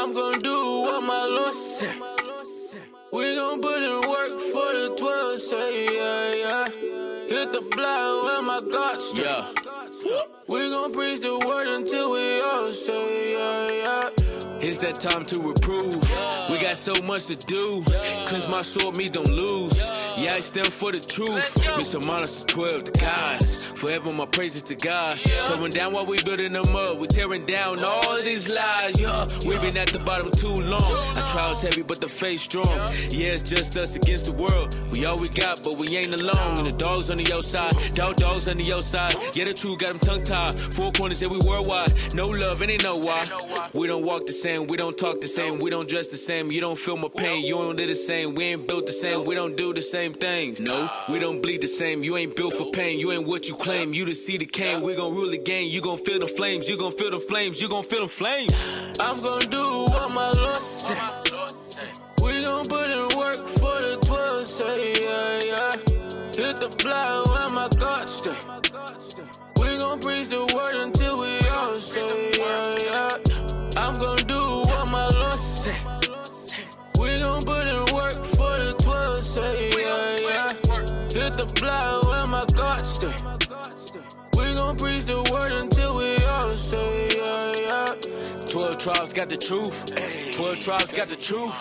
I'm gonna do what my Lord said. We gon' put in work for the 12, say yeah, yeah. Hit the block where my God stay. Yeah. We gon' preach the word until we all say yeah, yeah. It's that time to reprove. We got so much to do. Cleanse my sword, me don't lose. Yeah, I stand for the truth. Mr. Monster 12, the guys. Forever my praises to God. Tearing down while we building them up. We tearing down all of these lies. Yeah, we've been at the bottom too long. Our trials heavy, but the faith strong. Yeah, it's just us against the world. We all we got, but we ain't alone. And the dogs on the outside, dogs on the outside. Yeah, the truth got them tongue tied. Four corners, yeah, we worldwide. No love, and they know why. We don't walk the same, we don't talk the same, we don't dress the same. You don't feel my pain, you don't live the same. We ain't built the same, we don't do the same things. No, we don't bleed the same. You ain't built for pain, you ain't what you claim. You the seed that came, we gon' rule the game. You gon' feel the flames, you gon' feel the flames, you gon' feel the flames. I'm gonna do what my Lord said. We gon' put in work for the 12, say yeah, yeah. Hit the block where my God stay. We gon' preach the word until we all say yeah, yeah. I'm gonna do what my Lord said. We gon' put in work for the 12, say yeah, yeah. Hit the block where my God stay. We gon' preach the word until we all say yeah, yeah. 12 tribes got the truth. 12 tribes got the truth.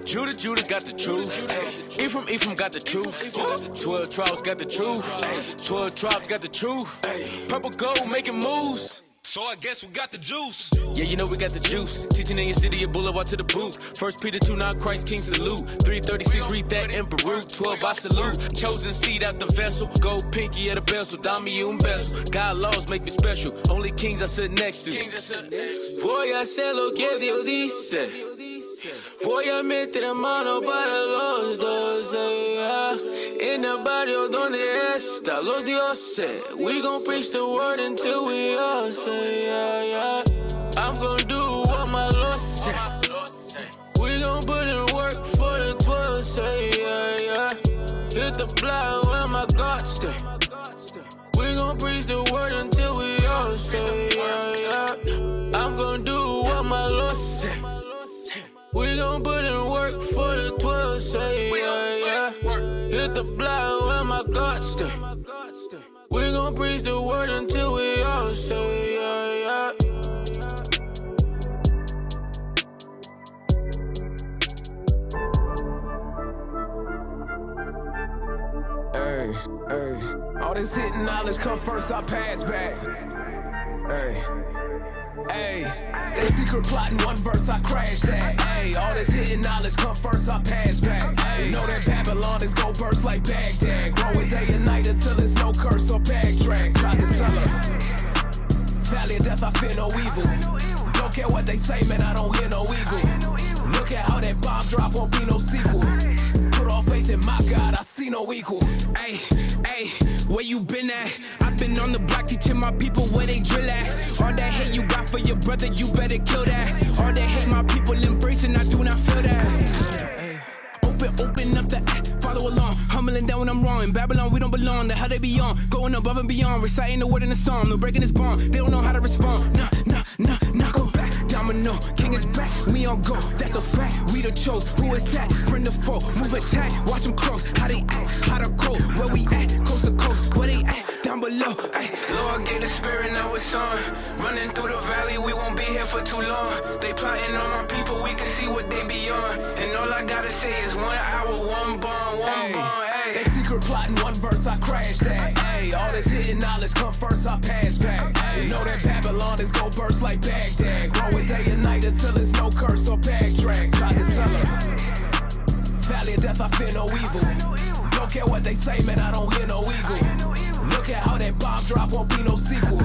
Judah got the truth. Ephraim got the truth. 12 tribes got the truth. 12 tribes got the truth. Purple gold making moves. So I guess we got the juice. Yeah, you know we got the juice. Teaching in your city, a boulevard to the booth. 1 Peter 2:9, Christ King salute. 336, read that in Baruch. 12, I salute. Chosen seed out the vessel. Gold pinky at the bezel. Dami you and bezel. God laws make me special. Only kings I sit next to. Voy a hacer lo que Dios dice. Voy a meter mano para los 12, yeah. En el barrio donde están los dioses. We gon' preach the word until we all say yeah, yeah. I'm gonna do what my Lord said. We gon' put in work for the 12, say yeah, yeah. Hit the block where my God stay. We gon' preach the word until we all say yeah, yeah. I'm gonna do what my Lord said. We gon' put in work for the 12, say yeah, yeah. Hit the block where my God stay. We gon' preach the word until we all say yeah, yeah. Hey, hey, all this hidden knowledge come first, I pass back. Hey, hey, they secret plotting one verse, I crash that. Hey, all this hidden knowledge come first, I pass back. Hey, know that Babylon is gon' burst like Baghdad. Growing day and night until there's no curse or backtrack. Tried to tell her, valley of death, I fear no evil. Don't care what they say, man, I don't hear no eagle. Look at how that bomb drop won't be no sequel. Put all faith in my God, I see no equal. Hey, hey, where you been at? I've been on the block teaching my people where they drill at. All that hate you got for your brother, you better kill that. All that hate my people embracing, I do not feel that. Open up the follow along. Humbling down when I'm wrong. In Babylon, we don't belong. The hell they be on. Going above and beyond. Reciting the word in the psalm. No breaking this bond. They don't know how to respond. Nah, go back. Domino, king is back. We on go. That's a fact. We the chose. Who is that? Friend the foe. Move attack. Watch them close. How they act. How to go. Where we at? Coast to coast. Where they at? Down below. Ay. Lord, get the spirit, now it's on. Running through the valley, we won't be here for too long. They plotting on my people, we can see what they be on. And all I gotta say is 1 hour, one bomb, hey. They secret plotting one verse, I crash that. Hey, all this hidden knowledge come first, I pass back. Hey, know that Babylon is gon' burst like Baghdad. Growing day and night until there's no curse or backtrack. Tried to tell her, valley of death, I fear no evil. Don't care what they say, man, I don't hear no eagle. Look at how that bomb drop won't be no sequel.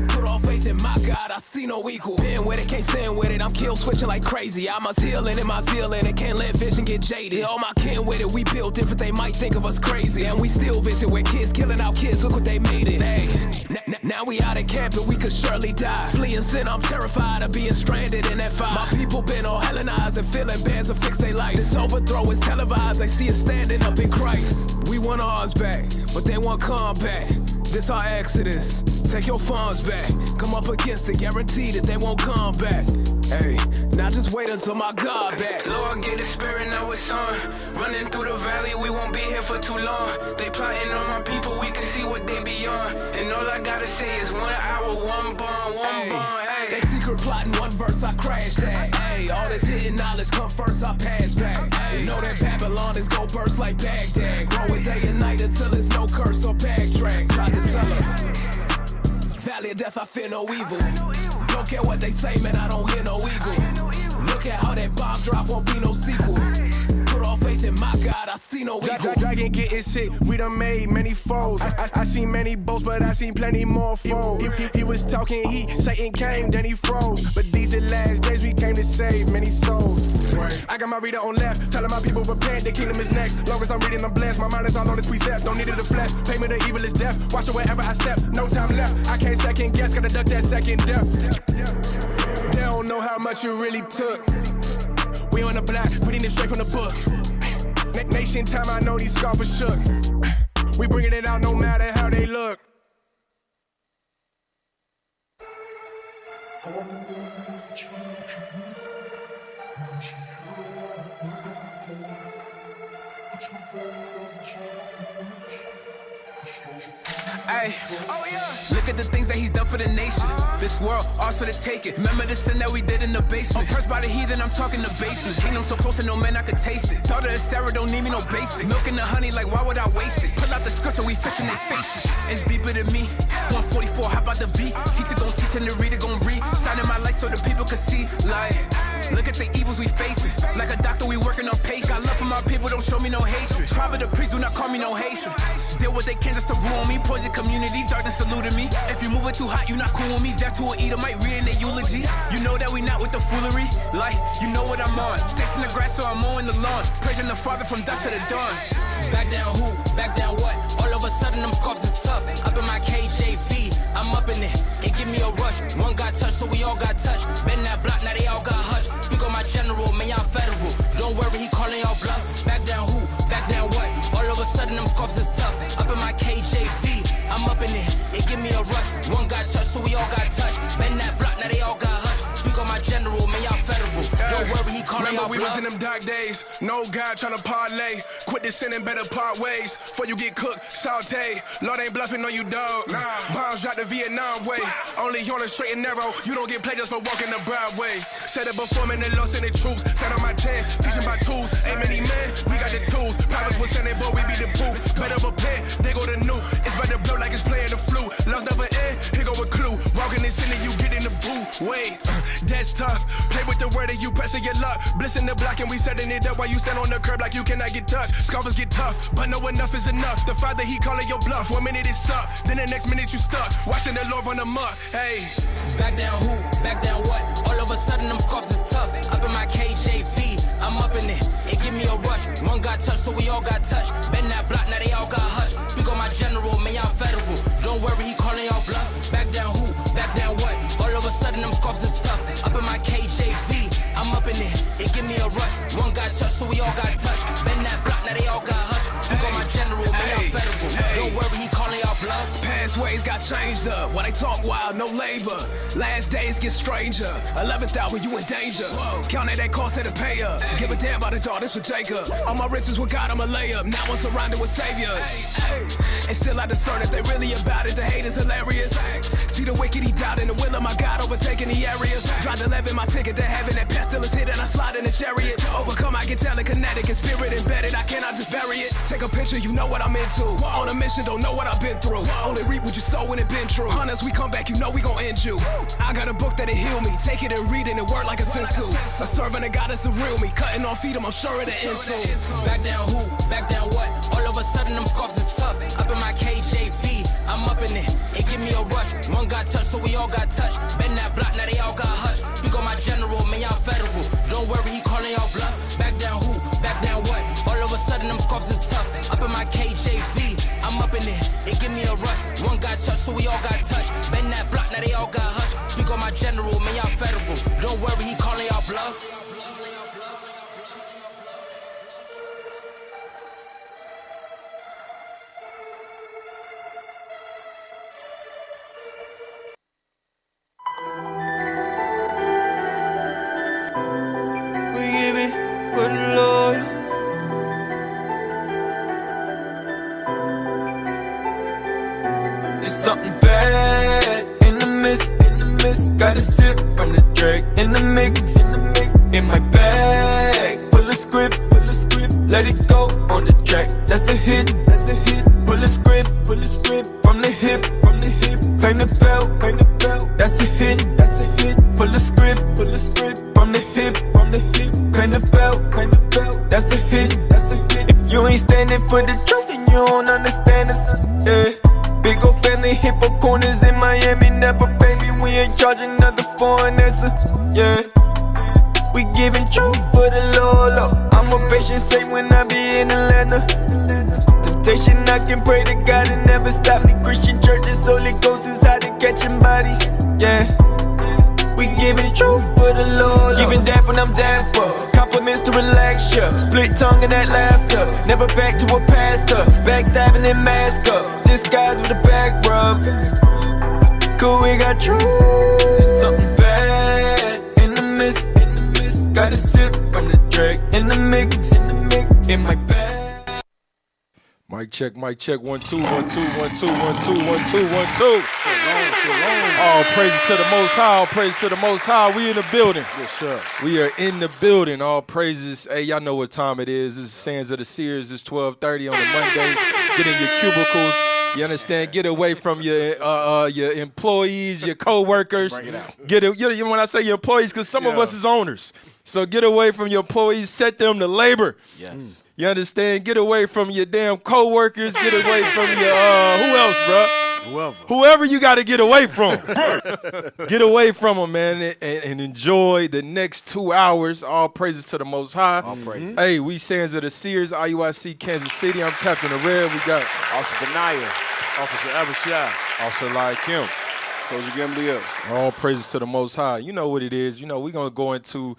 Put all faith in my God, I see no equal. Been with it, can't stand with it, I'm kill switching like crazy. I must heal in my zeal and it can't let vision get jaded. All my kin with it, we built different, they might think of us crazy. And we still visit where kids killing our kids, look what they made it. Hey, now we out of camp and we could surely die. Fleeing sin, I'm terrified of being stranded in that fire. My people been all Hellenized and feeling bands to fix their life. This overthrow is televised, they see us standing up in Christ. We want ours back, but they want combat. This our exodus, take your funds back. Come up against it, guarantee that they won't come back. Hey, now just wait until my God back. Lord, get the spirit, now it's on. Running through the valley, we won't be here for too long. They plotting on my people, we can see what they be on. And all I gotta say is 1 hour, one bomb, hey. They secret plotting, one verse, I crashed that. Hey, all this hidden knowledge come first, I pass back. You know that Babylon is gon' burst like Baghdad. Growing day and night until there's no curse or backtrack. Tried to tell her, valley of death, I fear no evil. Don't care what they say, man, I don't hear no eagle. Look at how that bomb drop, won't be no sequel. Put all faith in my God, I see no equal. Dragon getting sick, we done made many foes. I seen many boats, but I seen plenty more foes. He was talking heat, Satan came, then he froze. But these are last days, we came to save many souls. I got my reader on left, telling my people repent, the kingdom is next. Long as I'm reading, I'm blessed, my mind is all on its precepts. Don't need it to flesh, payment of evil is death. Watch it wherever I step, no time left. I can't second guess, gotta duck that second death. They don't know how much you really took. We on the block, putting it straight from the book. Nation time, I know these scoffers shook. We bringing it out no matter how they look. Ay, look at the things that he's done for the nation. This world, ours for the taking. Remember the sin that we did in the basement. Oppressed by the heathen, I'm talking the basement. Kingdom so close and no man I could taste it. Daughter of Sarah don't need me no basic. Milk and the honey, like why would I waste it? Pull out the scripture, we fixing their faces. It's deeper than me. 144, hop out the beat. Teacher gon' teach and the reader gon' read. Shining my light so the people can see. Like, look at the evils we facing. Like a doctor, we working on patience. Got love for my people, don't show me no hatred. Tribe of the priest, do not call me no Haitian. Deal what they can just to ruin me. Poison community, darkness saluting me. If you moving too hot, you not cool with me. Death to an eater, might read in their eulogy. You know that we not with the foolery. Like, you know what I'm on. Sticks in the grass, so I'm mowing the lawn. Praising the Father from dusk to the dawn. Back down who? Back down what? All of a sudden, them scoffs is tough. Up in my KJV, I'm up in it. It give me a rush. One got touched, so we all got touched. Been that block, now they all got hushed. Speak on my general, man, y'all federal. Don't worry, he calling y'all bluff. Back down who? Back down what? All of a sudden, them scoffs is tough. Up in my KJV, I'm up in it. It give me a rush. One got touched, so we all got touched. Been that block, now they all got hushed. Speak on my general, man, y'all federal. Don't worry, he calling y'all bluff. Remember we was in them dark days. No God tryna parlay. Quit the sin and better part ways. Before you get cooked, saute. Lord ain't bluffing on you, dog. Bombs drop the Vietnam way. Only on the straight and narrow. You don't get played just for walking the Broadway. Said it before, man, the Lord send the troops. Stand on my 10, teaching by tools. Ain't many men, we got the tools. Promise was sending, boy, we be the proof. Better prepare, they go to new. It's better blow like it's playing the flute. Lungs never end, here go a clue. Walking in sin and you get in the boot. Wait, that's tough. Play with the word and you pressing your luck. Blissing the block and we setting it up while you stand on the curb like you cannot get touched. Scoffers get tough, but no enough is enough. The Father, he calling your bluff. 1 minute it's up, then the next minute you stuck. Watching the Lord run amok. Hey, back down who? Back down what? All of a sudden them scoffs is tough. Up in my KJV, I'm up in it. It give me a rush. One got touched, so we all got touched. Been that block, now they all got hushed. Speak on my general, man, y'all federal. Don't worry, he calling y'all bluff. Back down who? Back down what? All of a sudden them scoffs is tough. Up in my KJV, I'm up in it. It give me a rush. One got touched, so we all got touched. Been that block, now they all got hushed. Speak on my general, man, y'all federal. Don't worry, he calling y'all bluff. Past ways got changed up. When they talk wild, no labor. Last days get stranger. 11th hour, you in danger. Counting that cost at a pay up. Give a damn about the daughters for Jacob. All my riches with God, I'm a layup. Now I'm surrounded with saviors. And still I discern if they really about it. The hate is hilarious. See the wicked, he died in the will of my God, overtaking the areas. Drive 11, my ticket to heaven. That pestilence hit and I slide in the chariot. To overcome, I get telekinetic and spirit embedded. I cannot just bury it. Take a picture, you know what I'm into. On a mission, don't know what I've been through. Only reap what you sow when it been true. Hunters, we come back, you know we gon' end you. I got a book that'll heal me. Take it and read it and word like a sensu. A servant of God that's a real me. Cutting off feet, I'm sure of the insult. Back down who? Back down what? All of a sudden them scoffs is tough. Up in my KJV, I'm up in it. It give me a rush. One got touched, so we all got touched. Been that block, now they all got hushed. Speak on my general, man, y'all federal. Don't worry, he calling y'all bluff. Back down who? Back down what? All of a sudden them scoffs is tough. Up in my KJV, I'm up in it. It give me a rush. One got touched, so we all got touched. Been that block, now they all got hushed. Speak on my general, man, y'all federal. Don't worry, he calling y'all bluff. for the Lord. It's something bad in the mist, Got a sip from the drink in the mix, in my bag. Pull a script, let it go on the track. That's a hit, Pull a script from the hip, Claim the belt, that's a hit, Pull a script from the hip, Claim the belt, that's a hit, If you ain't standing for the truth, then you don't understand us, yeah. Big ol' family hit for corners in Miami, never baby. We ain't charging another foreign answer, yeah. We giving truth for the Lord. I'm a patient saint when I be in Atlanta. Temptation, I can pray to God and never stop me. Christian churches, Holy Ghost is out and catching bodies, yeah. We giving truth for the Lord. Giving that when I'm down for. Compliments to relax ya. Split tongue and that laughter. Never back to a pastor. Backstabbing and mask up. Disguise with a back rub. Cool, we got truth. There's something bad in the mist. Got a sip from the drink in the mix. In my bag. Mic check, 1 2 1 2 1 2 1 2 1 2 1 2 1 2. Shalom. All praises to the Most High. All praises to the Most High. We in the building. Yes, sir. We are in the building. All praises. Hey, y'all know what time it is. This is Sands of the Seers. It's 12:30 on a Monday. Get in your cubicles. You understand? Get away from your employees, your co-workers. Bring it out. Get it. When I say your employees, because some of us is owners. So get away from your employees. Set them to labor. Yes. You understand? Get away from your damn co-workers. Get away from your, who else, bro? Whoever you got to get away from. Get away from them, man, and enjoy the next 2 hours. All praises to the Most High. All praises. Hey, we Sands of the Seers, IUIC, Kansas City. I'm Captain of Red. We got Officer Benaya, Officer Abishai, Officer Lai Kim, Soldier Gamaliel. all praises to the Most High. You know what it is. You know, we're going to go into,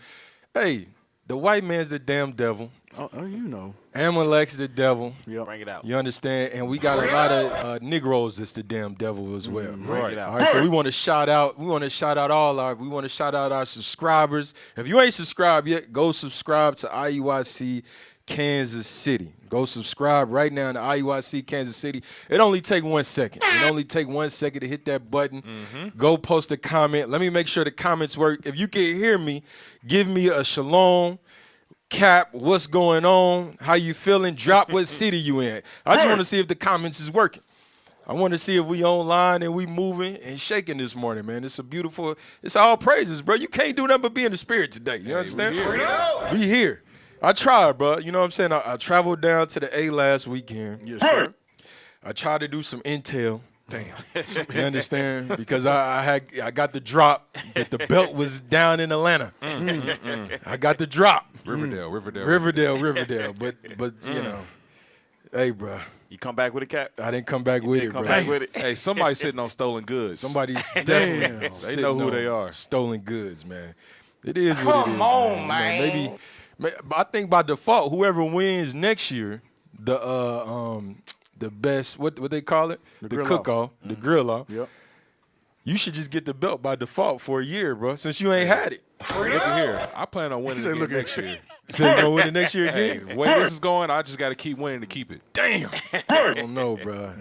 hey, the white man's the damn devil. Oh, you know. Amalek's the devil. Yep. Bring it out. You understand? And we got a lot of Negroes that's the damn devil as well. Bring it out. All right, so we want to shout out. We want to shout out our subscribers. If you ain't subscribed yet, go subscribe to IUIC Kansas City. Go subscribe right now to IUIC Kansas City. It only take 1 second. It only take 1 second to hit that button. Go post a comment. Let me make sure the comments work. If you can hear me, give me a shalom. Cap, what's going on? How you feeling? Drop what city you in. I just want to see if the comments is working. I want to see if we online and we moving and shaking this morning, man. It's a beautiful, it's all praises, bro. You can't do nothing but be in the spirit today. You understand? We here. I tried, bro. You know what I'm saying? I traveled down to the A last weekend. Yes, sir. I tried to do some intel. Damn. You understand? Because I got the drop that the belt was down in Atlanta. I got the drop. Riverdale. But you know, hey, bro. You come back with it, Cap? I didn't come back with it, bro. Come back with it. Hey, somebody's sitting on stolen goods. Somebody's definitely They know who they are. Stolen goods, man. It is what it is. Come on, man. Maybe I think by default, whoever wins next year, the best, what they call it? The cook-off, the grill-off. Yep. You should just get the belt by default for a year, bro, since you ain't had it. Look at here. I plan on winning again next year. So you gonna win it next year again? Hey, the way this is going, I just got to keep winning to keep it. Damn. I don't know, bro.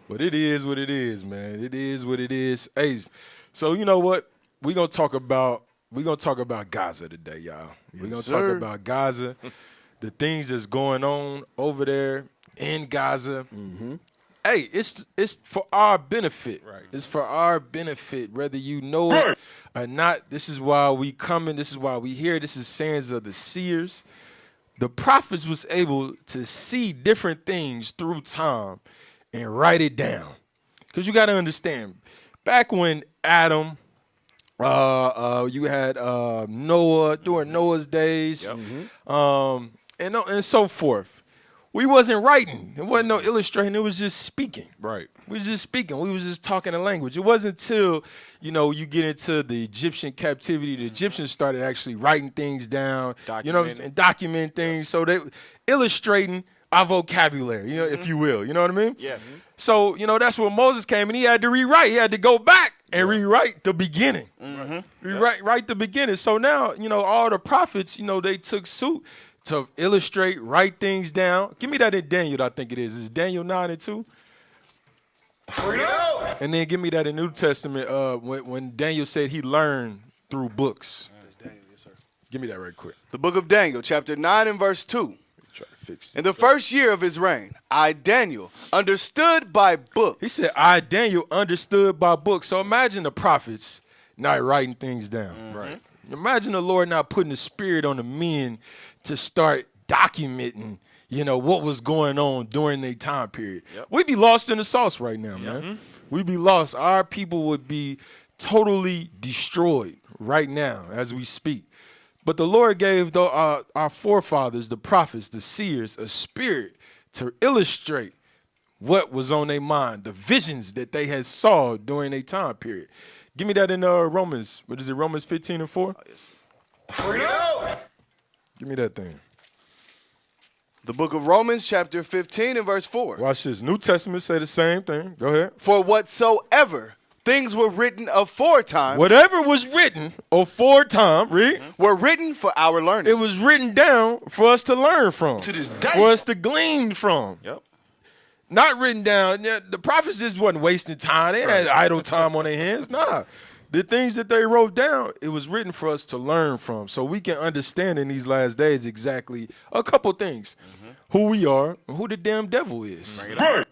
But it is what it is, man. It is what it is. Hey, so you know what? We're gonna talk about Gaza today, y'all. We're gonna talk about Gaza, the things that's going on over there in Gaza. Hey, it's for our benefit. Right. It's for our benefit, whether you know it or not. This is why we coming. This is why we here. This is Sands of the Seers. The prophets was able to see different things through time and write it down. Because you got to understand, back when Adam, you had Noah, during Noah's days, and so forth. We wasn't writing. It wasn't no illustrating. It was just speaking. Right. We was just speaking. We was just talking a language. It wasn't until, you get into the Egyptian captivity, the Egyptians started actually writing things down, and documenting things. So they illustrating our vocabulary, if you will. You know what I mean? Yeah. So, that's when Moses came and he had to rewrite. He had to go back and rewrite the beginning. Rewrite the beginning. So now, all the prophets, they took suit to illustrate, write things down. Give me that in Daniel, I think it is. Is Daniel 9:2? And then give me that in New Testament when Daniel said he learned through books. Give me that right quick. The book of Daniel, chapter 9 and verse 2. Try to fix it. In the first year of his reign, I, Daniel, understood by book. He said, I, Daniel, understood by book. So imagine the prophets not writing things down. Right. Imagine the Lord not putting the spirit on the men to start documenting, what was going on during their time period. Yep. We'd be lost in the sauce right now, man. We'd be lost. Our people would be totally destroyed right now as we speak. But the Lord gave our forefathers, the prophets, the seers, a spirit to illustrate what was on their mind, the visions that they had saw during their time period. Give me that in Romans. What is it, Romans 15 and 4? Give me that thing. The book of Romans, chapter 15 and verse 4. Watch this. New Testament say the same thing. Go ahead. For whatsoever things were written aforetime. Whatever was written aforetime, read. Were written for our learning. It was written down for us to learn from. To this day. For us to glean from. Yep. Not written down. The prophets just wasn't wasting time. They had idle time on their hands. Nah. The things that they wrote down, it was written for us to learn from. So we can understand in these last days exactly a couple things. Who we are and who the damn devil is. Right.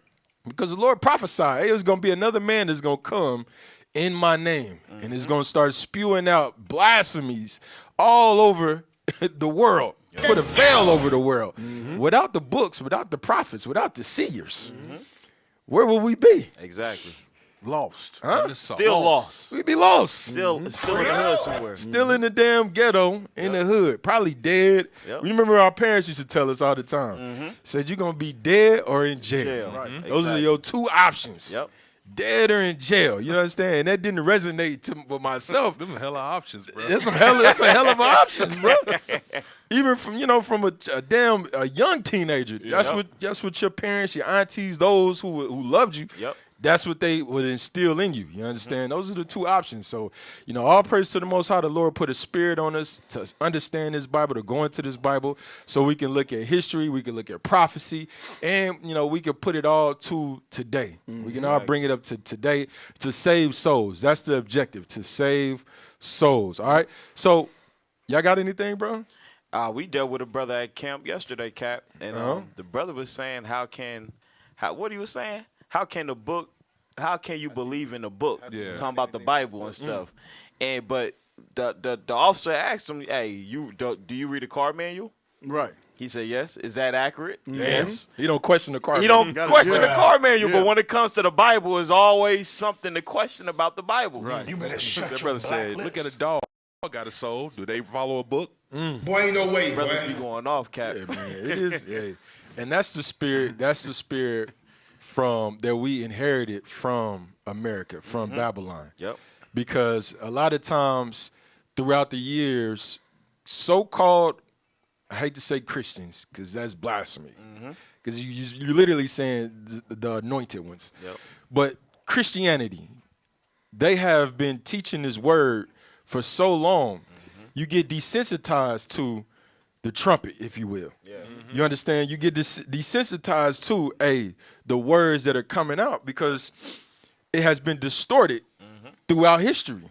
Because the Lord prophesied, hey, there's going to be another man that's going to come in my name. And is going to start spewing out blasphemies all over the world. Put a veil over the world. Without the books, without the prophets, without the seers, where will we be? Exactly. Lost. Huh? Still lost. We'd be lost. Still in the hood somewhere. Still in the damn ghetto, in the hood, probably dead. Yep. Remember our parents used to tell us all the time. Said you're going to be dead or in jail. Right. Those are your two options. Yep. Dead or in jail. You understand? And that didn't resonate with myself. Them hella options, bro. That's a hell of options, bro. Even from a young teenager. That's what your parents, your aunties, those who loved you. Yep. That's what they would instill in you. You understand? Those are the two options. So, all praise to the Most High. The Lord put a spirit on us to understand this Bible, to go into this Bible, so we can look at history, we can look at prophecy, and, we can put it all to today. We can all bring it up to today to save souls. That's the objective, to save souls. All right? So, y'all got anything, bro? We dealt with a brother at camp yesterday, Cap, and the brother was saying, what he was saying? How can you believe in a book? Yeah. Talking about the Bible and stuff. But the officer asked him, hey, do you read a car manual? Right. He said, yes. Is that accurate? Yes. He don't question the car. He don't question the car manual, but when it comes to the Bible, there's always something to question about the Bible. Right. You better shut That your brother said, black look at lips. a dog. Dog got a soul. Do they follow a book? Boy, ain't no way, Brothers boy. be going off, Cap. Yeah, man. It is. Yeah. And that's the spirit. That's the spirit that we inherited from America, from Babylon. Yep. Because a lot of times throughout the years, so-called, I hate to say Christians, because that's blasphemy. Because you're literally saying the anointed ones. Yep. But Christianity, they have been teaching this word for so long, you get desensitized to the trumpet, if you will. Yeah. You understand? You get desensitized to the words that are coming out because it has been distorted throughout history.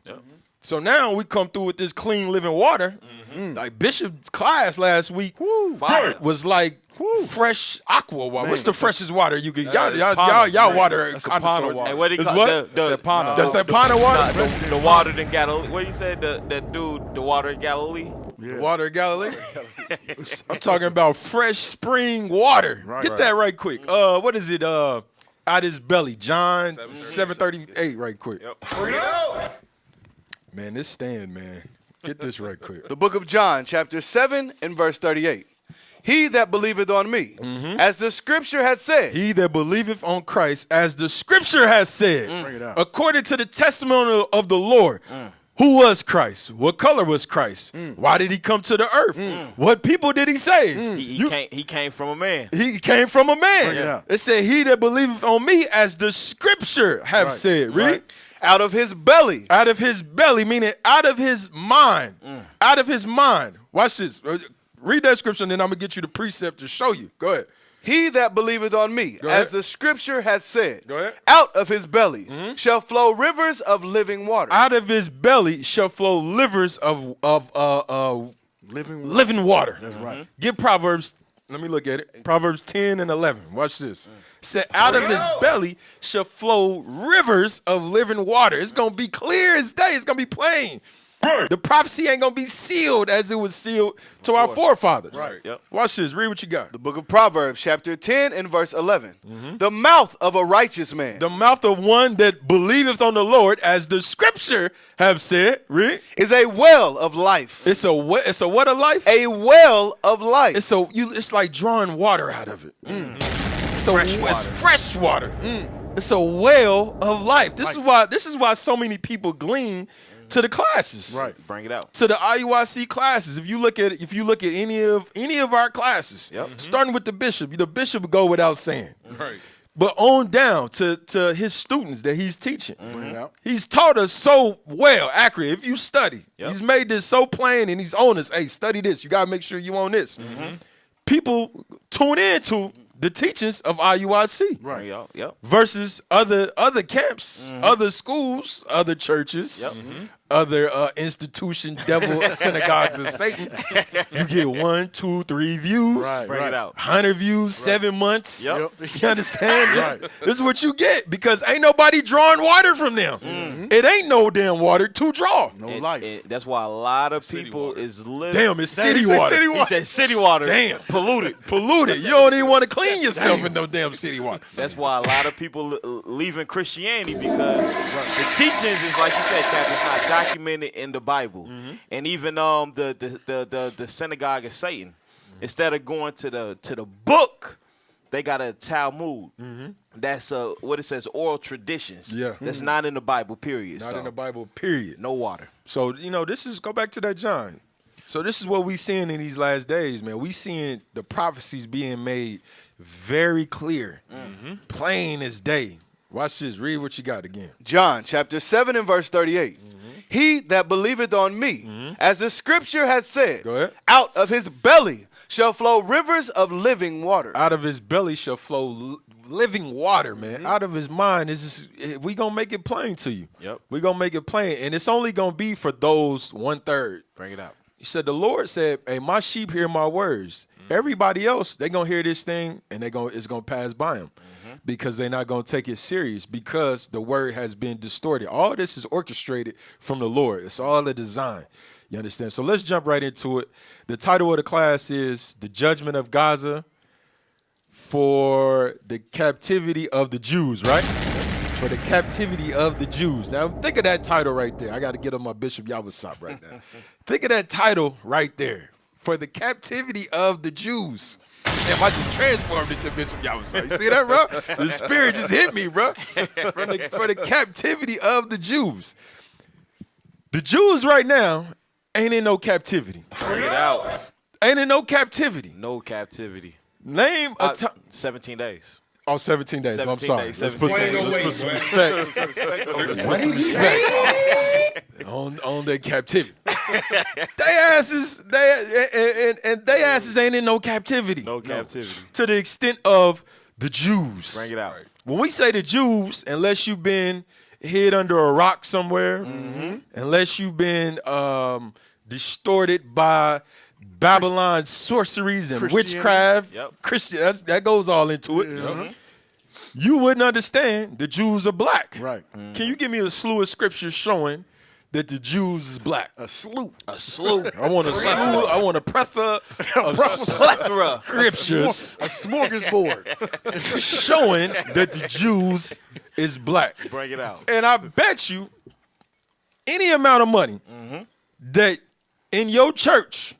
So now we come through with this clean living water. Like Bishop's class last week was like fresh aqua water. What's the freshest water you can? Y'all water. That's Apana water. Hey, what do you It's call what? the Apana. That's that Apana water. the water in Galilee? What you said? That dude, the water in Galilee? The water of Galilee. I'm talking about fresh spring water. Get that right quick. What is it? Out his belly. John 7:38 right quick. Man, this stand, man. Get this right quick. The book of John, chapter 7 and verse 38. He that believeth on me, as the scripture had said. He that believeth on Christ, as the scripture has said, according to the testimony of the Lord. Who was Christ? What color was Christ? Why did he come to the earth? What people did he save? He came from a man. He came from a man. Yeah. It said, he that believeth on me, as the scripture have said. Read. Right. Out of his belly. Out of his belly, meaning out of his mind. Out of his mind. Watch this. Read that scripture, and then I'm going to get you the precept to show you. Go ahead. He that believeth on me, Go ahead. as the scripture hath said, Go ahead. out of his belly shall flow rivers of living water. Out of his belly shall flow rivers of living water. That's right. Get Proverbs. Let me look at it. Proverbs 10 and 11. Watch this. It said, out of his belly shall flow rivers of living water. It's going to be clear as day. It's going to be plain. The prophecy ain't going to be sealed as it was sealed to our forefathers. Right. Yep. Watch this. Read what you got. The book of Proverbs, chapter 10 and verse 11. The mouth of a righteous man The mouth of one that believeth on the Lord, as the scripture have said. Read. is a well of life. It's a what of life? A well of life. It's like drawing water out of it. So it's fresh water. It's a well of life. This is why so many people glean to the classes. Right. Bring it out. To the IUIC classes. If you look at any of our classes, starting with the bishop would go without saying. Right. But on down to his students that he's teaching. He's taught us so well, accurate. If you study, he's made this so plain, and he's on us. Hey, study this. You got to make sure you on this. People tune into the teachings of IUIC. Right. Yep. Versus other camps, other schools, other churches, other institution, devil, synagogues of Satan. You get 1, 2, 3 views. Bring it out. 100 views, 7 months. Yep. You understand? This is what you get, because ain't nobody drawing water from them. It ain't no damn water to draw. No life. And that's why a lot of people is living. Damn, it's city water. He said city water. Damn. Polluted. You don't even want to clean yourself in no damn city water. That's why a lot of people leaving Christianity, because the teachings is, like you said, Cap, it's not documented in the Bible. And even the synagogue of Satan, instead of going to the book, they got a Talmud. That's what it says, oral traditions. Yeah. That's not in the Bible, period. Not in the Bible, period. No water. So, go back to that John. So this is what we seeing in these last days, man. We seeing the prophecies being made very clear, plain as day. Watch this. Read what you got again. John chapter 7 and verse 38. He that believeth on me, as the scripture hath said, Go ahead. out of his belly shall flow rivers of living water. Out of his belly shall flow living water, man. Out of his mind we gonna make it plain to you. Yep. We gonna make it plain, and it's only gonna be for those 1/3. Bring it out. He said, the Lord said, hey, my sheep hear my words. Everybody else, they going to hear this thing, and it's going to pass by them because they're not going to take it serious, because the word has been distorted. All this is orchestrated from the Lord. It's all a design. You understand? So let's jump right into it. The title of the class is The Judgment of Gaza for the Captivity of the Jews, right? For the Captivity of the Jews. Now, think of that title right there. I got to get on my Bishop Yabasop right now. Think of that title right there. For the Captivity of the Jews. Damn, I just transformed into Bishop Yabasop. You see that, bro? The spirit just hit me, bro. For the Captivity of the Jews. The Jews right now ain't in no captivity. Bring it out. Ain't in no captivity. No captivity. Name a time. 17 days. Oh, 17 days. 17 I'm sorry. days, Let's put 17 some respect. Let's put some respect on their captivity. They asses ain't in no captivity. No captivity. To the extent of the Jews. Bring it out. When we say the Jews, unless you've been hid under a rock somewhere, unless you've been distorted by Babylon sorceries and witchcraft, Christian, that goes all into it. You wouldn't understand the Jews are black. Right. Can you give me a slew of scriptures showing that the Jews is black? A slew. I want a slew. I want a plethora of scriptures. A smorgasbord. Showing that the Jews is black. Bring it out. And I bet you any amount of money that in your church,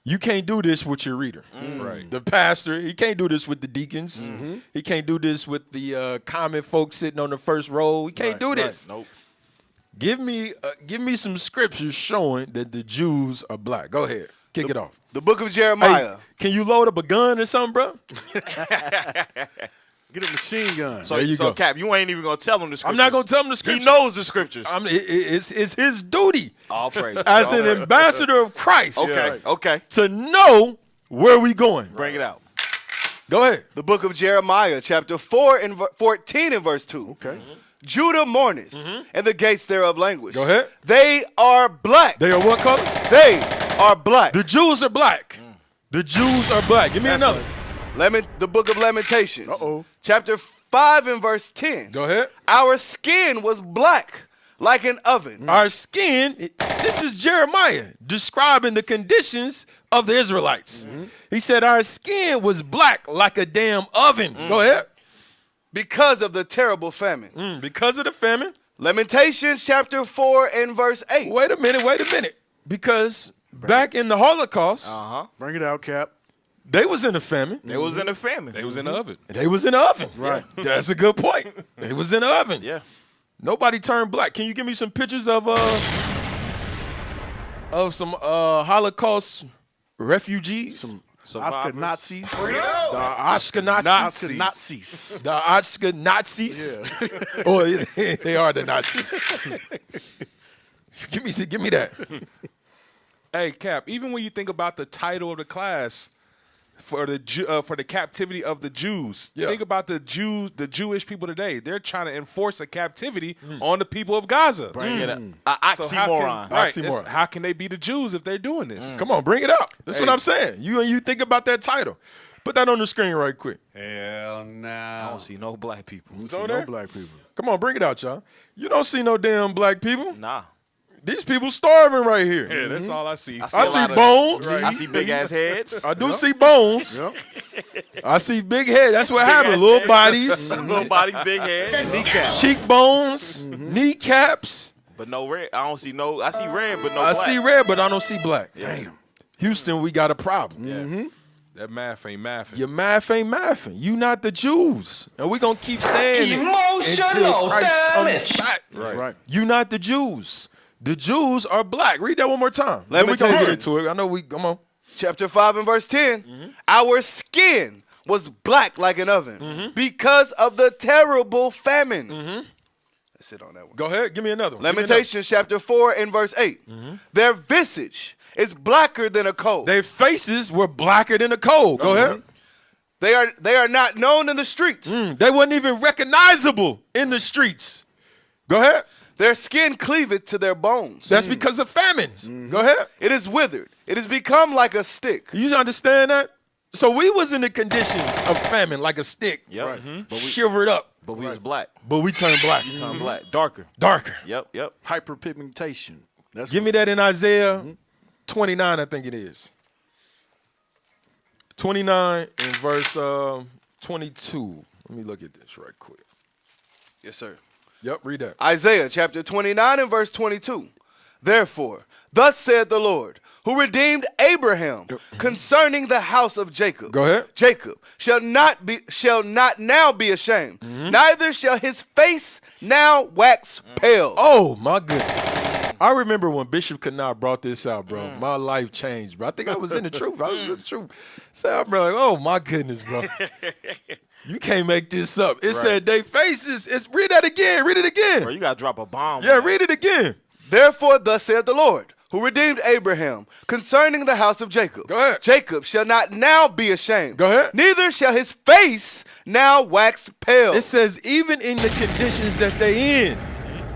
you can't do this with your reader. Right. The pastor, he can't do this with the deacons. He can't do this with the common folks sitting on the first row. He can't do this. Nope. Give me some scriptures showing that the Jews are black. Go ahead. Kick it off. The book of Jeremiah. Hey, can you load up a gun or something, bro? Get a machine gun. So, There you go. Cap, you ain't even gonna tell him the scriptures. I'm not gonna tell him the scriptures. He knows the scriptures. It's his duty All praise. as an ambassador of Christ Okay. Okay. to know where we going. Bring it out. Go ahead. The book of Jeremiah, chapter 4 and 14 and verse 2. Okay. Judah mourneth, and the gates thereof languish. Go ahead. They are black. They are what color? They are black. The Jews are black. The Jews are black. Give me another. The book of Lamentations. Uh-oh. Chapter 5 and verse 10. Go ahead. Our skin was black like an oven. Our skin, this is Jeremiah describing the conditions of the Israelites. He said our skin was black like a damn oven. Go ahead. Because of the terrible famine. Because of the famine. Lamentations chapter 4 and verse 8. Wait a minute. Because back in the Holocaust, Bring it out, Cap. they was in a famine. They was in a famine. They was in the oven. They was in the oven. Right. That's a good point. They was in the oven. Yeah. Nobody turned black. Can you give me some pictures of some Holocaust refugees? Oscar Nazis. The Oscar Nazis. Oscar Nazis. The Oscar Nazis. Oh, they are the Nazis. give me that. Hey, Cap, even when you think about the title of the class for the captivity of the Jews, think about the Jewish people today. They're trying to enforce a captivity on the people of Gaza. Bring it up. So Oxymoron. Oxymoron. How can they be the Jews if they're doing this? Come on, bring it up. That's what Hey. I'm saying. You think about that title. Put that on the screen right quick. Hell no. I don't see no black people. So No there? black people. Come on, bring it out, y'all. You don't see no damn black people. Nah. These people starving right here. Yeah, that's all I see. I a see lot of- bones. I see big ass heads. I do see bones. Yep. I see big head. That's what happened. Little bodies, Little bodies, big heads. cheekbones, kneecaps. But no red. I don't see no. I see red, but no I black. see red, but I don't see black. Damn. Houston, we got a problem. That math ain't mathing. Your math ain't mathing. You not the Jews. And we're going to keep saying it until Christ comes back. Right. You not the Jews. The Jews are black. Read that one more time. Then we going to get into it. I know come on. Chapter 5 and verse 10. Our skin was black like an oven because of the terrible famine. Let's sit on that one. Go ahead. Give me another one. Give me another. Lamentations chapter 4 and verse 8. Their visage is blacker than a coal. Their faces were blacker than the coal. Go ahead. They are not known in the streets. They weren't even recognizable in the streets. Go ahead. Their skin cleaveth to their bones. That's because of famines. Go ahead. It is withered. It has become like a stick. You understand that? So we was in the conditions of famine, like a stick. Yep. Shivered up. But we was black. But we turned black. Turned black. Darker. Darker. Yep. Hyperpigmentation. That's Give me that in Isaiah 29, I think it is. 29 in verse 22. Let me look at this right quick. Yes, sir. Yep, read that. Isaiah chapter 29 and verse 22. Therefore, thus said the Lord, who redeemed Abraham concerning the house of Jacob. Go ahead. Jacob shall not now be ashamed, neither shall his face now wax pale. Oh, my goodness. I remember when Bishop Kanai brought this out, bro. My life changed, bro. I think I was in the truth. I was in the truth. So I'm like, oh, my goodness, bro. You can't make this up. It said they faces. Read that again. Read it again. Bro, you gotta drop a bomb. Yeah, read it again. Therefore, thus saith the Lord, who redeemed Abraham concerning the house of Jacob. Go ahead. Jacob shall not now be ashamed. Go ahead. Neither shall his face now wax pale. It says even in the conditions that they in,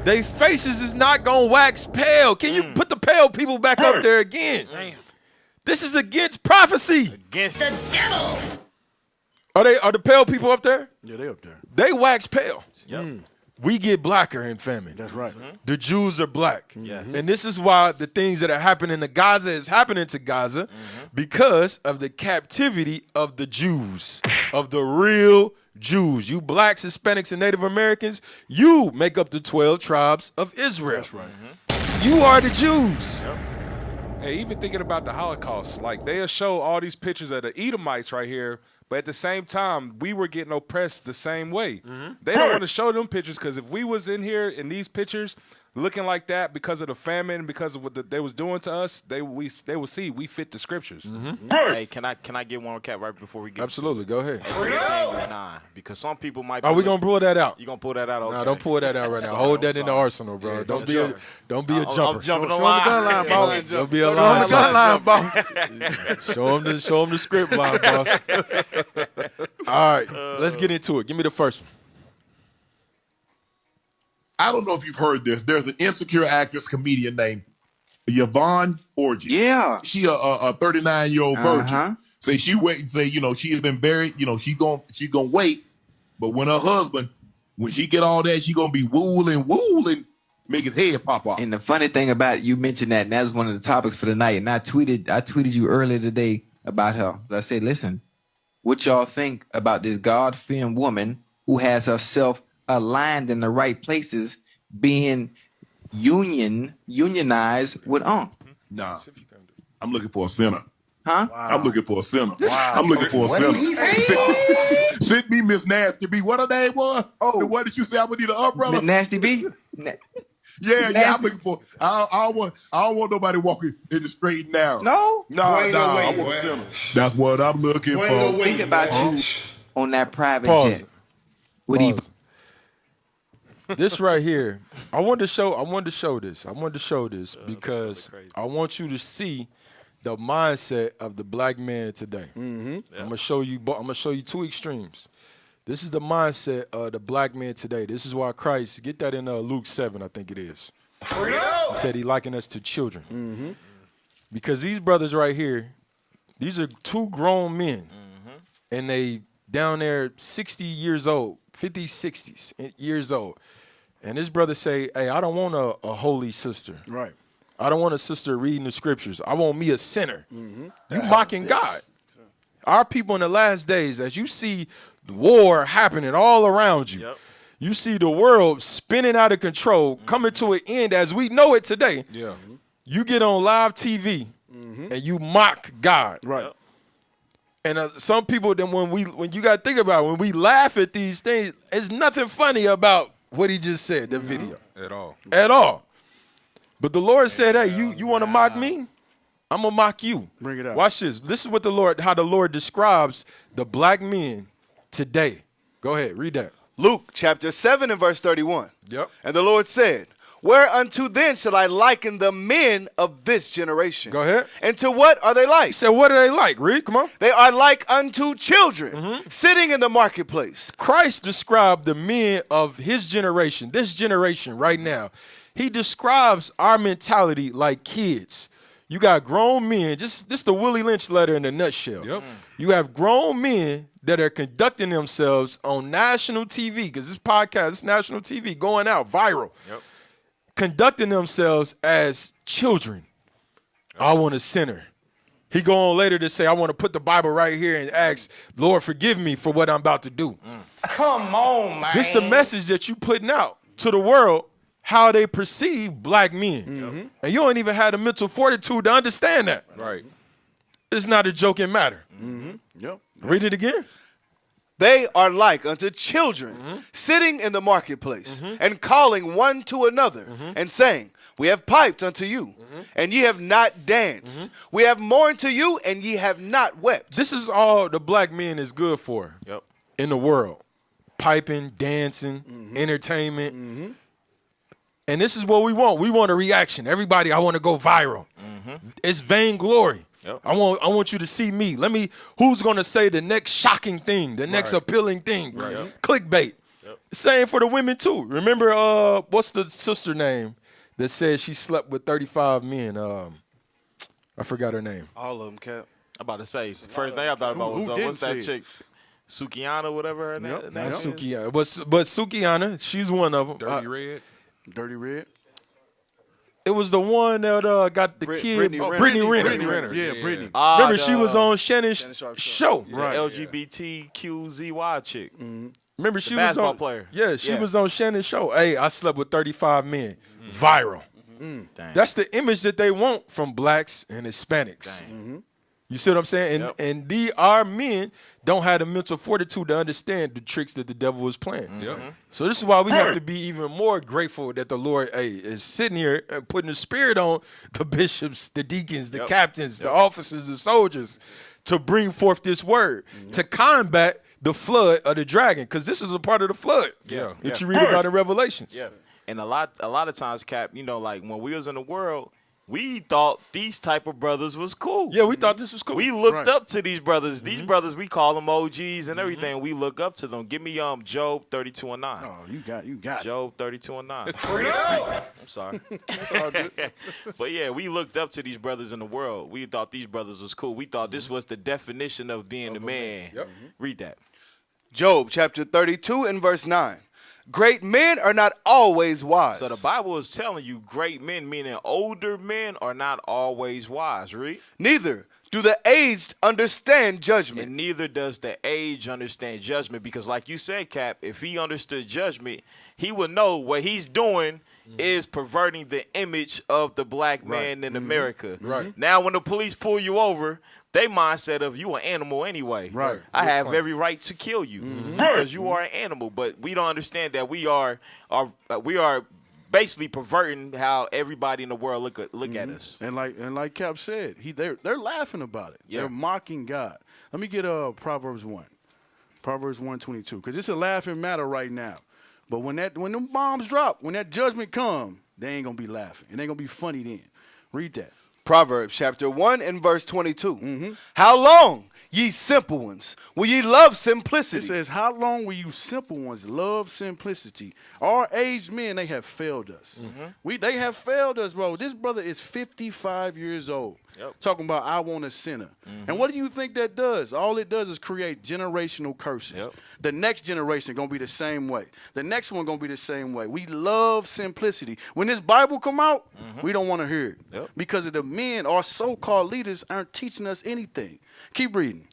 they faces is not going to wax pale. Can you put the pale people back up there again? Damn. This is against prophecy. Against The devil. Are the pale people up there? Yeah, they up there. They wax pale. Yep. We get blacker in famine. That's right. The Jews are black. Yes. And this is why the things that are happening to Gaza is happening to Gaza because of the captivity of the Jews, of the real Jews. You blacks, Hispanics, and Native Americans, you make up the 12 tribes of Israel. That's right. You are the Jews. Hey, even thinking about the Holocaust, like they'll show all these pictures of the Edomites right here, but at the same time, we were getting oppressed the same way. They don't want to show them pictures because if we was in here in these pictures, looking like that because of the famine, because of what they was doing to us, they will see we fit the scriptures. Hey, can I get one cap right before we get? Absolutely, go ahead. Daniel 9, because some people might. Are we gonna pull that out? You gonna pull that out? Okay. Nah, don't pull that out right now. Hold that in the arsenal, bro. Yeah, don't be a jumper. I'm jumping Show the him the line. gun line, boss. Don't be a Show him the gun line, boss. Show him the script line, boss. All right, let's get into it. Give me the first one. I don't know if you've heard this. There's an insecure actress comedian named Yvonne Orji. Yeah. She a 39-year-old virgin. Say she wait and say, she has been buried, she gonna wait. But when her husband, when she get all that, she gonna be wooling, make his head pop off. And the funny thing about it, you mentioned that, and that's one of the topics for the night. And I tweeted you earlier today about her. I said, listen, what y'all think about this God-fearing woman who has herself aligned in the right places, being unionized with Nah, I'm looking for a sinner. Huh? Wow. I'm looking for a sinner. Wow. I'm looking for a sinner. Send me Miss Nasty B. What her name was? Oh, what did you say? I would need an umbrella. Miss Nasty B. Yeah. I'm looking for. I don't want nobody walking in the straight and narrow. No. I want a sinner. That's what I'm looking for. Think about you on that private jet. This right here, I wanted to show this because I want you to see the mindset of the black man today. I'm gonna show you two extremes. This is the mindset of the black man today. This is why Christ, get that in Luke 7, I think it is. He said he likened us to children. Because these brothers right here, these are two grown men, and they down there 60 years old, 50s, 60s years old. And this brother say, hey, I don't want a holy sister. Right. I don't want a sister reading the scriptures. I want me a sinner. You mocking God. Our people in the last days, as you see the war happening all around you, you see the world spinning out of control, coming to an end as we know it today. Yeah. You get on live TV and you mock God. Right. And some people, then when you got to think about it, when we laugh at these things, there's nothing funny about what he just said, the video. At all. But the Lord said, hey, you want to mock me? I'm going to mock you. Bring it out. Watch this. This is what how the Lord describes the black men today. Go ahead, read that. Luke chapter 7 and verse 31. Yep. And the Lord said, whereunto then shall I liken the men of this generation? Go ahead. And to what are they like? He said, what are they like? Read, come on. They are like unto children sitting in the marketplace. Christ described the men of his generation, this generation right now. He describes our mentality like kids. You got grown men, just this the Willie Lynch letter in a nutshell. Yep. You have grown men that are conducting themselves on national TV, because this podcast is national TV, going out viral. Yep. Conducting themselves as children. I want a sinner. He go on later to say, I want to put the Bible right here and ask, Lord, forgive me for what I'm about to do. Come on, man. This is the message that you putting out to the world, how they perceive black men. And you don't even have the mental fortitude to understand that. Right. It's not a joking matter. Yep. Read it again. They are like unto children sitting in the marketplace and calling one to another and saying, we have piped unto you and ye have not danced. We have mourned to you and ye have not wept. This is all the black men is good for in the world. Piping, dancing, entertainment. And this is what we want. We want a reaction. Everybody, I want to go viral. It's vainglory. I want you to see me. Who's going to say the next shocking thing, the next appealing thing? Clickbait. Same for the women too. Remember, what's the sister name that said she slept with 35 men? I forgot her name. All of them, Cap. I'm about to say, the first thing I thought about was, what's that chick? Sukiana, whatever her name. Not Sukiana. But Sukiana, she's one of them. Dirty Red. It was the one that got the kid, Brittany Renner. Yeah, Brittany. Remember, she was on Shannon's show. Right. LGBTQZY chick. Remember, she was basketball on. player. Yeah, she was on Shannon's show. Hey, I slept with 35 men. Viral. That's the image that they want from blacks and Hispanics. You see what I'm saying? And our men don't have the mental fortitude to understand the tricks that the devil is playing. So this is why we have to be even more grateful that the Lord is sitting here and putting the spirit on the bishops, the deacons, the captains, the officers, the soldiers to bring forth this word to combat the flood of the dragon, because this is a part of the flood that you read about in Revelations. Yeah. And a lot of times, Cap, you know, like when we was in the world, we thought these type of brothers was cool. Yeah, we thought this was cool. We looked up to these brothers. These brothers, we call them OGs and everything. We look up to them. Give me Job 32:9. Oh, you got Job 32:9. I'm sorry. That's all good. But yeah, we looked up to these brothers in the world. We thought these brothers was cool. We thought this was the definition of being a man. Read that. Job chapter 32 and verse 9. Great men are not always wise. So the Bible is telling you great men, meaning older men, are not always wise, right? Neither do the aged understand judgment. And neither does the age understand judgment, because like you said, Cap, if he understood judgment, he would know what he's doing is perverting the image of the black man in America. Right. Now when the police pull you over, they mindset of you an animal anyway. Right. I have every right to kill you because you are an animal. But we don't understand that we are basically perverting how everybody in the world look at us. And like Cap said, they're laughing about it. They're mocking God. Let me get Proverbs 1. Proverbs 1:22, because it's a laughing matter right now. But when them bombs drop, when that judgment come, they ain't gonna be laughing. It ain't gonna be funny then. Read that. Proverbs chapter 1 and verse 22. How long, ye simple ones, will ye love simplicity? It says, how long will you simple ones love simplicity? Our aged men, they have failed us. They have failed us, bro. This brother is 55 years old. Talking about I want a sinner. And what do you think that does? All it does is create generational curses. The next generation going to be the same way. The next one going to be the same way. We love simplicity. When this Bible come out, we don't want to hear it. Because of the men, our so-called leaders aren't teaching us anything. Keep reading.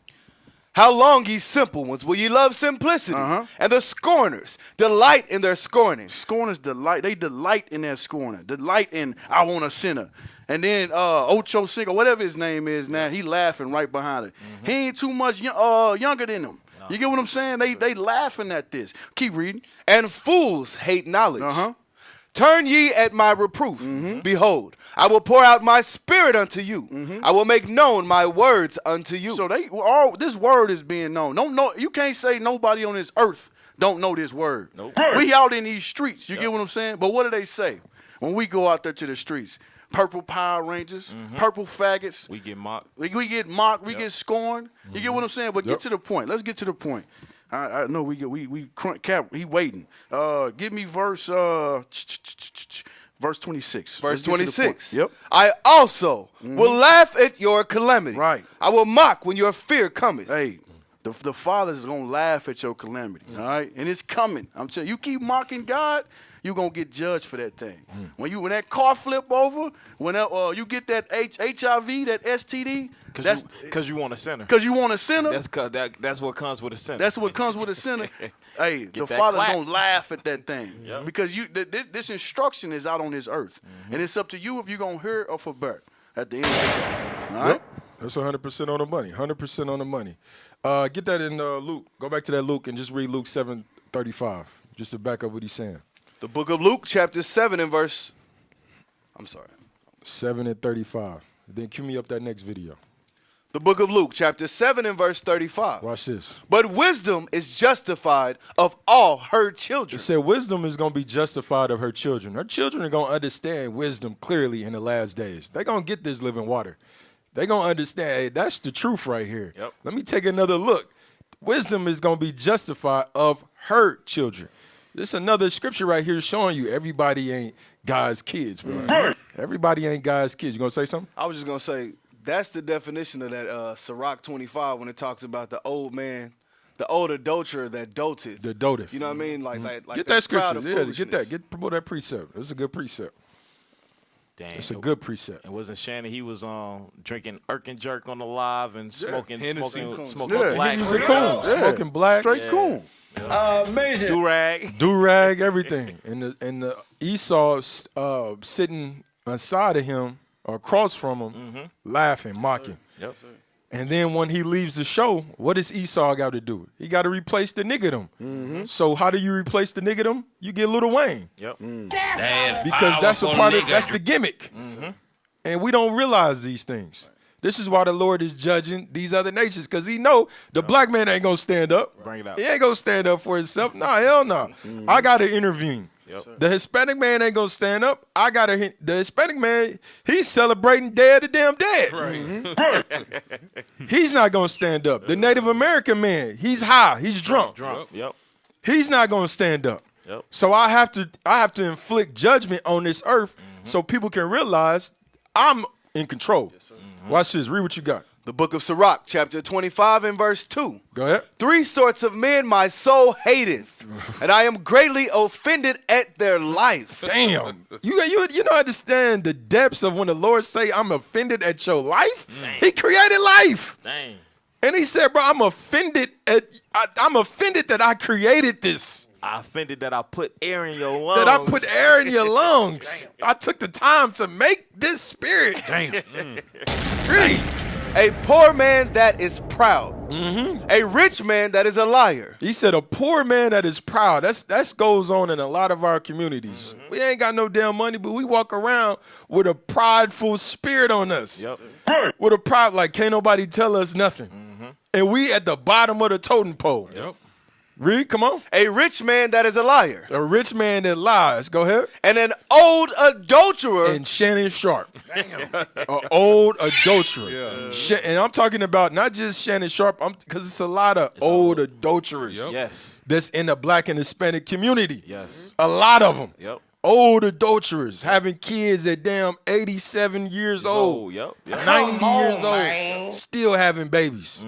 How long, ye simple ones, will ye love simplicity? And the scorners delight in their scorning. Scorners delight. They delight in their scorning. Delight in I want a sinner. And then Ocho Cinco, whatever his name is now, he laughing right behind it. He ain't too much younger than him. You get what I'm saying? They laughing at this. Keep reading. And fools hate knowledge. Turn ye at my reproof. Behold, I will pour out my spirit unto you. I will make known my words unto you. So this word is being known. You can't say nobody on this earth don't know this word. We out in these streets. You get what I'm saying? But what do they say when we go out there to the streets? Purple Power Rangers, purple faggots. We get mocked. We get mocked. We get scorned. You get what I'm saying? But get to the point. Let's get to the point. I know we Cap. He waiting. Give me verse 26. Verse 26. Yep. I also will laugh at your calamity. Right. I will mock when your fear cometh. Hey, the fathers is gonna laugh at your calamity. All right, and it's coming. I'm telling you, you keep mocking God, you're going to get judged for that thing. When that car flip over, when you get that HIV, that STD. Because you want a sinner. Because you want a sinner. That's what comes with a sinner. That's what comes with a sinner. Hey, the Father's going to laugh at that thing. Because this instruction is out on this earth. And it's up to you if you're going to hear it or forbear at the end of the day. All right? That's 100% on the money. 100% on the money. Get that in Luke. Go back to that Luke and just read Luke 7:35, just to back up what he's saying. The book of Luke, chapter 7 and verse, 7 and 35. Then cue me up that next video. The book of Luke, chapter 7 and verse 35. Watch this. But wisdom is justified of all her children. It said wisdom is going to be justified of her children. Her children are going to understand wisdom clearly in the last days. They're going to get this living water. They're going to understand, hey, that's the truth right here. Let me take another look. Wisdom is going to be justified of her children. This is another scripture right here showing you everybody ain't God's kids, bro. Everybody ain't God's kids. You going to say something? I was just going to say, that's the definition of that Sirach 25 when it talks about the old man, the old adulterer that doted. The doted. You know what I mean? Like get that scripture. Yeah, get that. Promote that precept. It's a good precept. Dang, it's a good precept. And wasn't Shannon? He was drinking Irk and Jerk on the live and smoking black. Smoking black. Straight coon. Amazing. Do-rag, everything. And the Esau sitting aside of him or across from him, laughing, mocking. And then when he leaves the show, what does Esau got to do? He got to replace the niggerdom. So how do you replace the niggerdom? You get Lil Wayne. Yep. Because that's a part of that's the gimmick. And we don't realize these things. This is why the Lord is judging these other nations, because he know the black man ain't gonna stand up. Bring it out. He ain't gonna stand up for himself. Nah, hell no. I gotta intervene. The Hispanic man ain't gonna stand up. The Hispanic man, he's celebrating Day of the Damn Dead. He's not gonna stand up. The Native American man, he's high, he's drunk. Yep. He's not gonna stand up. Yep. So I have to inflict judgment on this earth so people can realize I'm in control. Watch this. Read what you got. The book of Sirach, chapter 25 and verse 2. Go ahead. 3 sorts of men my soul hateth, and I am greatly offended at their life. Damn. You don't understand the depths of when the Lord say, I'm offended at your life? Dang. He created life. Dang. And he said, bro, I'm offended that I created this. I offended that I put air in your lungs. That I put air in your lungs. I took the time to make this spirit. Damn. Read. A poor man that is proud. A rich man that is a liar. He said a poor man that is proud. That goes on in a lot of our communities. We ain't got no damn money, but we walk around with a prideful spirit on us. Yep. With a pride, like can't nobody tell us nothing. And we at the bottom of the totem pole. Yep. Read, come on. A rich man that is a liar. A rich man that lies. Go ahead. And an old adulterer. And Shannon Sharp. An old adulterer. And I'm talking about not just Shannon Sharp, because it's a lot of old adulterers. Yes. That's in the black and Hispanic community. Yes. A lot of them. Yep. Old adulterers having kids at damn 87 years old. Yep. 90 years old. Still having babies.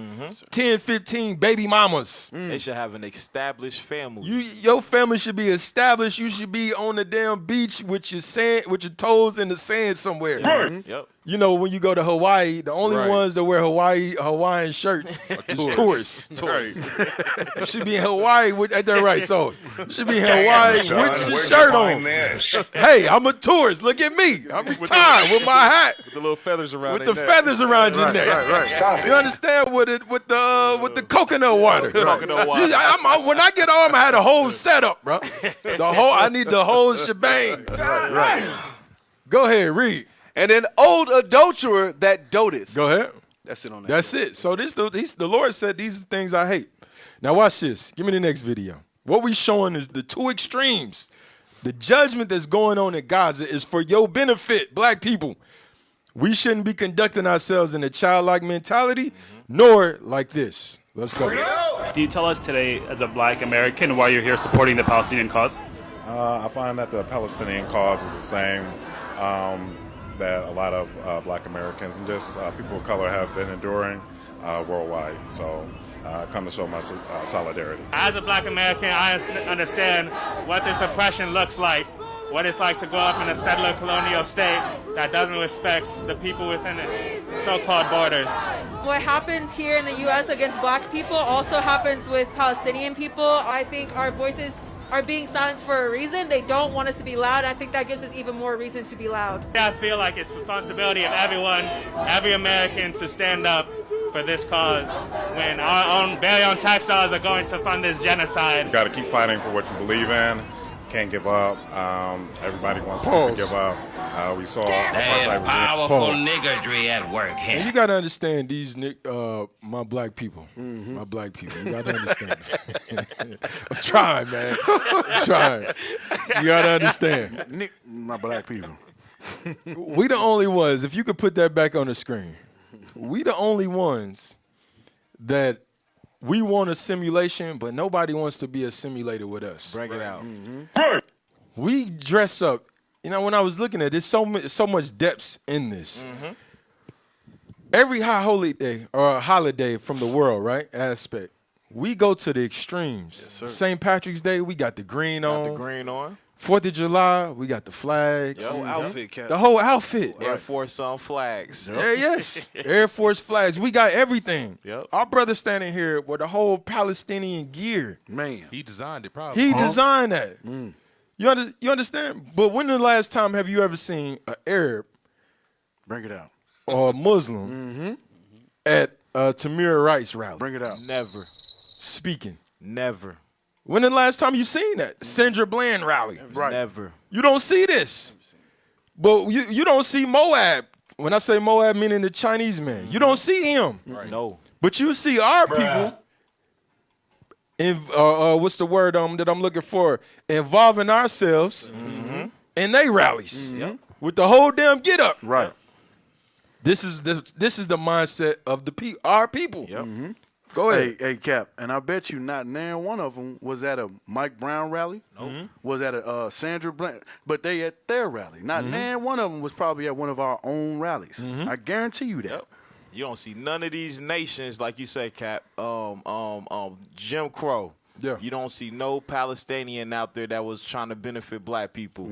10, 15 baby mamas. They should have an established family. Your family should be established. You should be on the damn beach with your toes in the sand somewhere. Yep. You know, when you go to Hawaii, the only ones that wear Hawaiian shirts is tourists. You should be in Hawaii with that right. So you should be in Hawaii with your shirt on. Hey, I'm a tourist. Look at me. I'm retired with my hat. With the little feathers around with the feathers around your neck. Right. You understand with the coconut water. Coconut water. When I get home, I had a whole setup, bro. I need the whole shebang. Right. Go ahead, read. And an old adulterer that doteth. Go ahead. That's it on that. That's it. So the Lord said these are things I hate. Now watch this. Give me the next video. What we showing is the two extremes. The judgment that's going on in Gaza is for your benefit, black people. We shouldn't be conducting ourselves in a childlike mentality, nor like this. Let's go. Can you tell us today, as a black American, why you're here supporting the Palestinian cause? I find that the Palestinian cause is the same that a lot of black Americans and just people of color have been enduring worldwide. So come to show my solidarity. As a black American, I understand what this oppression looks like, what it's like to grow up in a settler colonial state that doesn't respect the people within its so-called borders. What happens here in the U.S. against black people also happens with Palestinian people. I think our voices are being silenced for a reason. They don't want us to be loud. I think that gives us even more reason to be loud. I feel like it's the responsibility of everyone, every American, to stand up for this cause when our very own tax dollars are going to fund this genocide. You got to keep fighting for what you believe in. Can't give up. Everybody wants to give up. We saw powerful niggardry at work here. And you got to understand these my black people. My black people. You got to understand. I'm trying, man. I'm trying. You got to understand. My black people. We the only ones, if you could put that back on the screen, we the only ones that we want a simulation, but nobody wants to be assimilated with us. Bring it out. We dress up. You know, when I was looking at it, there's so much depths in this. Every high holy day or holiday from the world, right, aspect, we go to the extremes. Yes, St. Patrick's Day, we got the green on. Got the green on. 4th of July, we got the flags. The whole outfit, Cap. The whole outfit. Air Force on flags. Yes. Air Force flags. We got everything. Yep. Our brother standing here with the whole Palestinian gear. Man. He designed it probably. He designed that. You understand? But when the last time have you ever seen an Arab Bring it out. or a Muslim at Tamir Rice rally? Bring it out. Never. Speaking. Never. When the last time you seen that? Sandra Bland rally. Right. Never. You don't see this. But you don't see Moab. When I say Moab, meaning the Chinese man. You don't see him. Right. No. But you see our people, what's the word that I'm looking for? Involving ourselves in they rallies. With the whole damn get up. Right. This is the mindset of our people. Yep. Go ahead. Hey, Cap, and I bet you not one of them was at a Mike Brown rally. Nope. Was at a Sandra Bland, but they at their rally. Not one of them was probably at one of our own rallies. I guarantee you that. Yep. You don't see none of these nations, like you say, Cap. Jim Crow. Yeah. You don't see no Palestinian out there that was trying to benefit black people.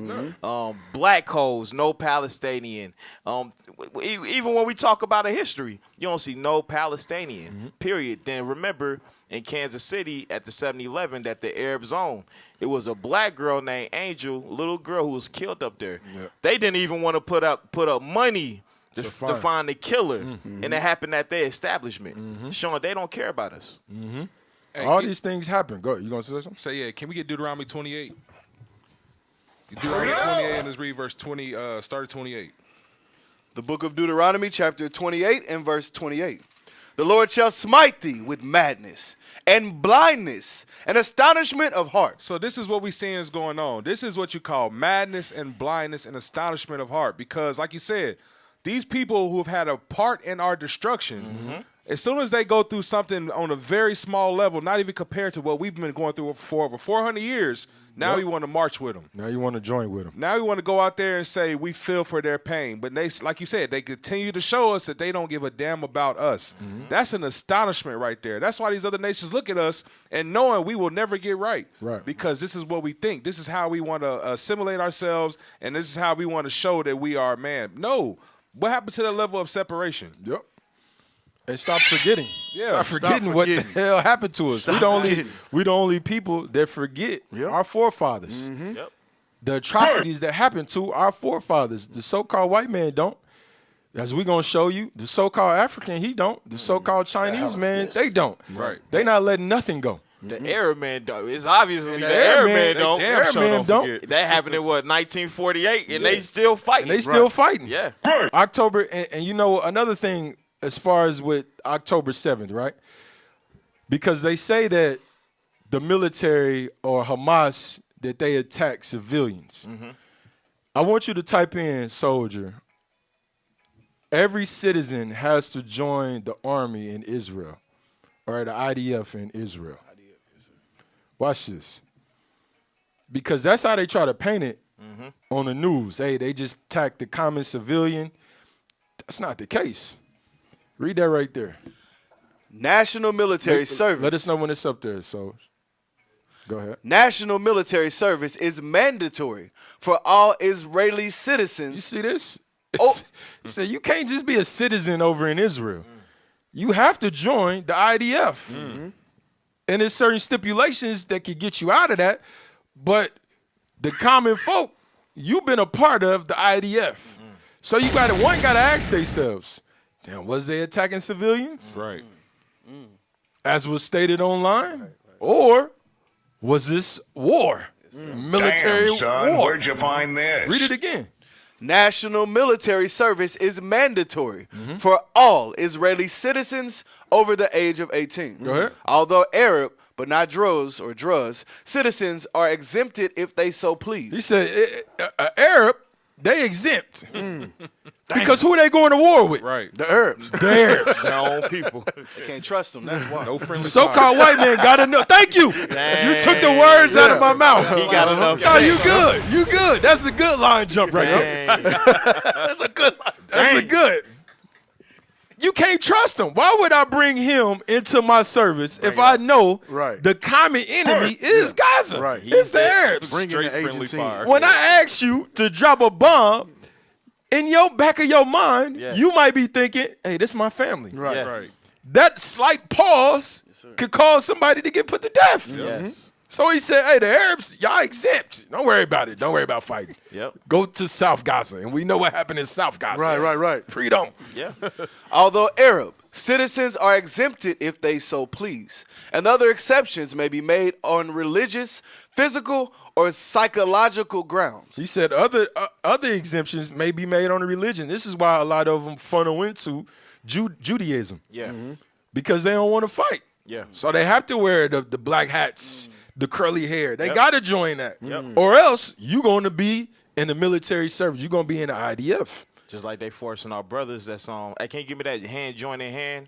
Black holes, no Palestinian. Even when we talk about a history, you don't see no Palestinian, period. Then remember, in Kansas City at the 7-Eleven that the Arab zone, it was a black girl named Angel, a little girl who was killed up there. Yeah. They didn't even want to put up money to find the killer, and it happened at their establishment. Showing they don't care about us. Hey, all these things happen. Go ahead. You gonna say something? Say yeah. Can we get Deuteronomy 28? Deuteronomy 28 and let's read verse 20. Start at 28. The book of Deuteronomy, chapter 28 and verse 28. The Lord shall smite thee with madness and blindness and astonishment of heart. So this is what we seeing is going on. This is what you call madness and blindness and astonishment of heart. Because like you said, these people who have had a part in our destruction, as soon as they go through something on a very small level, not even compared to what we've been going through for over 400 years, now we want to march with them. Now you want to join with them. Now we want to go out there and say we feel for their pain. But they, like you said, they continue to show us that they don't give a damn about us. That's an astonishment right there. That's why these other nations look at us and knowing we will never get right. Right. Because this is what we think. This is how we want to assimilate ourselves, and this is how we want to show that we are man. No. What happened to that level of separation? Yep. And stop forgetting. Yeah, stop forgetting what the hell happened to us. We the only people that forget our forefathers. Yep. The atrocities that happened to our forefathers. The so-called white man don't. As we gonna show you, the so-called African, he don't. The so-called Chinese man, they don't. Right. They not letting nothing go. The Arab man don't. It's obviously the Arab Arab man don't. Arab man don't. That happened in what, 1948, and they still fighting. And they still fighting. Yeah. October, and you know another thing as far as with October 7th, right? Because they say that the military or Hamas, that they attack civilians. I want you to type in soldier. Every citizen has to join the army in Israel or the IDF in Israel. Watch this. Because that's how they try to paint it on the news. Hey, they just attack the common civilian. That's not the case. Read that right there. National military service. Let us know when it's up there. So, go ahead. National military service is mandatory for all Israeli citizens. You see this? So you can't just be a citizen over in Israel. You have to join the IDF. And there's certain stipulations that could get you out of that. But the common folk, you've been a part of the IDF. So you got to ask themselves, damn, was they attacking civilians? Right. As was stated online? Or was this war? Military Damn, son, war. where'd you find this? Read it again. National military service is mandatory for all Israeli citizens over the age of 18. Go ahead. Although Arab, but not Druze, citizens are exempted if they so please. He said Arab, they exempt. Because who are they going to war with? Right. The Arabs. The Arabs. Their own people. They can't trust them, that's why. No friendly So-called white man got enough. Thank you. Dang. You took the words out of my mouth. He got enough. No, you good. You good. That's a good line jump right there. That's a good line. That's a good. You can't trust him. Why would I bring him into my service if I know the common enemy is Gaza? Right. It's the Arabs. Bring in Straight the friendly agency. fire. When I ask you to drop a bomb, in your back of your mind, you might be thinking, hey, this is my family. Right. Yes. Right. That slight pause could cause somebody to get put to death. Yes. So he said, hey, the Arabs, y'all exempt. Don't worry about it. Don't worry about fighting. Yep. Go to South Gaza. And we know what happened in South Gaza. Right. Freedom. Yeah. Although Arab, Citizens are exempted if they so please, and other exceptions may be made on religious, physical, or psychological grounds. He said other exemptions may be made on religion. This is why a lot of them funnel into Judaism. Yeah. Because they don't want to fight. Yeah. So they have to wear the black hats, the curly hair. They got to join that. Yep. Or else you're going to be in the military service. You're going to be in the IDF. Just like they forcing our brothers that's hey, can you give me that hand joint in hand?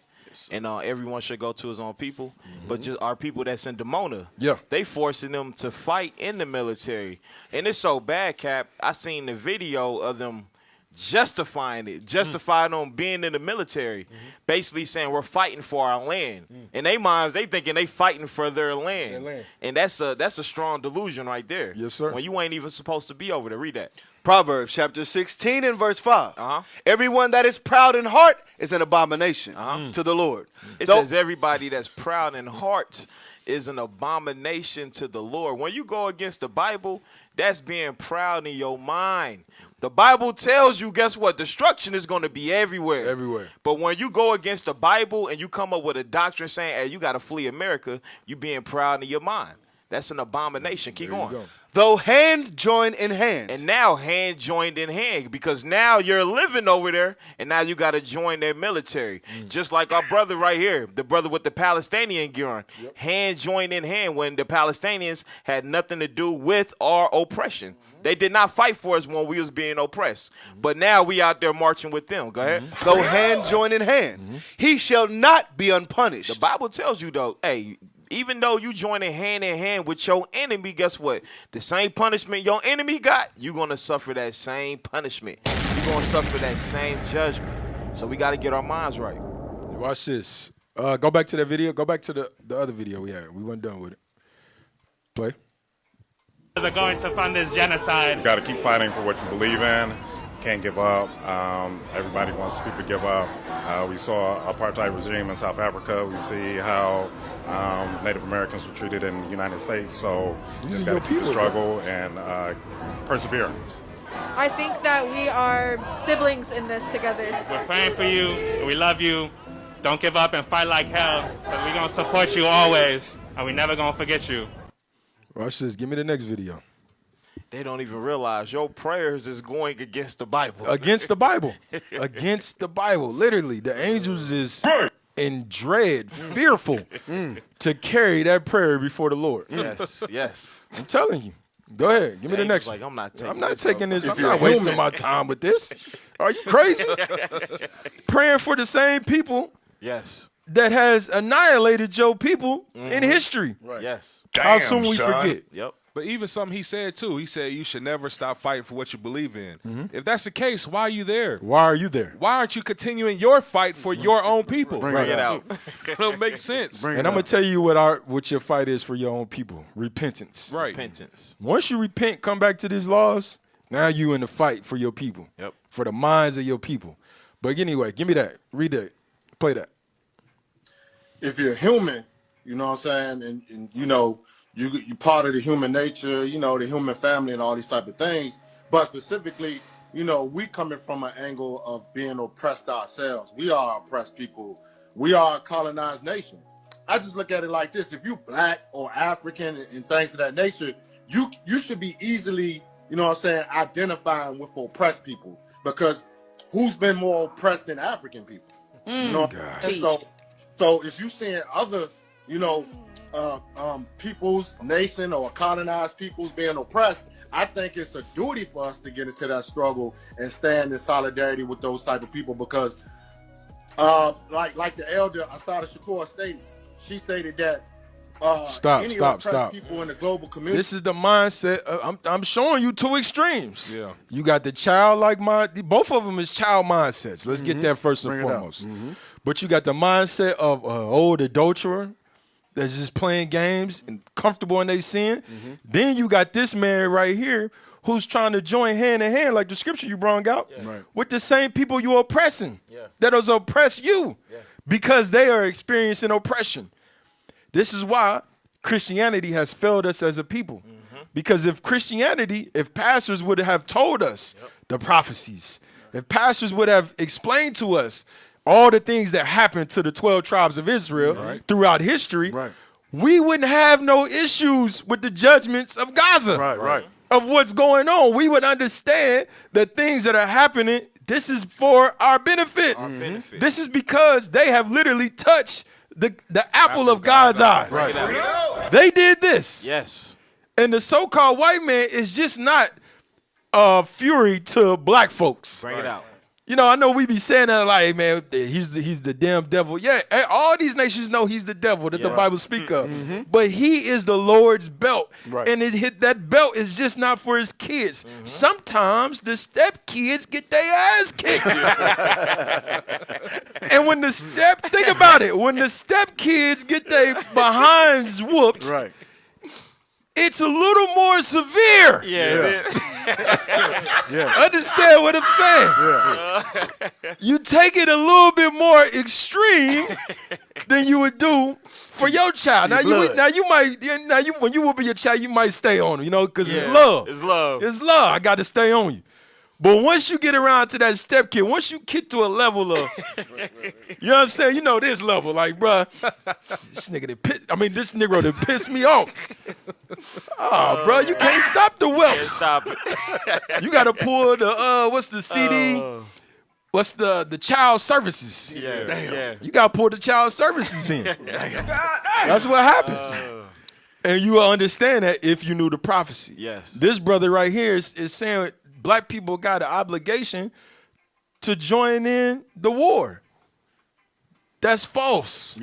And everyone should go to his own people. But just our people that's in Demona, they forcing them to fight in the military. And it's so bad, Cap. I seen the video of them justifying them being in the military, basically saying we're fighting for our land. In their minds, they thinking they fighting for their land. And that's a strong delusion right there. Yes, sir. When you ain't even supposed to be over there. Read that. Proverbs chapter 16 and verse 5. Everyone that is proud in heart is an abomination to the Lord. It says everybody that's proud in heart is an abomination to the Lord. When you go against the Bible, that's being proud in your mind. The Bible tells you, guess what? Destruction is going to be everywhere. Everywhere. But when you go against the Bible and you come up with a doctrine saying, hey, you got to flee America, you being proud in your mind. That's an abomination. Keep going. Though hand join in hand. And now hand joined in hand, because now you're living over there and now you got to join their military. Just like our brother right here, the brother with the Palestinian gear on. Hand joined in hand when the Palestinians had nothing to do with our oppression. They did not fight for us when we was being oppressed. But now we out there marching with them. Go ahead. Though hand join in hand, he shall not be unpunished. The Bible tells you, though, hey, even though you joining hand in hand with your enemy, guess what? The same punishment your enemy got, you're going to suffer that same punishment. You're going to suffer that same judgment. So we got to get our minds right. Watch this. Go back to that video. Go back to the other video we had. We weren't done with it. Play. They're going to fund this genocide. You got to keep fighting for what you believe in. Can't give up. Everybody wants people to give up. We saw apartheid regime in South Africa. We see how Native Americans were treated in the United States. So you just got to keep the struggle and perseverance. I think that we are siblings in this together. We're praying for you. We love you. Don't give up and fight like hell. But we're going to support you always. And we're never going to forget you. Watch this. Give me the next video. They don't even realize your prayers is going against the Bible. Against the Bible. Against the Bible. Literally, the angels is in dread, fearful to carry that prayer before the Lord. Yes, yes. I'm telling you. Go ahead. Give me the next one. I'm not taking this. I'm not wasting my time with this. Are you crazy? Praying for the same people that has annihilated your people in history. Right. Yes. How soon we forget? Yep. But even something he said, too. He said you should never stop fighting for what you believe in. If that's the case, why are you there? Why are you there? Why aren't you continuing your fight for your own people? Bring it out. It don't make sense. And I'm going to tell you what your fight is for your own people. Repentance. Right. Repentance. Once you repent, come back to these laws, now you in the fight for your people. Yep. For the minds of your people. But anyway, give me that. Read that. Play that. If you're human, you know what I'm saying, and you know, you're part of the human nature, you know, the human family and all these type of things. But specifically, you know, we coming from an angle of being oppressed ourselves. We are oppressed people. We are a colonized nation. I just look at it like this. If you black or African and things of that nature, you should be easily, you know what I'm saying, identifying with oppressed people. Because who's been more oppressed than African people? You know? And so if you seeing other, you know, peoples, nation, or colonized peoples being oppressed, I think it's a duty for us to get into that struggle and stand in solidarity with those type of people, because like the elder Asada Shakur stated, she stated that stop. people in the global community. This is the mindset. I'm showing you two extremes. Yeah. You got the childlike mind. Both of them is child mindsets. Let's get that first and foremost. But you got the mindset of an old adulterer that's just playing games and comfortable in their sin. Then you got this man right here who's trying to join hand in hand, like the scripture you brought out, with the same people you're oppressing, that has oppressed you, because they are experiencing oppression. This is why Christianity has failed us as a people. Because if pastors would have told us the prophecies, if pastors would have explained to us all the things that happened to the 12 tribes of Israel throughout history, we wouldn't have no issues with the judgments of Gaza, of what's going on. We would understand that things that are happening, this is for our benefit. This is because they have literally touched the apple of God's eye. They did this. Yes. And the so-called white man is just not fury to black folks. Bring it out. You know, I know we be saying that like, man, he's the damn devil. Yeah, all these nations know he's the devil that the Bible speak of. But he is the Lord's belt. And that belt is just not for his kids. Sometimes the step kids get their ass kicked. And when think about it, when the step kids get their behinds whooped, it's a little more severe. Understand what I'm saying? You take it a little bit more extreme than you would do for your child. When you whoop your child, you might stay on him, you know, because it's love. It's love. It's love. I got to stay on you. But once you get around to that step kid, once you get to a level of, you know what I'm saying? You know this level, like, bruh, this nigga that pissed me off. Oh, bro, you can't stop the whelps. Can't stop it. You got to pull the, what's the CD? What's the child services? Yeah. You got to pull the child services in. That's what happens. And you will understand that if you knew the prophecy. Yes. This brother right here is saying black people got an obligation to join in the war. That's false.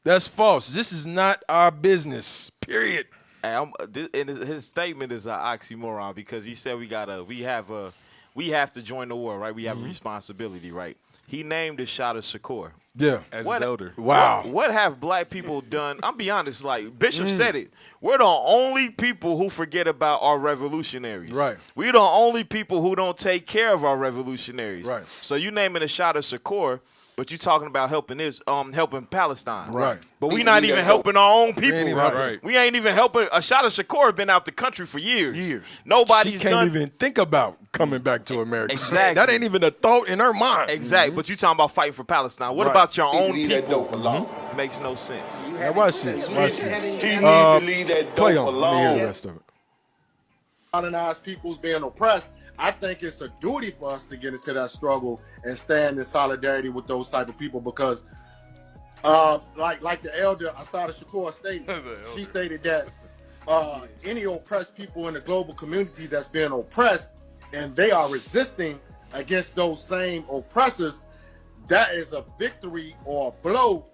That's false. This is not our business, period. And his statement is an oxymoron because he said we have to join the war, right? We have a responsibility, right? He named the shot of Shakur. Yeah, as his elder. Wow. What have black people done? I'll be honest, like Bishop said it. We're the only people who forget about our revolutionaries. Right. We're the only people who don't take care of our revolutionaries. Right. So you naming a shot of Shakur, but you talking about helping Palestine. Right. But we not even helping our own people. Right. We ain't even helping. A shot of Shakur has been out the country for years. Nobody's She can't even think about coming back to America. Exactly. That ain't even a thought in her mind. Exactly. But you talking about fighting for Palestine. What about your own people? Makes no sense. Now watch this. Watch this. He needs to leave that Play dope on. Let me hear alone. the rest of it. Colonized peoples being oppressed, I think it's a duty for us to get into that struggle and stand in solidarity with those type of people because, like the elder Asada Shakur stated, she stated that any oppressed people in the global community that's being oppressed and they are resisting against those same oppressors, that is a victory or a blow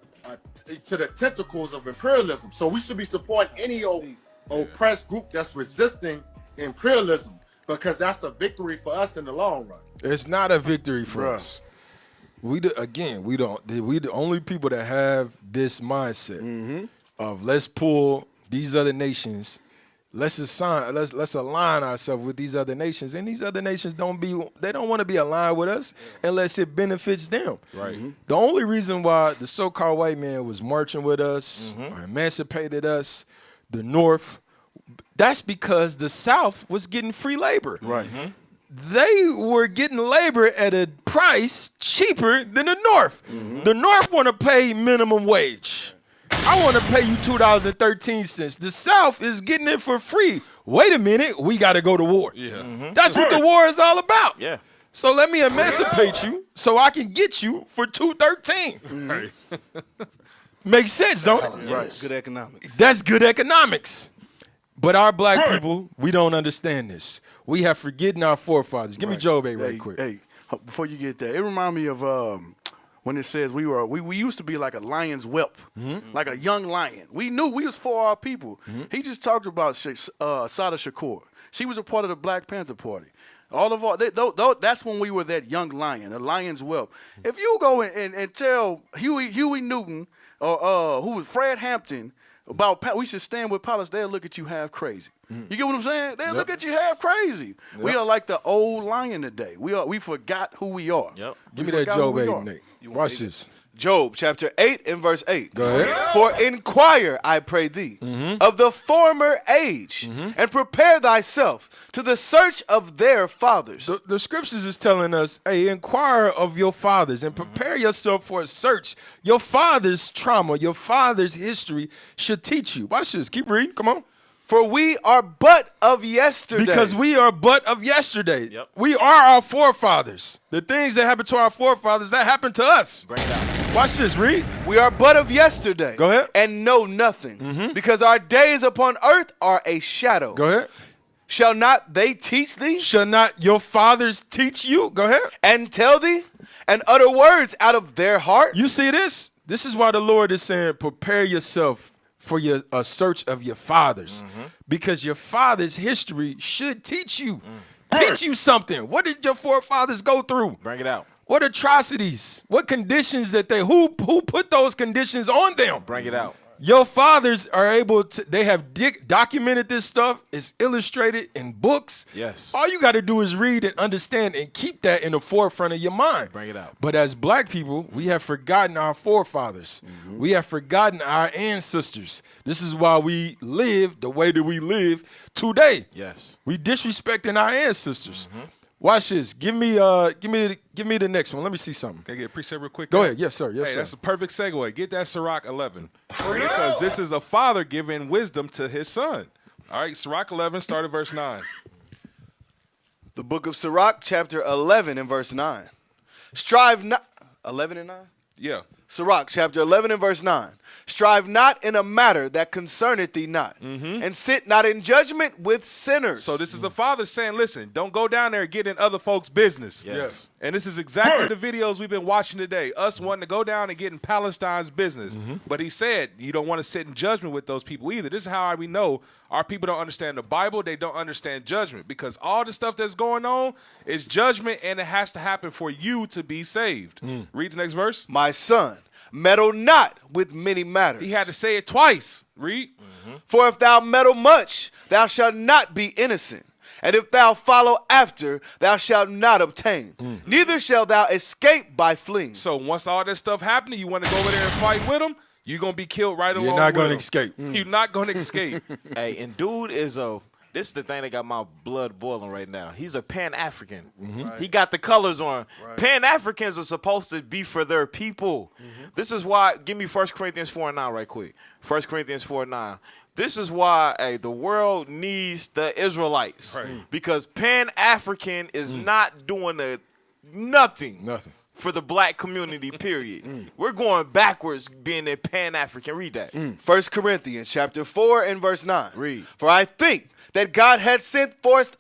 to the tentacles of imperialism. So we should be supporting any oppressed group that's resisting imperialism because that's a victory for us in the long run. It's not a victory for us. We the only people that have this mindset of let's pull these other nations, let's align ourselves with these other nations, and these other nations don't want to be aligned with us unless it benefits them. Right. The only reason why the so-called white man was marching with us or emancipated us, the North, that's because the South was getting free labor. Right. They were getting labor at a price cheaper than the North. The North want to pay minimum wage. I want to pay you $2.13. The South is getting it for free. Wait a minute, we got to go to war. That's what the war is all about. Yeah. So let me emancipate you so I can get you for $2.13. Right. Makes sense, don't it? Right. Good economics. That's good economics. But our black people, we don't understand this. We have forgotten our forefathers. Give me Job 8 right quick. Hey, before you get there, it reminds me of when it says we used to be like a lion's whelp, like a young lion. We knew we was for our people. He just talked about Sada Shakur. She was a part of the Black Panther Party. All of that's when we were that young lion, a lion's whelp. If you go and tell Huey Newton or who was Fred Hampton about we should stand with Palestine, they'll look at you half crazy. You get what I'm saying? They'll look at you half crazy. We are like the old lion today. We forgot who we are. Give me that Job 8, Nate. Watch this. Job chapter 8 and verse 8. Go ahead. For inquire, I pray thee, of the former age, and prepare thyself to the search of their fathers. The scriptures is telling us, hey, inquire of your fathers and prepare yourself for a search. Your father's trauma, your father's history should teach you. Watch this. Keep reading. Come on. For we are but of yesterday. Because we are but of yesterday. Yep. We are our forefathers. The things that happened to our forefathers, that happened to us. Bring it out. Watch this, read. We are but of yesterday. Go ahead. And know nothing. Because our days upon earth are a shadow. Go ahead. Shall not they teach thee? Shall not your fathers teach you? Go ahead. And tell thee? And utter words out of their heart? You see this? This is why the Lord is saying, prepare yourself for a search of your fathers. Because your father's history should teach you. Teach you something. What did your forefathers go through? Bring it out. What atrocities? What conditions that who put those conditions on them? Bring it out. Your fathers are able to, they have documented this stuff. It's illustrated in books. Yes. All you got to do is read and understand and keep that in the forefront of your mind. Bring it out. But as black people, we have forgotten our forefathers. We have forgotten our ancestors. This is why we live the way that we live today. Yes. We disrespecting our ancestors. Watch this. Give me the next one. Let me see something. Can I get a preset real quick? Go ahead. Yes, sir. Yes, Hey, sir. that's a perfect segue. Get that Sirach 11. Because this is a father giving wisdom to his son. All right, Sirach 11, start at verse 9. The book of Sirach, chapter 11 and verse 9. Strive not... 11 and 9? Yeah. Sirach, chapter 11 and verse 9. Strive not in a matter that concerneth thee not, and sit not in judgment with sinners. So this is a father saying, listen, don't go down there and get in other folks' business. Yes. And this is exactly the videos we've been watching today, us wanting to go down and get in Palestine's business. But he said, you don't want to sit in judgment with those people either. This is how we know our people don't understand the Bible. They don't understand judgment, because all the stuff that's going on is judgment, and it has to happen for you to be saved. Read the next verse. My son, meddle not with many matters. He had to say it twice. Read. For if thou meddle much, thou shalt not be innocent. And if thou follow after, thou shalt not obtain. Neither shalt thou escape by fleeing. So once all that stuff happening, you want to go over there and fight with him, you're going to be killed right along with him. You're not going to escape. You're not going to escape. Hey, and dude is this is the thing that got my blood boiling right now. He's a Pan-African. He got the colors on. Pan-Africans are supposed to be for their people. This is why, give me 1 Corinthians 4:9 right quick. 1 Corinthians 4:9. This is why the world needs the Israelites. Because Pan-African is not doing nothing for the black community, period. We're going backwards being a Pan-African. Read that. 1 Corinthians chapter 4 and verse 9. Read. For I think that God had sent forth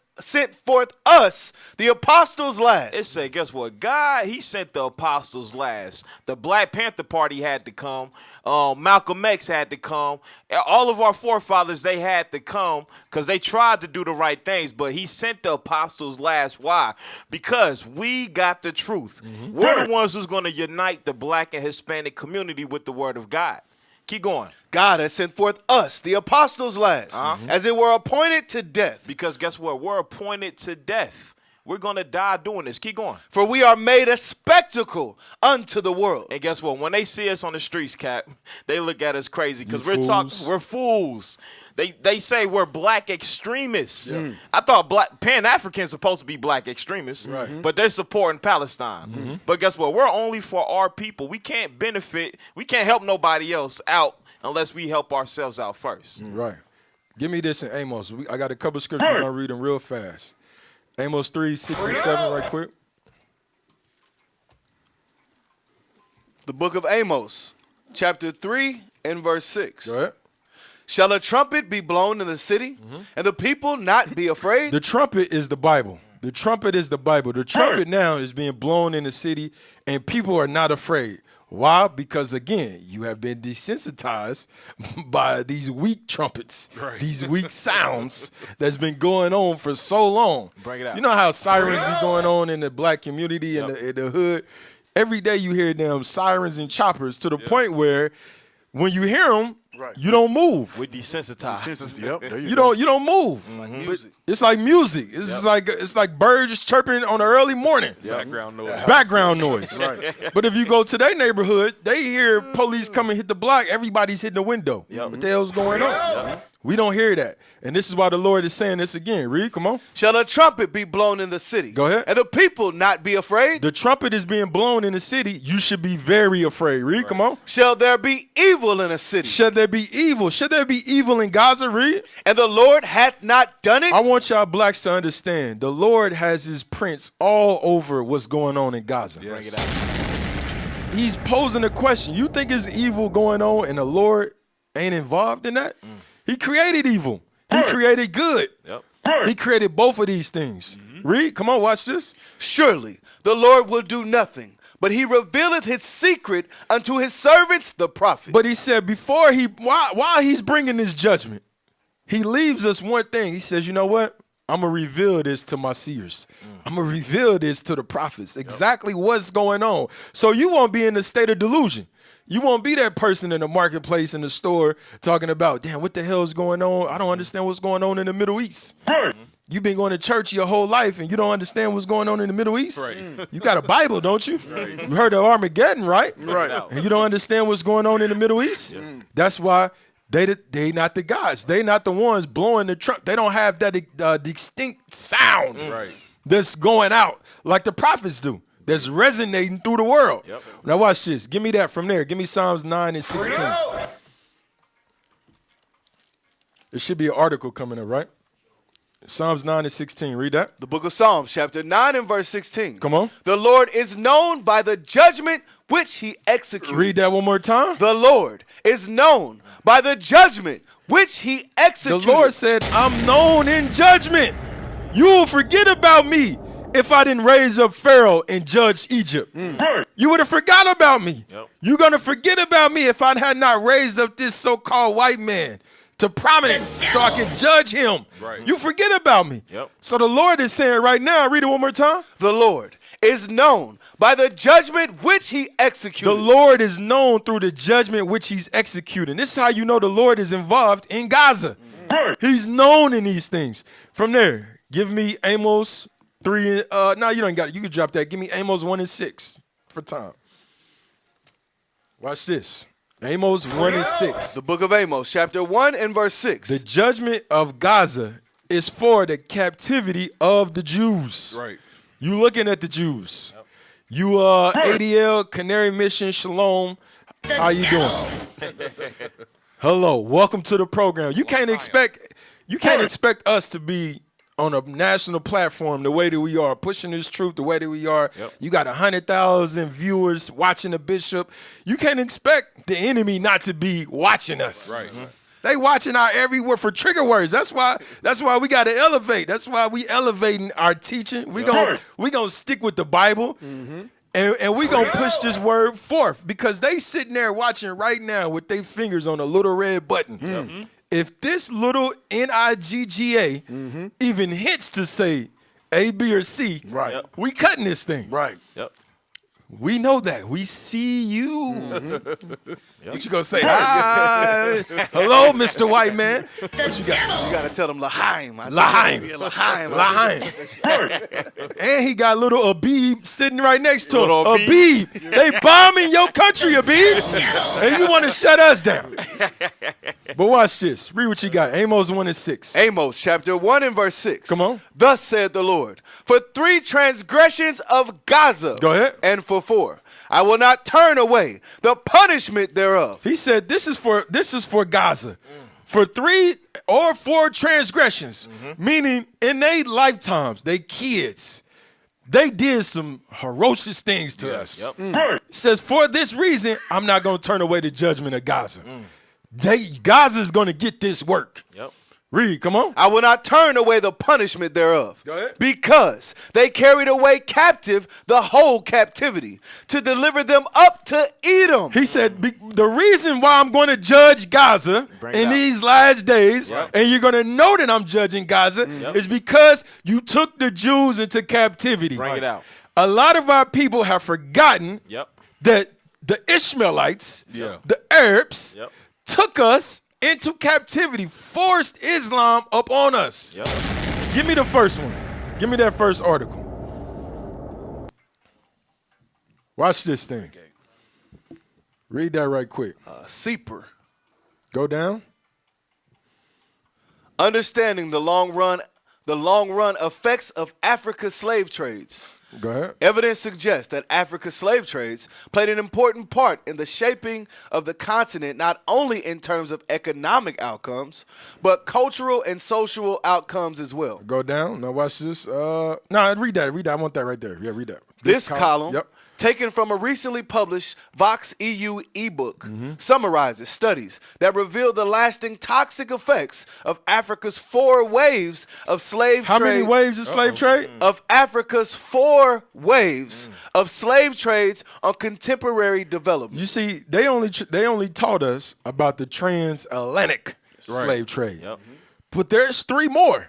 us, the apostles last. It said, guess what? God, he sent the apostles last. The Black Panther Party had to come. Malcolm X had to come. All of our forefathers, they had to come because they tried to do the right things, but he sent the apostles last. Why? Because we got the truth. We're the ones who's going to unite the black and Hispanic community with the word of God. Keep going. God has sent forth us, the apostles last, as it were appointed to death. Because guess what? We're appointed to death. We're going to die doing this. Keep going. For we are made a spectacle unto the world. And guess what? When they see us on the streets, Cap, they look at us crazy because we're fools. They say we're black extremists. I thought Pan-Africans supposed to be black extremists, but they're supporting Palestine. But guess what? We're only for our people. We can't benefit. We can't help nobody else out unless we help ourselves out first. Right. Give me this in Amos. I got a couple scriptures I'm going to read them real fast. Amos 3, 6, and 7 right quick. The book of Amos, chapter 3 and verse 6. Go ahead. Shall a trumpet be blown in the city, and the people not be afraid? The trumpet is the Bible. The trumpet is the Bible. The trumpet now is being blown in the city, and people are not afraid. Why? Because, again, you have been desensitized by these weak trumpets, these weak sounds that's been going on for so long. Bring it out. You know how sirens be going on in the black community in the hood? Every day you hear them sirens and choppers to the point where when you hear them, Right. You don't move. We're desensitized. Yep. There You don't move. music. It's like music. It's like birds chirping on an early morning. Background noise. Background noise. Right. But if you go to their neighborhood, they hear police come and hit the block. Everybody's hitting the window. What the hell's going on? We don't hear that. And this is why the Lord is saying this again. Read, come on. Shall a trumpet be blown in the city? Go ahead. And the people not be afraid? The trumpet is being blown in the city. You should be very afraid. Read, come on. Shall there be evil in a city? Should there be evil? Should there be evil in Gaza? Read. And the Lord hath not done it? I want y'all blacks to understand. The Lord has his prints all over what's going on in Gaza. Bring it out. He's posing a question. You think it's evil going on and the Lord ain't involved in that? He created evil. He created good. He created both of these things. Read. Come on, watch this. Surely the Lord will do nothing, but he revealeth his secret unto his servants, the prophets. But he said before while he's bringing this judgment, he leaves us one thing. He says, you know what? I'm going to reveal this to my seers. I'm going to reveal this to the prophets, exactly what's going on. So you won't be in a state of delusion. You won't be that person in the marketplace, in the store, talking about, damn, what the hell is going on? I don't understand what's going on in the Middle East. You've been going to church your whole life, and you don't understand what's going on in the Middle East? Right. You got a Bible, don't you? Right. You heard of Armageddon, right? Right. And you don't understand what's going on in the Middle East? That's why they not the guys. They not the ones blowing the trumpet. They don't have that distinct sound that's going out like the prophets do. That's resonating through the world. Now watch this. Give me that from there. Give me Psalms 9 and 16. There should be an article coming up, right? Psalms 9 and 16. Read that. The book of Psalms, chapter 9 and verse 16. Come on. The Lord is known by the judgment which he executes. Read that one more time. The Lord is known by the judgment which he executes. The Lord said, I'm known in judgment. You will forget about me if I didn't raise up Pharaoh and judge Egypt. You would have forgot about me. You're going to forget about me if I had not raised up this so-called white man to prominence so I can judge him. You forget about me. So the Lord is saying right now, read it one more time. The Lord is known by the judgment which he executes. The Lord is known through the judgment which he's executing. This is how you know the Lord is involved in Gaza. He's known in these things. From there, give me Amos 3. No, you don't got it. You can drop that. Give me Amos 1 and 6 for time. Watch this. Amos 1 and 6. The book of Amos, chapter 1 and verse 6. The judgment of Gaza is for the captivity of the Jews. Right. You looking at the Jews. You ADL, Canary Mission, Shalom. How you doing? Hello. Welcome to the program. You can't expect us to be on a national platform the way that we are, pushing this truth the way that we are. You got 100,000 viewers watching the bishop. You can't expect the enemy not to be watching us. Right. They watching our every word for trigger words. That's why we got to elevate. That's why we elevating our teaching. We gonna stick with the Bible. And we gonna push this word forth because they sitting there watching right now with their fingers on a little red button. If this little NIGGA even hits to say A, B, or C, we cutting this thing. Right. We know that. We see you. What you gonna say? Hi. Hello, Mr. White Man. What you got? You gotta tell them L'chaim. L'chaim. Yeah, L'chaim. L'chaim. And he got little Abib sitting right next to him. Little Abib. They bombing your country, Abib. And you want to shut us down. But watch this. Read what you got. Amos 1 and 6. Amos chapter 1 and verse 6. Come on. Thus said the Lord, for 3 transgressions of Gaza. Go ahead. And for 4, I will not turn away the punishment thereof. He said this is for Gaza. For 3 or 4 transgressions, meaning in their lifetimes, they kids, they did some ferocious things to us. It says, for this reason, I'm not going to turn away the judgment of Gaza. Gaza is going to get this work. Read, come on. I will not turn away the punishment thereof. Go ahead. Because they carried away captive the whole captivity to deliver them up to Edom. He said, the reason why I'm going to judge Gaza in these last days, and you're going to know that I'm judging Gaza, is because you took the Jews into captivity. Bring it out. A lot of our people have forgotten that the Ishmaelites, the Arabs, took us into captivity, forced Islam upon us. Yep. Give me the first one. Give me that first article. Watch this thing. Read that right quick. Seeper. Go down. Understanding the long run effects of Africa's slave trades. Go ahead. Evidence suggests that Africa's slave trades played an important part in the shaping of the continent, not only in terms of economic outcomes, but cultural and social outcomes as well. Go down. Now watch this. No, read that. Read that. I want that right there. Yeah, read that. This column, taken from a recently published Vox EU ebook, summarizes studies that reveal the lasting toxic effects of Africa's 4 waves of slave trade. How many waves of slave trade? Of Africa's 4 waves of slave trades on contemporary development. You see, they only taught us about the transatlantic slave trade. Yep. But there's 3 more.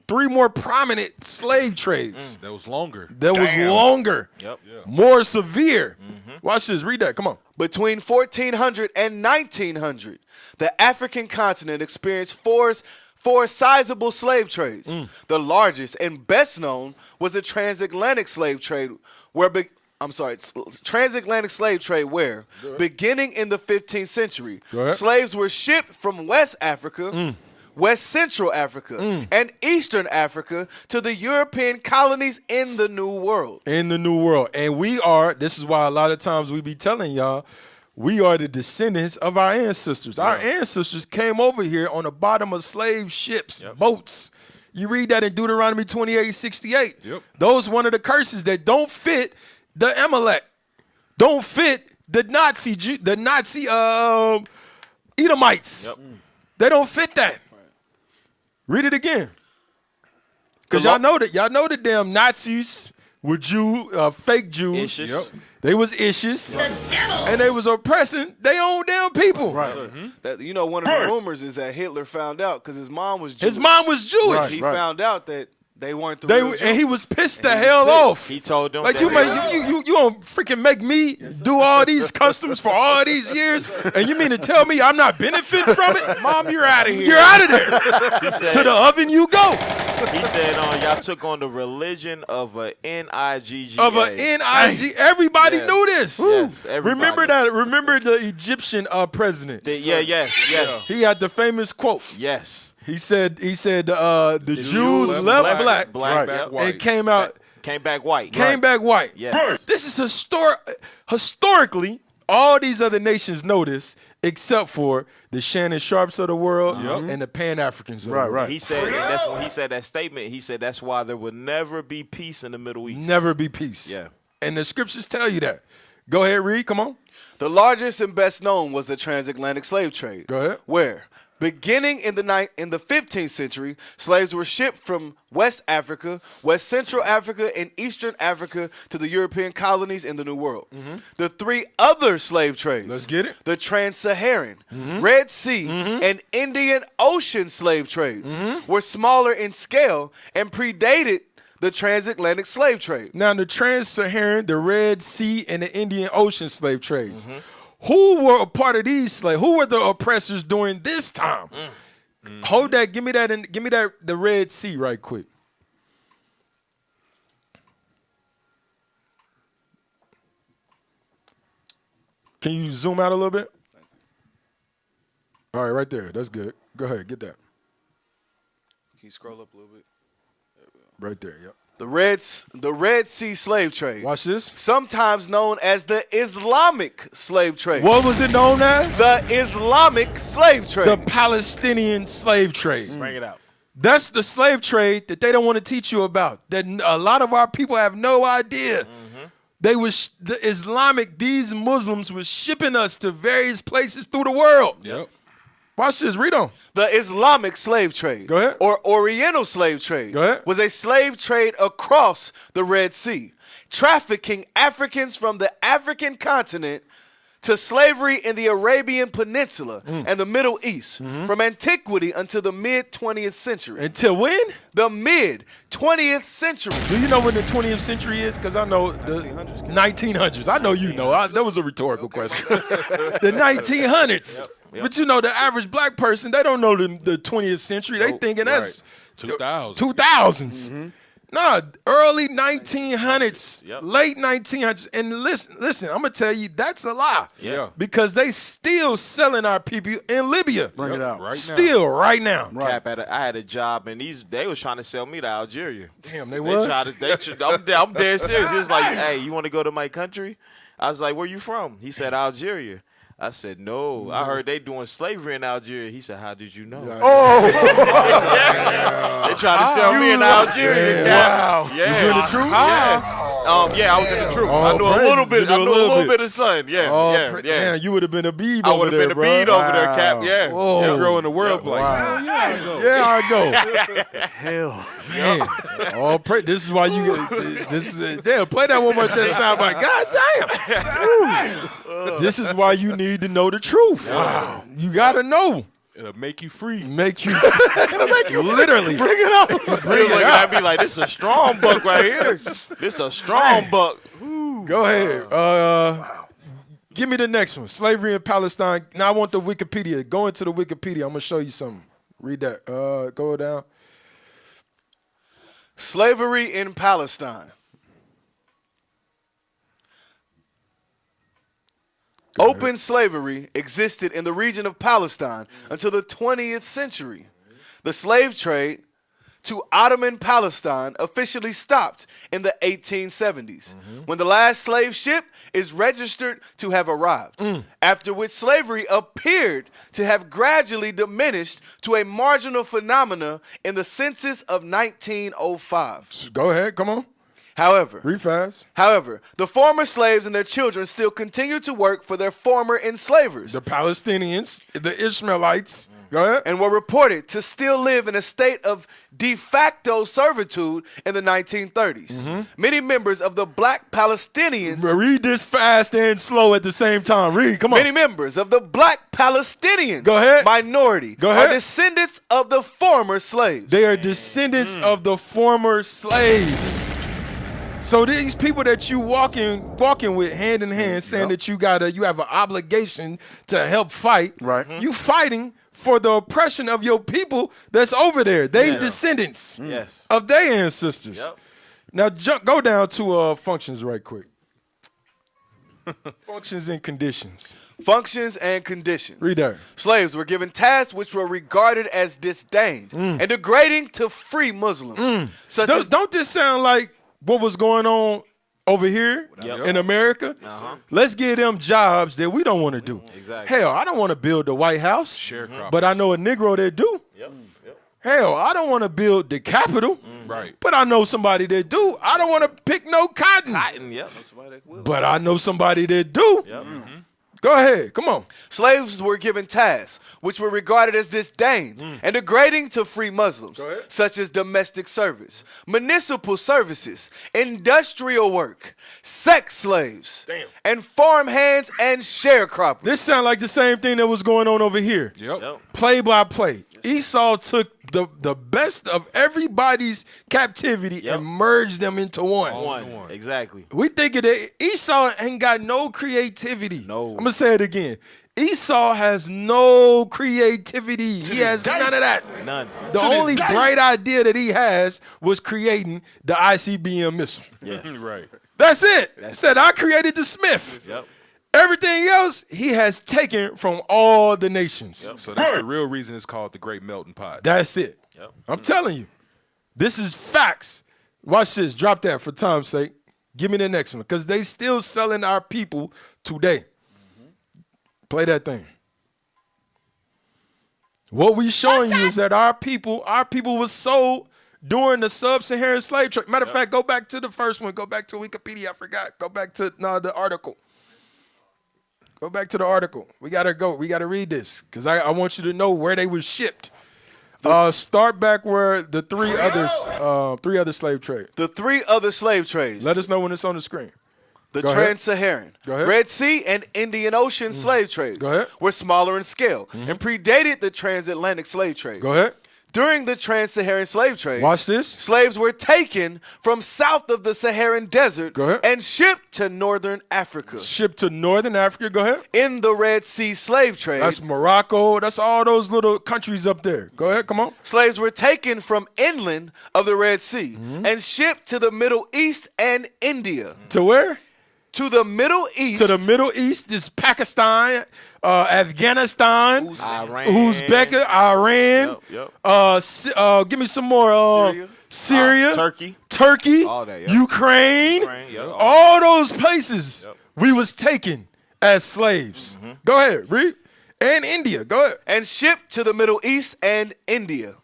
3 more prominent slave trades. That was longer. Was longer. Yep. More severe. Watch this. Read that. Come on. Between 1400 and 1900, the African continent experienced 4 sizable slave trades. The largest and best known was the transatlantic slave trade, transatlantic slave trade where, beginning in the 15th century, slaves were shipped from West Africa, West Central Africa, and Eastern Africa to the European colonies in the New World. And this is why a lot of times we be telling y'all, we are the descendants of our ancestors. Our ancestors came over here on the bottom of slave ships, boats. You read that in Deuteronomy 28:68. Yep. Those one of the curses that don't fit the Amalek, don't fit the Nazi Edomites. They don't fit that. Read it again. Because y'all know the damn Nazis were fake Jews. They was issues. And they was oppressing their own damn people. Right. That, one of the rumors is that Hitler found out because his mom was Jewish. His mom was Jewish. Right. He found out that they weren't the real Jews. And he was pissed the hell off. He told them like, you don't freaking make me do all these customs for all these years, and you mean to tell me I'm not benefiting from it? Mom, you're out of here. You're out of there. To the oven you go. He said, y'all took on the religion of a N-I-G-G-A. Of a N-I-G. Everybody knew this. Yes, everybody. Remember the Egyptian president? Yes. He had the famous quote. Yes. He said the Jews left black and came back white. Came back white. Yes. This is historically, all these other nations know this, except for the Shannon Sharps of the world and the Pan-Africans of the world. Right. He said, and that's when he said that statement, he said that's why there will never be peace in the Middle East. Never be peace. Yeah. And the scriptures tell you that. Go ahead, read. Come on. The largest and best known was the transatlantic slave trade. Go ahead. Where, beginning in the 15th century, slaves were shipped from West Africa, West Central Africa, and Eastern Africa to the European colonies in the New World. The 3 other slave trades, let's get it, the Trans-Saharan, Red Sea, and Indian Ocean slave trades, were smaller in scale and predated the transatlantic slave trade. Now, the Trans-Saharan, the Red Sea, and the Indian Ocean slave trades. Who were a part of these slaves? Who were the oppressors during this time? Hold that. Give me that. And give me that. The Red Sea, right quick. Can you zoom out a little bit? All right, right there. That's good. Go ahead, get that. Can you scroll up a little bit? Right there. Yep. The Red Sea slave trade. Watch this. Sometimes known as the Islamic slave trade. What was it known as? The Islamic slave trade. The Palestinian slave trade. Bring it out. That's the slave trade that they don't want to teach you about. That a lot of our people have no idea. They was these Muslims was shipping us to various places through the world. Yep. Watch this. Read on. The Islamic slave trade, go ahead, or Oriental slave trade, go ahead, was a slave trade across the Red Sea, trafficking Africans from the African continent to slavery in the Arabian Peninsula and the Middle East from antiquity until the mid-20th century. Until when? The mid-20th century. Do you know when the 20th century is? Because I know the 1900s. I know you know. That was a rhetorical question. The 1900s. But you know, the average black person, they don't know the 20th century. They thinking that's 2000s. 2000s. Nah, early 1900s, late 1900s. And listen, I'm going to tell you, that's a lie. Yeah. Because they still selling our people in Libya. Bring it out. Right now. Cap I had a job, and they was trying to sell me to Algeria. Damn, they was? I'm dead serious. He was like, hey, you want to go to my country? I was like, where you from? He said, Algeria. I said, no. I heard they doing slavery in Algeria. He said, how did you know? Oh! They tried to sell me in Algeria. Wow. Yeah. You in the truth? Yeah, I was in the truth. I knew a little bit. I knew a little bit of sun. Yeah. Man, you would have been a bead I over would have there, been a bro. bead over there, Cap. Yeah. Whoa. Girl in the world, like, Yeah, I go. Hell. Man. This is why you damn, play that one more time. Sound like, God damn. This is why you need to know the truth. Wow. You gotta know. It'll make you free. Literally. Bring it up. Bring it up. I'd be like, this is a strong buck right here. This a strong buck. Go ahead. Give me the next one. Slavery in Palestine. Now I want the Wikipedia. Go into the Wikipedia. I'm gonna show you something. Read that. Go down. Slavery in Palestine. Open slavery existed in the region of Palestine until the 20th century. The slave trade to Ottoman Palestine officially stopped in the 1870s, when the last slave ship is registered to have arrived, after which slavery appeared to have gradually diminished to a marginal phenomena in the census of 1905. Go ahead, come on. However, read fast. However, the former slaves and their children still continue to work for their former enslavers, the Palestinians, the Ishmaelites. Go ahead. And were reported to still live in a state of de facto servitude in the 1930s. Many members of the black Palestinians. Read this fast and slow at the same time. Read, come on. Many members of the black Palestinians. Go ahead. Minority. Go ahead. Are descendants of the former slaves. They are descendants of the former slaves. So these people that you walking with hand in hand, saying that you have an obligation to help fight. Right. You fighting for the oppression of your people that's over there. They descendants of their ancestors. Yep. Now go down to functions right quick. Functions and conditions. Functions and conditions. Read that. Slaves were given tasks which were regarded as disdained and degrading to free Muslims. Don't this sound like what was going on over here in America? Let's give them jobs that we don't want to do. Exactly. Hell, I don't want to build the White House, but I know a Negro that do. Hell, I don't want to build the Capitol, but I know somebody that do. I don't want to pick no cotton, but I know somebody that do. Go ahead, come on. Slaves were given tasks which were regarded as disdained and degrading to free Muslims, such as domestic service, municipal services, industrial work, sex slaves, and farm hands and sharecroppers. This sounds like the same thing that was going on over here. Play by play. Esau took the best of everybody's captivity and merged them into one. Exactly. We thinking that Esau ain't got no creativity. No. I'm going to say it again. Esau has no creativity. He has none of that. None. The only bright idea that he has was creating the ICBM missile. Yes. Right. That's it. Said, I created the Smith. Yep. Everything else he has taken from all the nations. So that's the real reason it's called the Great Melting Pot. That's it. I'm telling you. This is facts. Watch this. Drop that for time's sake. Give me the next one. Because they still selling our people today. Play that thing. What we showing you is that our people was sold during the sub-Saharan slave trade. Matter of fact, go back to the first one. Go back to Wikipedia. I forgot. Go back to the article. Go back to the article. We gotta go. We gotta read this because I want you to know where they were shipped. Start back where the three other slave trades. The three other slave trades. Let us know when it's on the screen. The Trans-Saharan, Red Sea, and Indian Ocean slave trades were smaller in scale and predated the transatlantic slave trade. Go ahead. During the trans-Saharan slave trade, watch this. Slaves were taken from south of the Saharan desert Go ahead. and shipped to northern Africa. Shipped to northern Africa. Go ahead. In the Red Sea slave trade, That's Morocco. That's all those little countries up there. Go ahead. Come on. slaves were taken from inland of the Red Sea and shipped to the Middle East and India. To where? To the Middle East. To the Middle East is Pakistan, Afghanistan, Uzbekistan, Iran. Give me some more. Syria. Turkey. All that, Ukraine. All those places we was taken as slaves. Go ahead, read. And India. Go ahead. And shipped to the Middle East and India.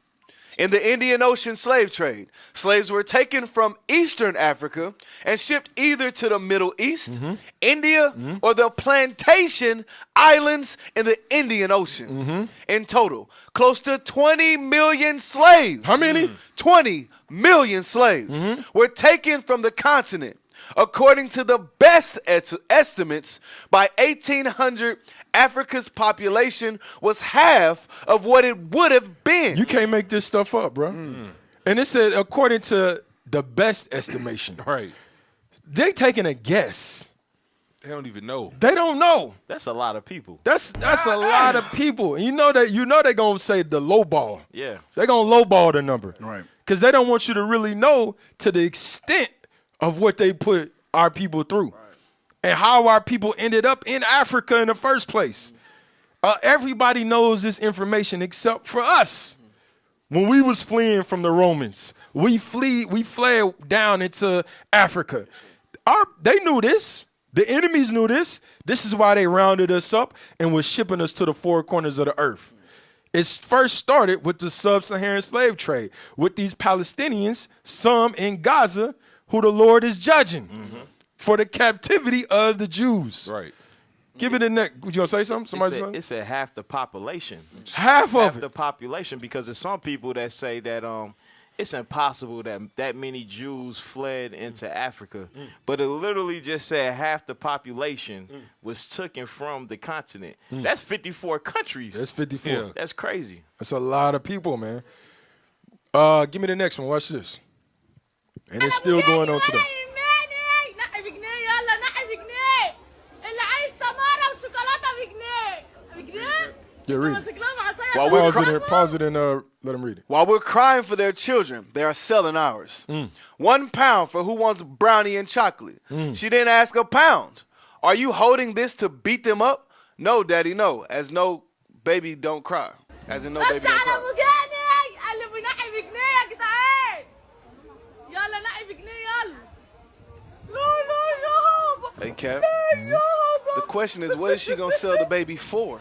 In the Indian Ocean slave trade, slaves were taken from Eastern Africa and shipped either to the Middle East, India, or the plantation islands in the Indian Ocean. In total, close to 20 million slaves. How many? 20 million slaves were taken from the continent. According to the best estimates, by 1800, Africa's population was half of what it would have been. You can't make this stuff up, bro. And it said, according to the best estimation. Right. They taking a guess. They don't even know. They don't know. That's a lot of people. That's a lot of people. You know they're gonna say the low ball. Yeah. They're gonna low ball the number. Right. Because they don't want you to really know to the extent of what they put our people through. And how our people ended up in Africa in the first place. Everybody knows this information except for us. When we was fleeing from the Romans, we fled down into Africa. They knew this. The enemies knew this. This is why they rounded us up and was shipping us to the four corners of the earth. It first started with the sub-Saharan slave trade, with these Palestinians, some in Gaza, who the Lord is judging for the captivity of the Jews. Right. Give it a neck. Would you gonna say something? Somebody say something? It's at half the population. Half of it. The population, because there's some people that say that it's impossible that many Jews fled into Africa. But it literally just said half the population was taken from the continent. That's 54 countries. That's 54. Yeah. That's crazy. That's a lot of people, man. Give me the next one. Watch this. And it's still going on today. Yeah, read it. Pause it and let them read it. While we're crying for their children, they are selling ours. £1 for who wants brownie and chocolate. She didn't ask a pound. Are you holding this to beat them up? No, Daddy, no. As no baby don't cry. As in no baby don't cry. Hey, Cap. The question is, what is she going to sell the baby for?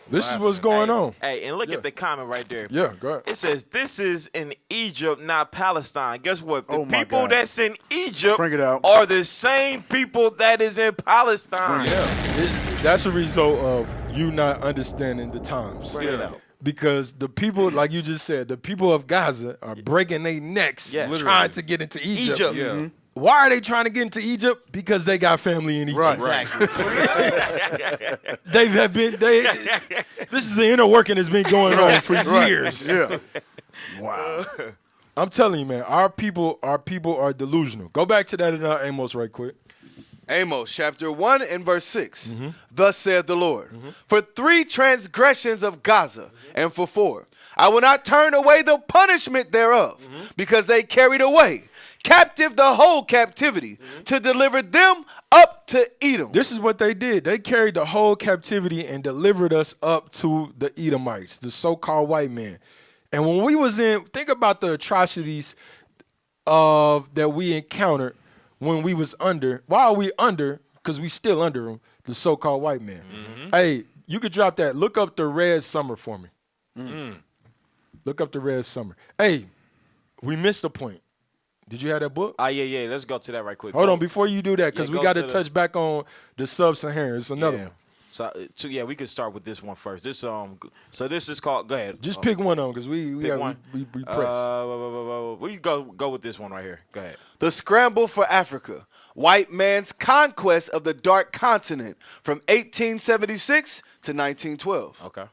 This is what's going on. Hey, and look at the comment right there. Yeah, go ahead. It says, this is in Egypt, not Palestine. Guess what? The people that's in Egypt are the same people that is in Palestine. Yeah. That's a result of you not understanding the times. Bring it out. Because the people, like you just said, the people of Gaza are breaking their necks trying to get into Egypt. Yeah. Why are they trying to get into Egypt? Because they got family in Egypt. Right. This is the inner working that's been going on for years. Yeah. Wow. I'm telling you, man, our people are delusional. Go back to that in Amos right quick. Amos chapter 1 and verse 6. Thus saith the Lord, for 3 transgressions of Gaza, and for 4, I will not turn away the punishment thereof, because they carried away captive the whole captivity, to deliver them up to Edom. This is what they did. They carried the whole captivity and delivered us up to the Edomites, the so-called white man. And when we was think about the atrocities that we encountered when we was under. Why are we under? Because we still under them, the so-called white man. Hey, you could drop that. Look up the Red Summer for me. Look up the Red Summer. Hey, we missed a point. Did you have that book? Yeah. Let's go to that right quick. Hold on, before you do that, because we go got to to touch back on the sub-Saharan. It's another one. So yeah, we could start with this one first. This so this is called. Go ahead. Just pick one on because we press. We go with this one right here. Go ahead. The Scramble for Africa, white man's conquest of the Dark Continent from 1876 to 1912. Okay.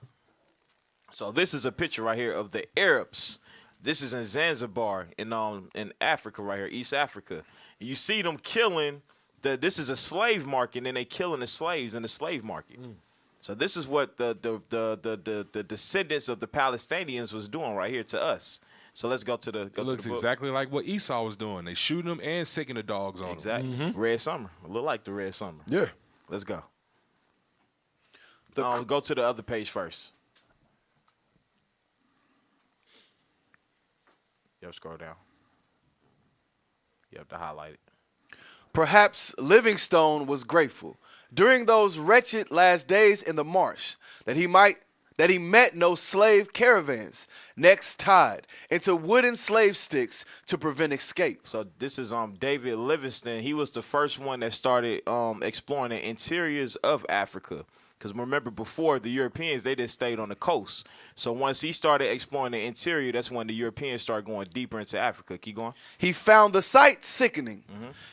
So this is a picture right here of the Arabs. This is in Zanzibar in Africa right here, East Africa. You see them killing. This is a slave market, and they killing the slaves in the slave market. So this is what the descendants of the Palestinians was doing right here to us. So let's go to the. It looks exactly like what Esau was doing. They shooting them and sicking the dogs on them. Exactly. Red Summer. A little like the Red Summer. Yeah. Let's go. Go to the other page first. Yep, scroll down. You have to highlight it. Perhaps Livingstone was grateful during those wretched last days in the marsh that he met no slave caravans, necks tied into wooden slave sticks to prevent escape. So this is David Livingstone. He was the first one that started exploring the interiors of Africa. Because remember, before the Europeans, they just stayed on the coast. So once he started exploring the interior, that's when the Europeans started going deeper into Africa. Keep going. He found the sight sickening.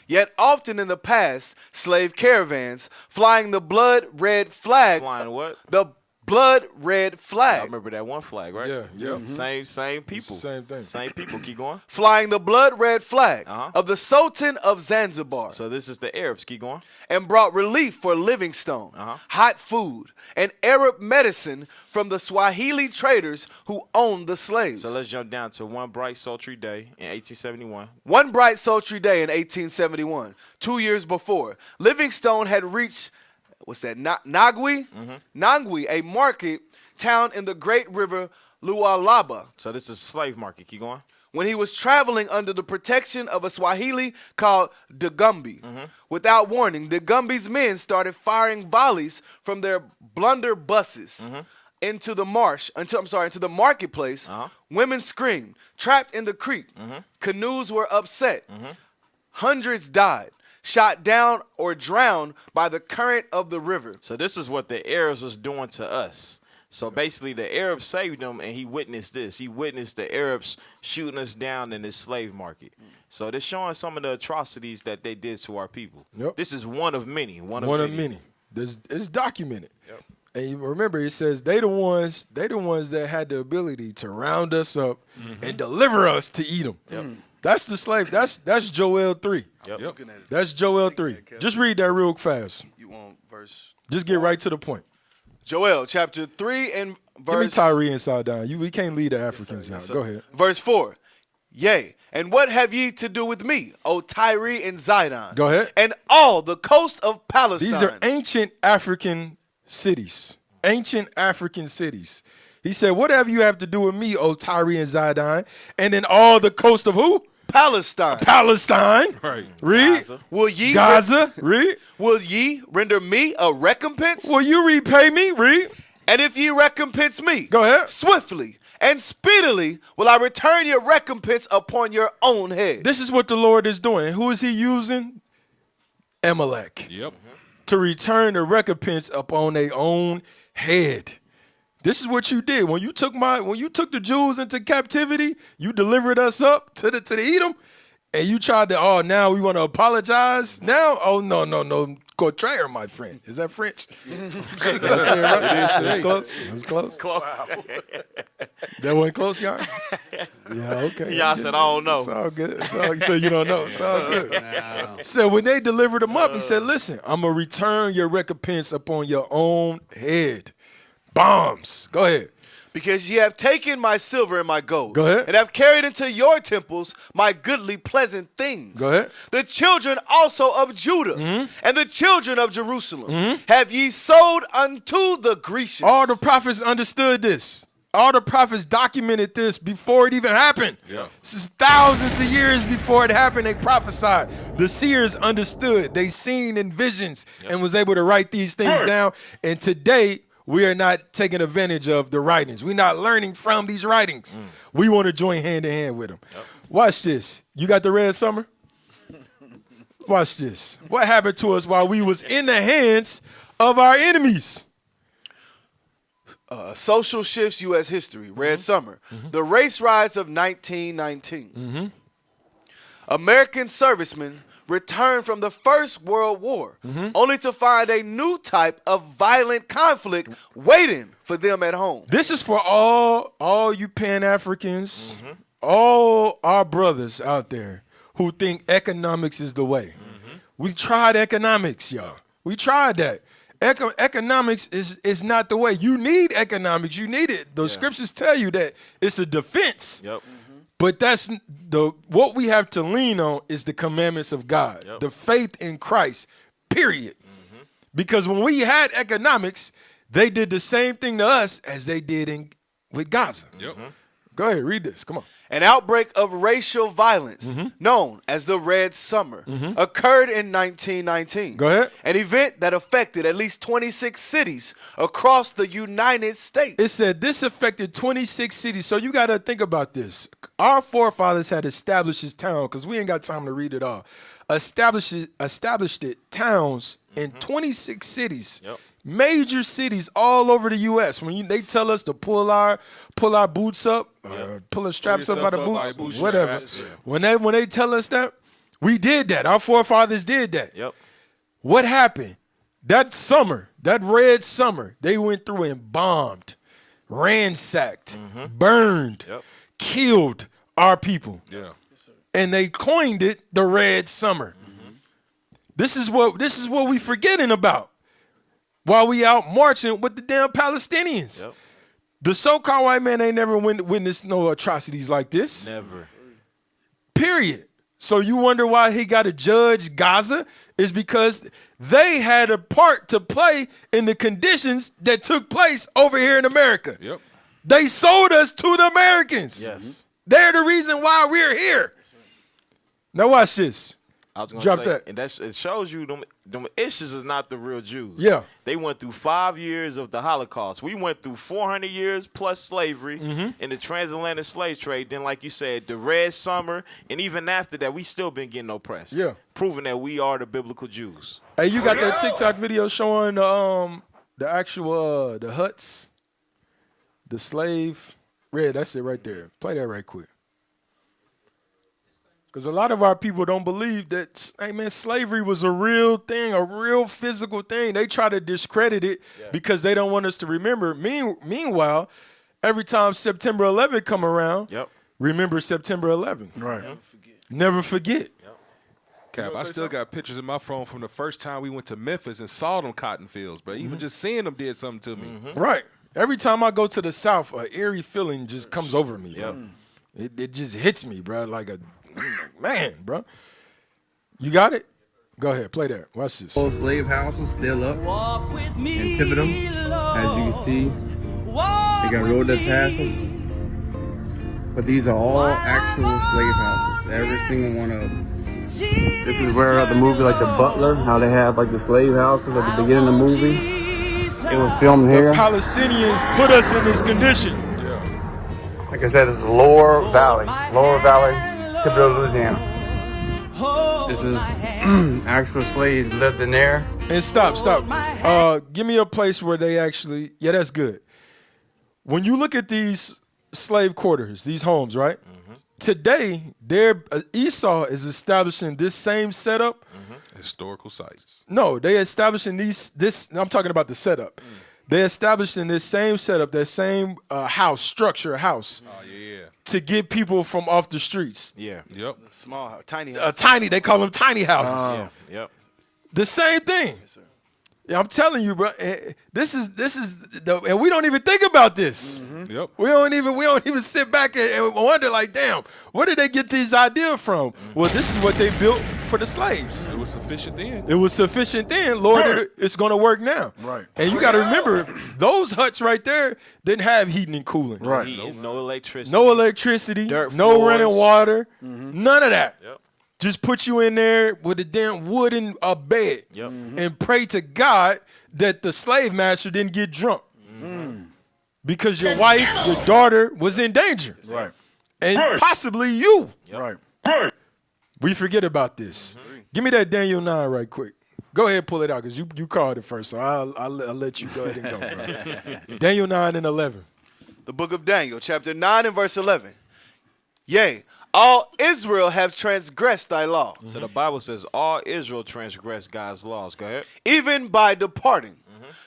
Yet often in the past, slave caravans flying the blood-red flag. Flying what? The blood-red flag. I remember that one flag, right? Yeah. Same people. Same thing. Same people. Keep going. Flying the blood-red flag of the Sultan of Zanzibar. So this is the Arabs. Keep going. And brought relief for Livingstone, hot food, and Arab medicine from the Swahili traders who owned the slaves. So let's jump down to one bright, sultry day in 1871. One bright, sultry day in 1871, 2 years before, Livingstone had reached, Nangui? Nangui, a market town in the great river Lualaba. So this is a slave market. Keep going. When he was traveling under the protection of a Swahili called Dagumbi. Without warning, Dagumbi's men started firing volleys from their blunderbusses into the marketplace. Women screamed, trapped in the creek. Canoes were upset. Hundreds died, shot down or drowned by the current of the river. So this is what the Arabs was doing to us. So basically, the Arabs saved them, and he witnessed this. He witnessed the Arabs shooting us down in this slave market. So they're showing some of the atrocities that they did to our people. Yep. This is one of many. One of many. It's documented. Yep. And you remember, it says they the ones that had the ability to round us up and deliver us to eat them. Yep. That's the slave. That's Joel 3. Yep. That's Joel 3. Just read that real fast. You want verse? Just get right to the point. Joel chapter 3 and verse. Give me Tyree inside down. We can't lead the Africans out. Go ahead. Verse 4. Yea, and what have ye to do with me, O Tyre and Zidon? Go ahead. And all the coast of Palestine. These are ancient African cities. Ancient African cities. He said, whatever you have to do with me, O Tyre and Zidon, and then all the coast of who? Palestine. Right. Read. Gaza. Will ye Read. Will ye render me a recompense? Will you repay me? Read. And if ye recompense me, go ahead. Swiftly and speedily will I return your recompense upon your own head. This is what the Lord is doing. Who is he using? Amalek. Yep. To return the recompense upon their own head. This is what you did when you took the Jews into captivity. You delivered us up to the Edom, and you tried to. Now we want to apologize. Now, no, contraire, my friend. Is that French? That's it, right? It is close. It was close. That wasn't close, y'all. Yeah, okay. Y'all said I don't know. It's all good. So you don't know. It's all good. No. So when they delivered him up, he said, "Listen, I'm gonna return your recompense upon your own head." Bombs. Go ahead. Because ye have taken my silver and my gold. Go ahead. And have carried into your temples my goodly pleasant things. Go ahead. The children also of Judah and the children of Jerusalem have ye sold unto the Grecians. All the prophets understood this. All the prophets documented this before it even happened. Yeah. This is thousands of years before it happened. They prophesied. The seers understood. They seen in visions and was able to write these things down. And today, we are not taking advantage of the writings. We're not learning from these writings. We want to join hand in hand with them. Yep. Watch this. You got the red summer? Watch this. What happened to us while we was in the hands of our enemies. Social shifts, U.S. history, Red Summer. The race riots of 1919. American servicemen returned from the First World War, only to find a new type of violent conflict waiting for them at home. This is for all you Pan-Africans, all our brothers out there who think economics is the way. We tried economics, y'all. We tried that. Economics is not the way. You need economics. You need it. The scriptures tell you that it's a defense. But that's what we have to lean on is the commandments of God, the faith in Christ, period. Because when we had economics, they did the same thing to us as they did with Gaza. Go ahead, read this. Come on. An outbreak of racial violence, known as the Red Summer, occurred in 1919. Go ahead. An event that affected at least 26 cities across the United States. It said this affected 26 cities. So you got to think about this. Our forefathers had established this town, because we ain't got time to read it all. Established it towns in 26 cities. Major cities all over the U.S. When they tell us to pull our boots up, pull our straps up by the boots, whatever. When they tell us that, we did that. Our forefathers did that. What happened? That summer, that red summer, they went through and bombed, ransacked, burned, killed our people. And they coined it the Red Summer. This is what we forgetting about. While we out marching with the damn Palestinians. The so-called white man ain't never witnessed no atrocities like this. Never. Period. So you wonder why he got to judge Gaza? Is because they had a part to play in the conditions that took place over here in America. They sold us to the Americans. They're the reason why we're here. Now watch this. I was gonna Drop say, that. and it shows you them issues is not the real Jews. They went through 5 years of the Holocaust. We went through 400 years plus slavery in the transatlantic slave trade. Then, like you said, the Red Summer, and even after that, we still been getting oppressed. Proving that we are the biblical Jews. Hey, you got that TikTok video showing the actual the huts, the slave. Red, that's it right there. Play that right quick. Because a lot of our people don't believe that, hey, man, slavery was a real thing, a real physical thing. They try to discredit it because they don't want us to remember. Meanwhile, every time September 11th come around, remember September 11th. Right. Never forget. Cap, I still got pictures in my phone from the first time we went to Memphis and saw them cotton fields, but even just seeing them did something to me. Right. Every time I go to the South, an eerie feeling just comes over me. Bro. It just hits me, bro, like a... Man, bro. You got it? Go ahead, play that. Watch this. Old slave houses still up in Thibodeau. As you can see, they got road that passes. But these are all actual slave houses. Every single one of them. This is where the movie, like The Butler, how they have like the slave houses at the beginning of the movie. It was filmed here. The Palestinians put us in this condition. Like I said, it's Lower Valley, Thibodeau, Louisiana. This is actual slaves lived in there. And stop. Give me a place where they actually, that's good. When you look at these slave quarters, these homes, right? Today, Esau is establishing this same setup. Historical sites. No, they establishing I'm talking about the setup. They establishing this same setup, that same house. To get people from off the streets. Small, tiny houses. They call them tiny houses. The same thing. I'm telling you, bro. This is and we don't even think about this. We don't even sit back and wonder, like, damn, where did they get these ideas from? Well, this is what they built for the slaves. It was sufficient then. Lord, it's going to work now. Right. And you got to remember, those huts right there didn't have heating and cooling. Right. No electricity. No electricity. Dirt no floors. running water. None of that. Just put you in there with a damn wooden bed and pray to God that the slave master didn't get drunk. Because your wife, your daughter was in danger. Right. And possibly you. Right. We forget about this. Give me that Daniel 9 right quick. Go ahead and pull it out because you called it first, so I'll let you go ahead and go, bro. Daniel 9 and 11. The book of Daniel, chapter 9 and verse 11. Yea, all Israel have transgressed thy law. So the Bible says all Israel transgressed God's laws. Go ahead. Even by departing,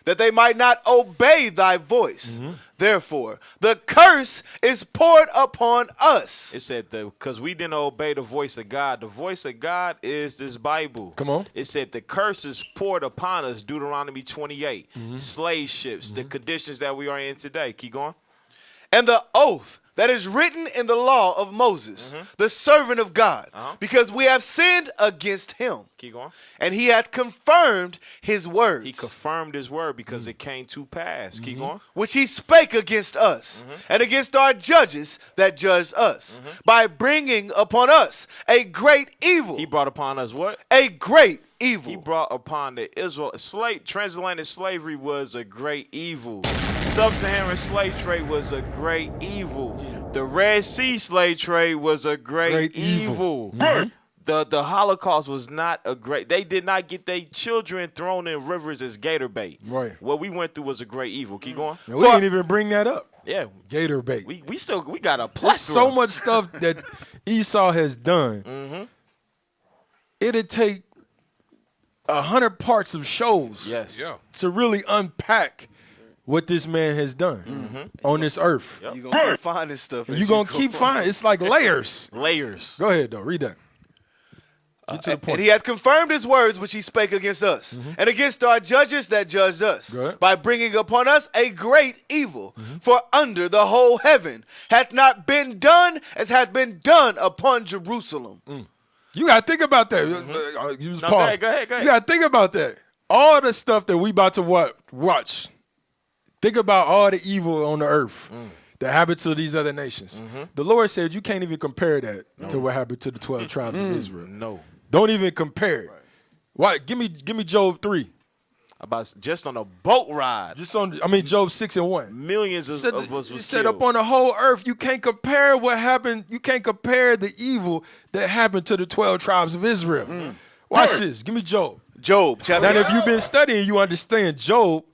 that they might not obey thy voice. Therefore, the curse is poured upon us. It said because we didn't obey the voice of God. The voice of God is this Bible. Come on. It said the curse is poured upon us. Deuteronomy 28. Slave ships, the conditions that we are in today. Keep going. And the oath that is written in the law of Moses, the servant of God, because we have sinned against him. Keep going. And he hath confirmed his words. He confirmed his word because it came to pass. Keep going. Which he spake against us and against our judges that judged us, by bringing upon us a great evil. He brought upon us what? A great evil. He brought upon the transatlantic slavery was a great evil. Sub-Saharan slave trade was a great evil. The Red Sea slave trade was a great evil. The Holocaust was not a great. They did not get their children thrown in rivers as gator bait. Right. What we went through was a great evil. Keep going. And we didn't even bring that up. Yeah. Gator bait. We got a plethora. There's so much stuff that Esau has done. It'd take 100 parts of shows to really unpack what this man has done on this earth. You're going to keep finding stuff. You're going to keep finding. It's like layers. Layers. Go ahead, though. Read that. Get to the point. And he hath confirmed his words which he spake against us, and against our judges that judged us, by bringing upon us a great evil. For under the whole heaven hath not been done as hath been done upon Jerusalem. You got to think about that. Pause. Go ahead. You got to think about that. All the stuff that we about to watch. Think about all the evil on the earth that happened to these other nations. The Lord said you can't even compare that to what happened to the 12 tribes of Israel. No. Don't even compare it. Why? Give me Job 3. About just on a boat ride. Job 6 and 1. Millions of us was He said killed. up on the whole earth, you can't compare what happened. You can't compare the evil that happened to the 12 tribes of Israel. Watch this. Give me Job. Job. Chapter Now, if you've been studying, you understand Job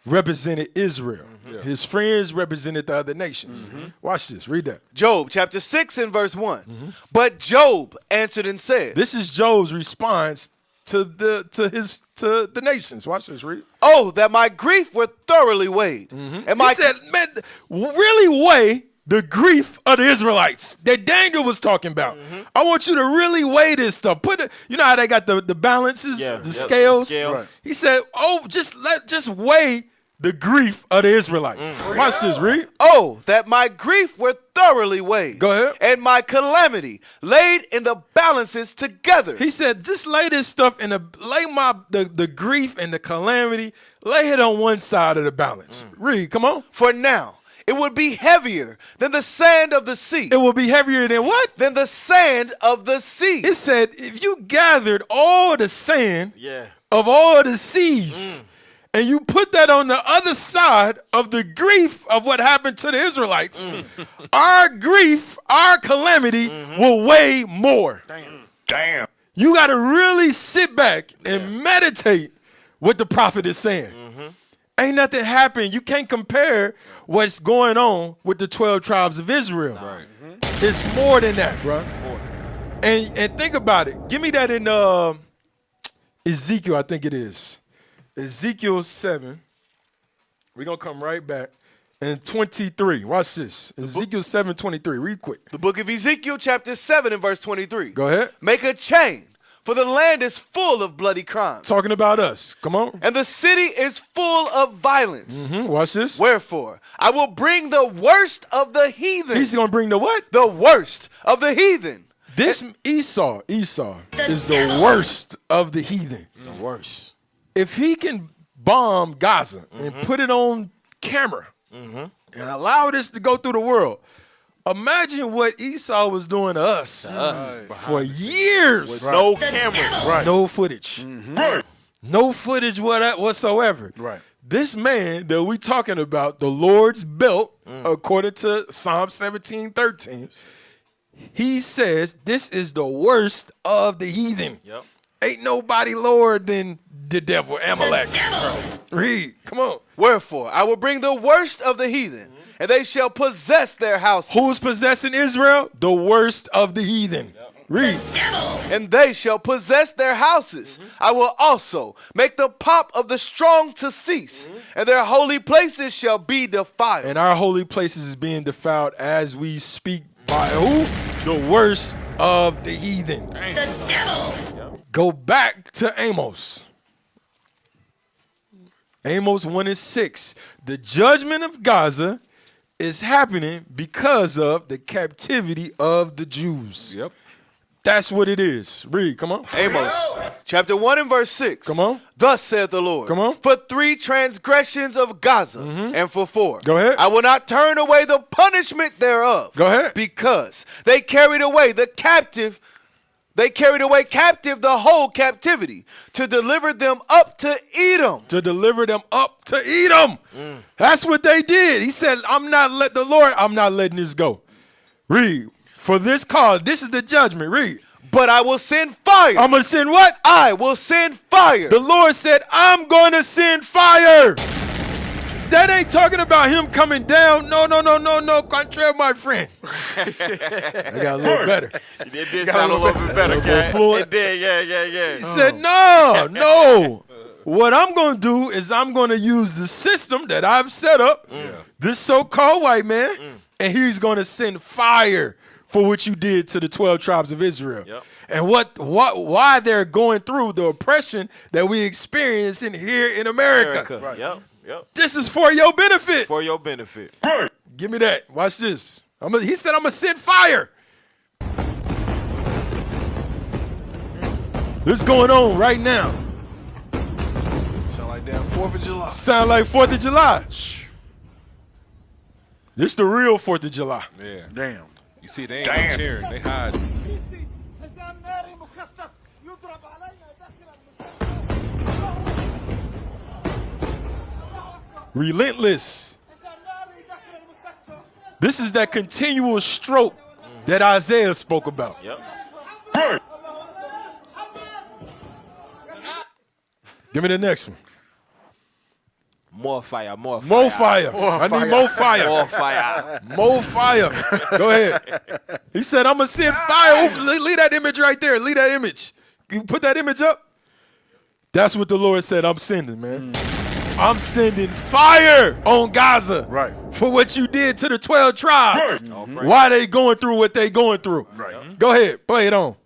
represented Israel. His friends represented the other nations. Watch this. Read that. Job chapter 6 and verse 1. But Job answered and said. This is Job's response to the nations. Watch this. Read. Oh, that my grief were thoroughly weighed. And He said, man, really weigh the grief of the Israelites that Daniel was talking about. I want you to really weigh this stuff. You know how they got the balances, the scales? Right. He said, oh, just weigh the grief of the Israelites. Watch this, read. Oh, that my grief were thoroughly weighed. Go ahead. And my calamity laid in the balances together. He said, just lay this stuff in the grief and the calamity, lay it on one side of the balance. Read, come on. For now, it would be heavier than the sand of the sea. It will be heavier than what? Than the sand of the sea. It said, if you gathered all the sand of all the seas, and you put that on the other side of the grief of what happened to the Israelites, our grief, our calamity will weigh more. Damn. You got to really sit back and meditate what the prophet is saying. Ain't nothing happened. You can't compare what's going on with the 12 tribes of Israel. Right. It's more than that, bro. And think about it. Give me that in Ezekiel, I think it is. Ezekiel 7. We're going to come right back. And 23. Watch this. Ezekiel 7:23. Read quick. The book of Ezekiel chapter 7 and verse 23. Go ahead. Make a chain, for the land is full of bloody crimes. Talking about us. Come on. And the city is full of violence. Watch this. Wherefore, I will bring the worst of the heathen. He's going to bring the what? The worst of the heathen. This Esau is the worst of the heathen. The worst. If he can bomb Gaza and put it on camera and allow this to go through the world, imagine what Esau was doing to us for years. With no cameras. Right. No footage. No footage whatsoever. Right. This man that we talking about, the Lord's built, according to Psalm 17:13, he says this is the worst of the heathen. Yep. Ain't nobody lower than The devil, Amalek. Read. Come on. Wherefore, I will bring the worst of the heathen, and they shall possess their houses. Who's possessing Israel? The worst of the heathen. Read. And they shall possess their houses. I will also make the pomp of the strong to cease, and their holy places shall be defiled. And our holy places is being defiled as we speak by who? The worst of the heathen. The devil. Go back to Amos. Amos 1:6. The judgment of Gaza is happening because of the captivity of the Jews. Yep. That's what it is. Read, come on. Amos, chapter 1 and verse 6. Come on. Thus saith the Lord. Come on. For 3 transgressions of Gaza, and for 4. Go ahead. I will not turn away the punishment thereof. Go ahead. Because they carried away the captive. They carried away captive the whole captivity to deliver them up to Edom. To deliver them up to Edom. That's what they did. He said, I'm not letting this go. Read. For this cause, this is the judgment. Read. But I will send fire. I'm going to send what? I will send fire. The Lord said, I'm going to send fire. That ain't talking about him coming down. No. Contraire, my friend. I got a little better. It did sound a little bit better, Cat. It did, yeah. He said, no. What I'm going to do is I'm going to use the system that I've set up, this so-called white man, and he's going to send fire for what you did to the 12 tribes of Israel. Yep. And why they're going through the oppression that we experiencing here in America. Right. Yep. This is for your benefit. For your benefit. Give me that. Watch this. He said, I'm going to send fire. This is going on right now. Sound like damn 4th of July. Sound like 4th of July. This the real 4th of July. Yeah. Damn. You see, they ain't cheering. They hiding. Relentless. This is that continual stroke that Isaiah spoke about. Yep. Give me the next one. More fire. I need more fire. More fire. Go ahead. He said, I'm going to send fire. Leave that image right there. Leave that image. You put that image up. That's what the Lord said I'm sending, man. I'm sending fire on Gaza. Right. For what you did to the 12 tribes. Why they going through what they going through. Right. Go ahead. Play it on.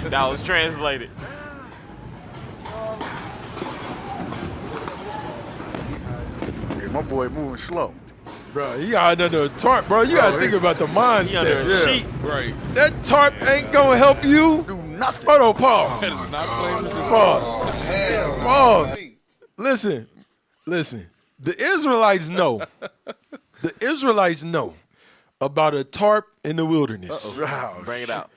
That was translated. Yeah, my boy moving slow. Bro, he got under a tarp, bro. You got to think about the mindset. Sheet. Right. That tarp ain't going to help you. Do nothing. Hold on, pause. That is not flavors. Pause. Listen. The Israelites know. The Israelites know about a tarp in the wilderness. Bring it out.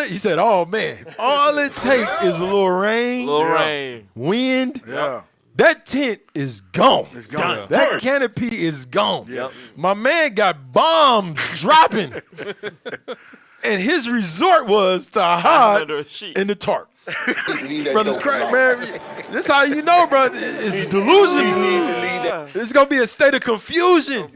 He said, oh man, all it take is a little rain, wind. Yeah. That tent is gone. It's gone. That canopy is gone. Yep. My man got bombs dropping. And his resort was to hide Under a sheet. in the tarp. Brothers crack, man. This how you know, bro. It's delusion. It's gonna be a state of confusion.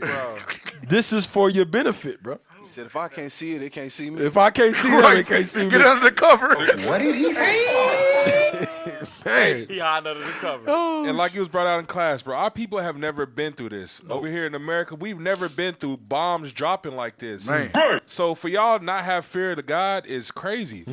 This is for your benefit, bro. He said, if I can't see it, they can't see me. If I can't see them, they can't see me. Get under the cover. What did he say? Hey. He hiding under the cover. And like it was brought out in class, bro, our people have never been through this. Over here in America, we've never been through bombs dropping like this. Man. So for y'all not have fear of the God is crazy.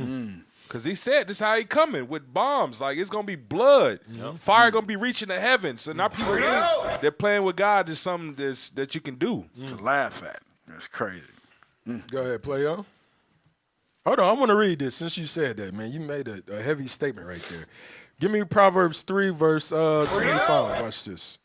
Because he said this is how he coming with bombs. Like, it's going to be blood. Fire going to be reaching the heavens. And our people think they're playing with God is something that you can do. To laugh at. That's crazy. Go ahead, play on. Hold on, I want to read this since you said that, man. You made a heavy statement right there. Give me Proverbs 3, verse 25. Watch this.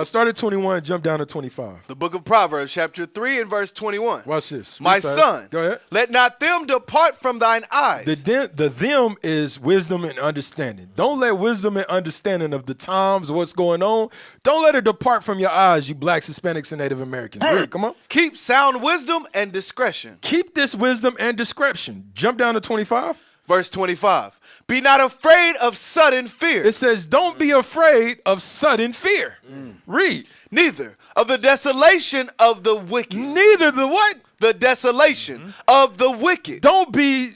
Start at 21, jump down to 25. The book of Proverbs, chapter 3 and verse 21. Watch this. My son, go ahead. Let not them depart from thine eyes. The them is wisdom and understanding. Don't let wisdom and understanding of the times, what's going on, don't let it depart from your eyes, you blacks, Hispanics, and Native Americans. Read, come on. Keep sound wisdom and discretion. Keep this wisdom and discretion. Jump down to 25. Verse 25. Be not afraid of sudden fear. It says, don't be afraid of sudden fear. Read. Neither of the desolation of the wicked. Neither the what? The desolation of the wicked. Don't be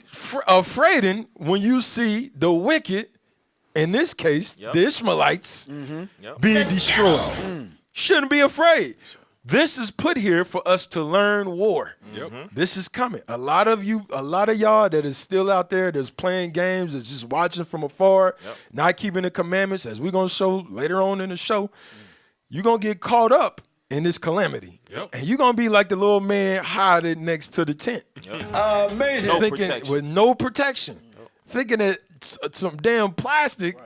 afraid when you see the wicked, in this case, the Ishmaelites, being destroyed. Shouldn't be afraid. This is put here for us to learn war. This is coming. A lot of y'all that is still out there that's playing games, that's just watching from afar, not keeping the commandments, as we're going to show later on in the show, you're going to get caught up in this calamity. And you're going to be like the little man hiding next to the tent. Amazing. No protection. With no protection. Thinking that some damn plastic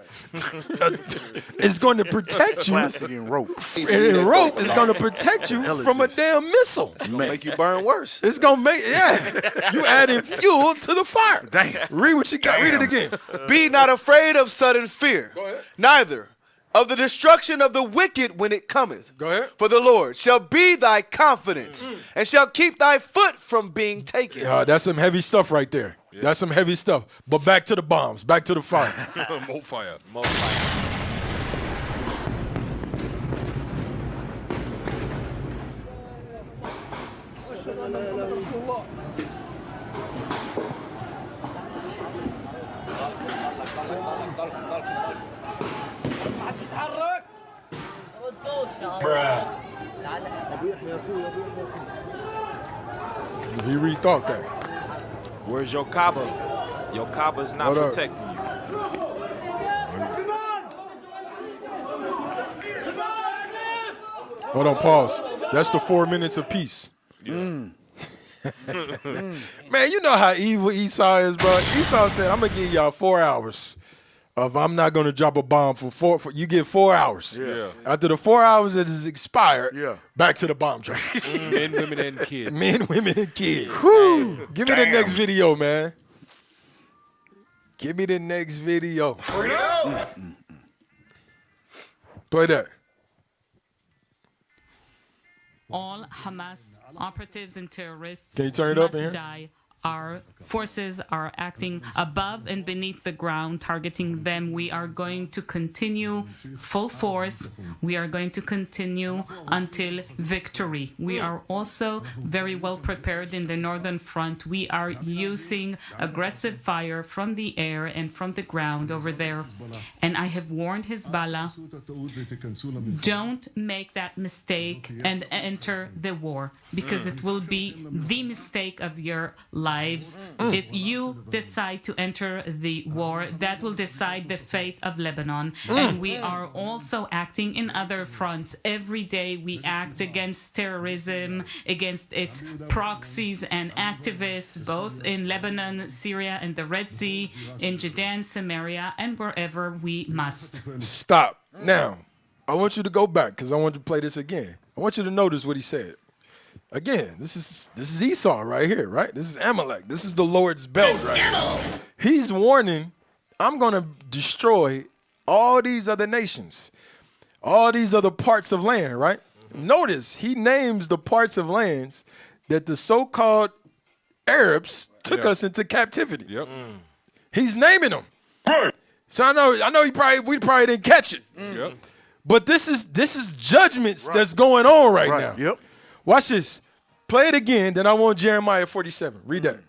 is going to protect you. Plastic and rope. And rope is going to protect you from a damn missile. Make you burn worse. It's going to make, you adding fuel to the fire. Damn. Read what you got. Read it again. Be not afraid of sudden fear. Go ahead. Neither of the destruction of the wicked when it cometh. Go ahead. For the Lord shall be thy confidence and shall keep thy foot from being taken. That's some heavy stuff right there. That's some heavy stuff. But back to the bombs. Back to the fire. More fire. More fire. He rethought that. Where's your Kaaba? Your Kaaba's not protecting you. Hold on, pause. That's the 4 minutes of peace. Man, you know how evil Esau is, bro. Esau said, I'm going to give y'all 4 hours of I'm not going to drop a bomb for you get 4 hours. After the 4 hours it is expired, back to the bomb train. Men, women, and kids. Men, women, and kids. Give me the next video, man. Give me the next video. Play that. All Hamas operatives and terrorists Can you turn it up must in here? die. Our forces are acting above and beneath the ground, targeting them. We are going to continue full force. We are going to continue until victory. We are also very well prepared in the northern front. We are using aggressive fire from the air and from the ground over there. And I have warned Hezbollah, don't make that mistake and enter the war, because it will be the mistake of your lives. If you decide to enter the war, that will decide the fate of Lebanon. And we are also acting in other fronts. Every day we act against terrorism, against its proxies and activists, both in Lebanon, Syria, and the Red Sea, in Judean, Samaria, and wherever we must. Stop. Now, I want you to go back because I want to play this again. I want you to notice what he said. Again, this is Esau right here, right? This is Amalek. This is the Lord's belt right here. He's warning, I'm going to destroy all these other nations, all these other parts of land, right? Notice he names the parts of lands that the so-called Arabs took us into captivity. He's naming them. So I know we probably didn't catch it. But this is judgments that's going on right now. Watch this. Play it again, then I want Jeremiah 47. Read that.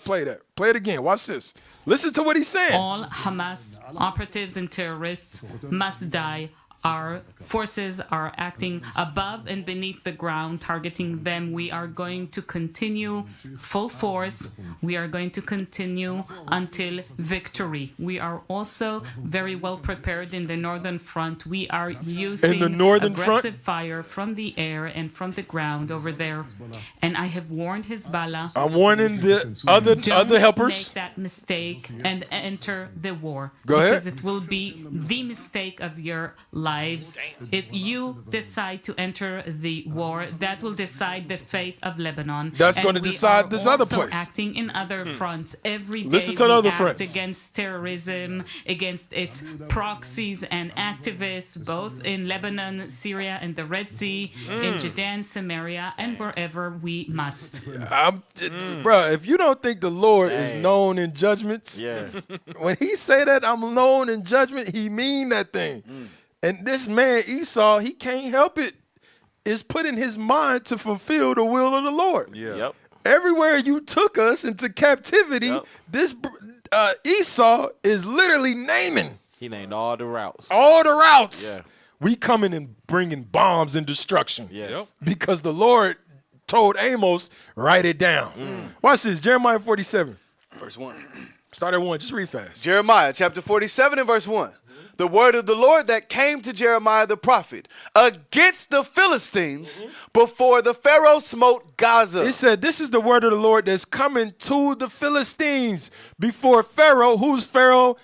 Play that. Play it again. Watch this. Listen to what he's saying. All Hamas operatives and terrorists must die. Our forces are acting above and beneath the ground, targeting them. We are going to continue full force. We are going to continue until victory. We are also very well prepared in the northern front. We are using aggressive fire from the air and from the ground over there. And I have warned Hezbollah. I'm warning the other helpers. Don't make that mistake and enter the war. Go ahead. Because it will be the mistake of your life. lives. If you decide to enter the war, that will decide the fate of Lebanon. That's going to decide this other also place. acting in other fronts. Every day Listen to the we other act fronts. against terrorism, against its proxies and activists, both in Lebanon, Syria, and the Red Sea, in Judea and Samaria, and wherever we must. Bro, if you don't think the Lord is known in judgments, when he say that I'm known in judgment, he mean that thing. And this man Esau, he can't help it. Is put in his mind to fulfill the will of the Lord. Everywhere you took us into captivity, this Esau is literally naming. He named all the routes. All the routes. We coming and bringing bombs and destruction. Because the Lord told Amos, write it down. Watch this, Jeremiah 47. Verse 1. Start at 1, just read fast. Jeremiah chapter 47 and verse 1. The word of the Lord that came to Jeremiah the prophet against the Philistines before the Pharaoh smote Gaza. It said, this is the word of the Lord that's coming to the Philistines before Pharaoh. Who's Pharaoh?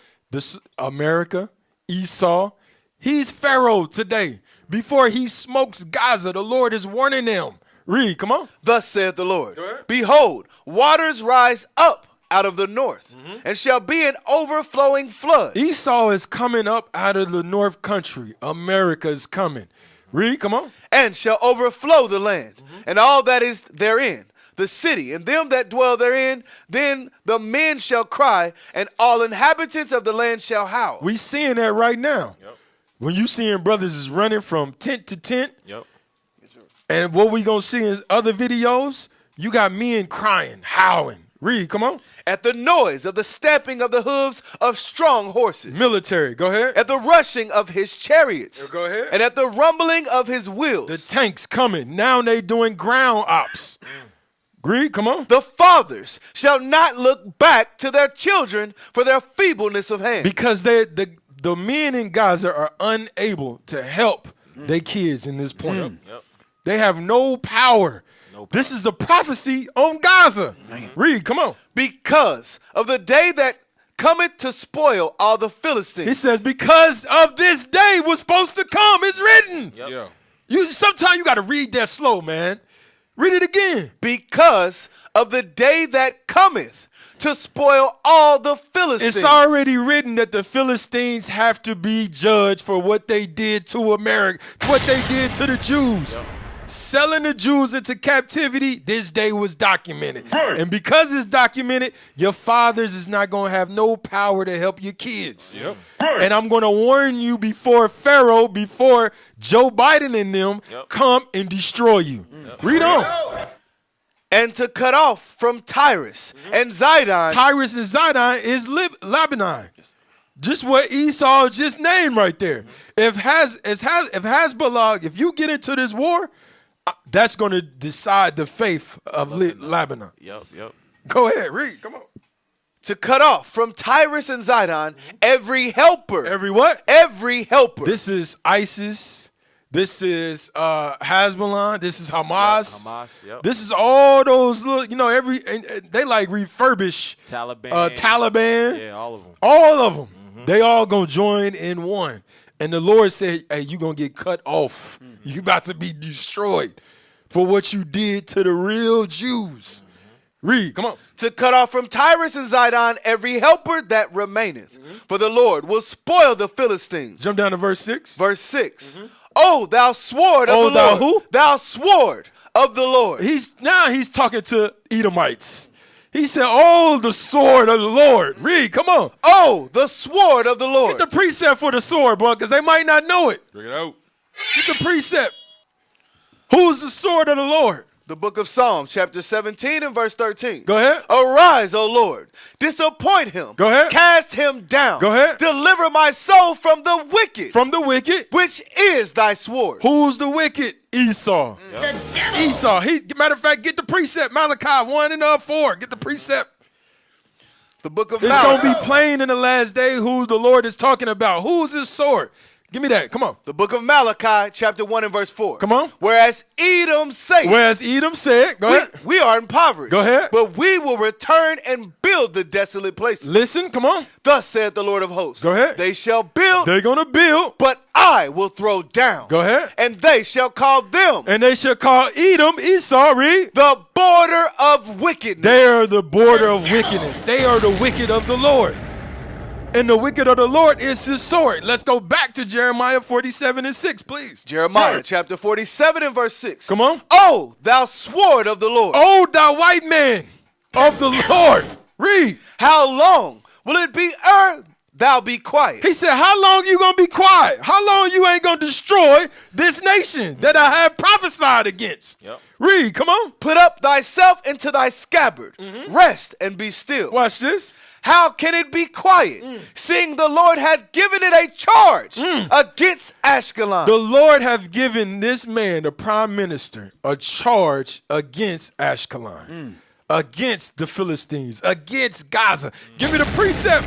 America, Esau. He's Pharaoh today. Before he smokes Gaza, the Lord is warning them. Read, come on. Thus saith the Lord, behold, waters rise up out of the north, and shall be an overflowing flood. Esau is coming up out of the north country. America is coming. Read, come on. And shall overflow the land, and all that is therein, the city, and them that dwell therein. Then the men shall cry, and all inhabitants of the land shall howl. We seeing that right now. When you seeing brothers is running from tent to tent, and what we gonna see in other videos, you got men crying, howling. Read, come on. At the noise of the stamping of the hooves of strong horses. Military, go ahead. At the rushing of his chariots. Go ahead. And at the rumbling of his wheels. The tanks coming. Now they doing ground ops. Read, come on. The fathers shall not look back to their children for their feebleness of hand. Because the men in Gaza are unable to help their kids in this point. They have no power. This is the prophecy on Gaza. Read, come on. Because of the day that cometh to spoil all the Philistines. He says, because of this day was supposed to come. It's written. Sometimes you got to read that slow, man. Read it again. Because of the day that cometh to spoil all the Philistines. It's already written that the Philistines have to be judged for what they did to America, what they did to the Jews. Selling the Jews into captivity, this day was documented. And because it's documented, your fathers is not going to have no power to help your kids. And I'm going to warn you before Pharaoh, before Joe Biden and them come and destroy you. Read on. And to cut off from Tyrus and Zidon. Tyrus and Zidon is Lebanon. Just what Esau just named right there. If Hezbollah, if you get into this war, that's going to decide the fate of Lebanon. Go ahead, read. Come on. To cut off from Tyrus and Zidon every helper. Every what? Every helper. This is ISIS. This is Hezbollah. This is Hamas. This is all those little, they like refurbish Taliban. Yeah, all of them. All of them. They all gonna join in one. And the Lord said, hey, you're going to get cut off. You're about to be destroyed for what you did to the real Jews. Read, come on. To cut off from Tyrus and Zidon every helper that remaineth. For the Lord will spoil the Philistines. Jump down to verse 6. Verse 6. Oh, thou sword of the Lord. Thou who? Thou sword of the Lord. He's talking to Edomites. He said, oh, the sword of the Lord. Read, come on. Oh, the sword of the Lord. Get the precept for the sword, bro, because they might not know it. Bring it out. Get the precept. Who's the sword of the Lord? The book of Psalms, chapter 17 and verse 13. Go ahead. Arise, O Lord. Disappoint him. Go ahead. Cast him down. Go ahead. Deliver my soul from the wicked. From the wicked. Which is thy sword. Who's the wicked? Esau. The devil. Esau. Matter of fact, get the precept. Malachi 1 and 4. Get the precept. The book of It's going to be plain in the last day who the Lord is talking about. Who's his sword? Give me that. Come on. The book of Malachi, chapter 1 and verse 4. Come on. Whereas Edom said. Go ahead. We are impoverished. Go ahead. But we will return and build the desolate places. Listen, come on. Thus saith the Lord of hosts. Go ahead. They shall build. They're going to build. But I will throw down. Go ahead. And they shall call them. And they shall call Edom, Esau, read. The border of wickedness. They are the border of wickedness. They are the wicked of the Lord. And the wicked of the Lord is his sword. Let's go back to Jeremiah 47 and 6, please. Jeremiah chapter 47 and verse 6. Come on. Oh, thou sword of the Lord. Oh, thou white man of the Lord. Read. How long will it be thou be quiet? He said, how long you going to be quiet? How long you ain't going to destroy this nation that I have prophesied against? Yep. Read, come on. Put up thyself into thy scabbard. Rest and be still. Watch this. How can it be quiet, seeing the Lord hath given it a charge against Ashkelon? The Lord have given this man, the prime minister, a charge against Ashkelon, against the Philistines, against Gaza. Give me the precept.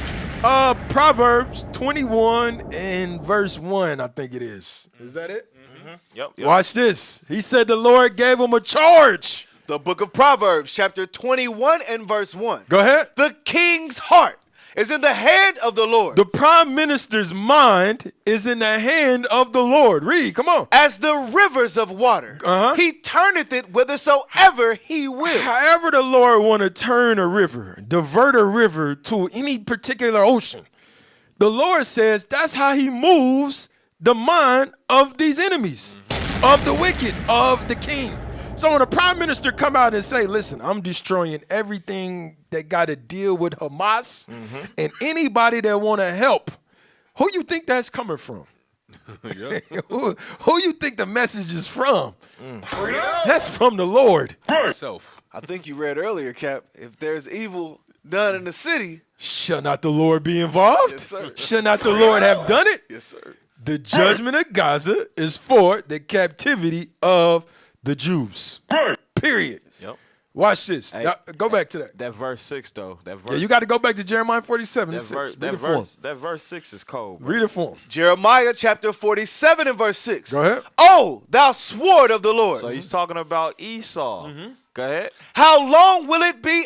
Proverbs 21 and verse 1, I think it is. Is that it? Yep. Watch this. He said the Lord gave him a charge. The book of Proverbs, chapter 21 and verse 1. Go ahead. The king's heart is in the hand of the Lord. The prime minister's mind is in the hand of the Lord. Read, come on. As the rivers of water, he turneth it whithersoever he will. However the Lord want to turn a river, divert a river to any particular ocean, the Lord says that's how he moves the mind of these enemies, of the wicked, of the king. So when a prime minister come out and say, listen, I'm destroying everything that got to deal with Hamas and anybody that want to help, who you think that's coming from? who you think the message is from? That's from the Lord himself. I think you read earlier, Cap, if there's evil done in the city, shall not the Lord be involved? Yes, sir. Shall not the Lord have done it? Yes, sir. The judgment of Gaza is for the captivity of the Jews. Period. Yep. Watch this. Hey, now, go back to that. That verse 6, though. That verse. Yeah, you got to go back to Jeremiah 47 and 6. That verse 6 is cold, bro. Read it for him. Jeremiah chapter 47 and verse 6. Go ahead. Oh, thou sword of the Lord. So he's talking about Esau. Go ahead. How long will it be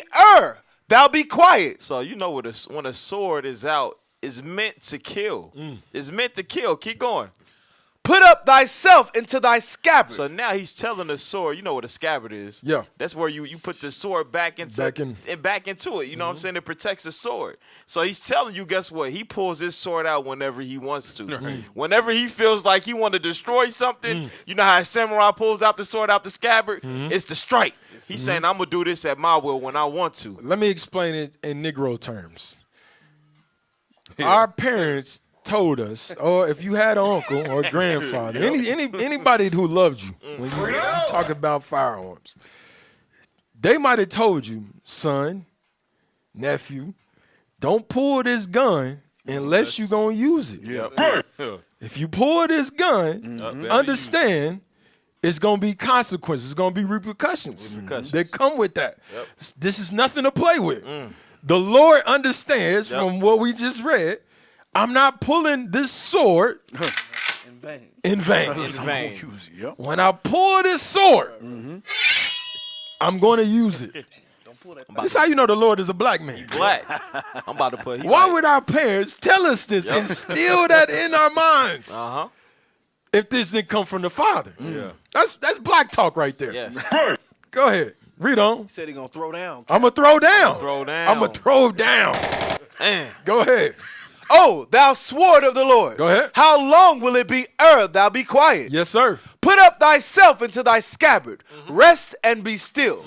thou be quiet? So you know when a sword is out, it's meant to kill. It's meant to kill. Keep going. Put up thyself into thy scabbard. So now he's telling the sword, you know what a scabbard is. Yeah. That's where you put the sword back into it. You know what I'm saying? It protects the sword. So he's telling you, guess what? He pulls his sword out whenever he wants to. Whenever he feels like he want to destroy something, you know how a samurai pulls out the sword out the scabbard? It's the strike. He's saying, I'm going to do this at my will when I want to. Let me explain it in Negro terms. Our parents told us, or if you had an uncle or grandfather, anybody who loved you, when you talk about firearms, they might have told you, son, nephew, don't pull this gun unless you're going to use it. If you pull this gun, understand it's going to be consequences. It's going to be repercussions that come with that. This is nothing to play with. The Lord understands from what we just read, I'm not pulling this sword in vain. When I pull this sword, I'm going to use it. This is how you know the Lord is a black man. Black. I'm about to put. Why would our parents tell us this and instill that in our minds? If this didn't come from the Father, that's black talk right there. Yes. Go ahead, read on. He said he's gonna throw down. I'm gonna throw down. I'm gonna throw down. Go ahead. Oh, thou sword of the Lord. Go ahead. How long will it be thou be quiet? Yes, sir. Put up thyself into thy scabbard. Rest and be still.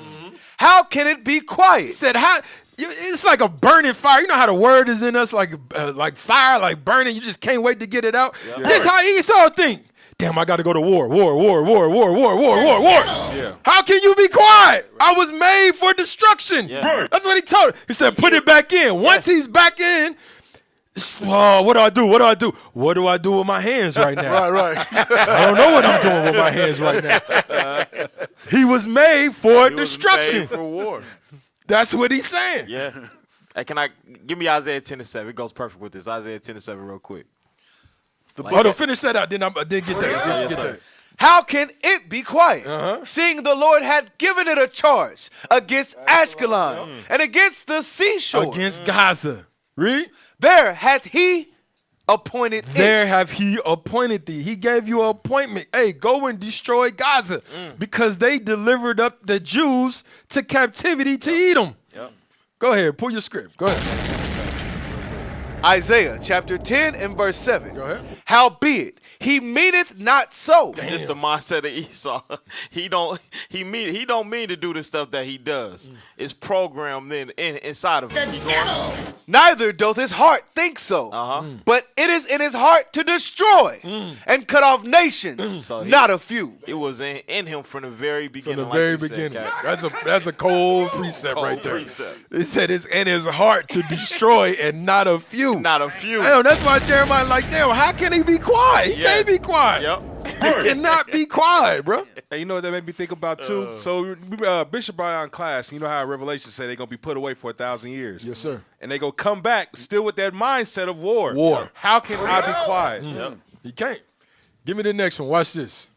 How can it be quiet? He said, how? It's like a burning fire. You know how the word is in us, like fire, like burning. You just can't wait to get it out. This is how Esau think. Damn, I got to go to war. Yeah. How can you be quiet? I was made for destruction. That's what he told him. He said, put it back in. Once he's back in, what do I do? What do I do with my hands right now? Right. I don't know what I'm doing with my hands right now. He was made for destruction. Made for war. That's what he's saying. Yeah. Hey, give me Isaiah 10:7. It goes perfect with this. Isaiah 10:7 real quick. Hold on, finish that out. Then get that. Yes, get that. How can it be quiet, seeing the Lord had given it a charge against Ashkelon and against the seashore? Against Gaza. Read. There hath he appointed There have he appointed thee. He gave you an appointment. Hey, go and destroy Gaza because they delivered up the Jews to captivity to Edom. Yep. Go ahead. Pull your script. Go ahead. Isaiah chapter 10 and verse 7. Go ahead. Howbeit, he meaneth not so. This the mindset of Esau. He don't mean to do the stuff that he does. It's programmed inside of him. Neither doth his heart think so. But it is in his heart to destroy and cut off nations, not a few. It was in him from the very beginning. From the very beginning. That's a cold precept right there. It said it's in his heart to destroy and not a few. Not a few. Damn, that's why Jeremiah like, damn, how can he be quiet? He can't be quiet. Yep. He cannot be quiet, bro. Hey, you know what that made me think about too? So Bishop brought out in class, you know how Revelation said they're going to be put away for 1,000 years. Yes, sir. And they go come back still with that mindset of war. War. How can I be quiet? Yep. He can't. Give me the next one. Watch this.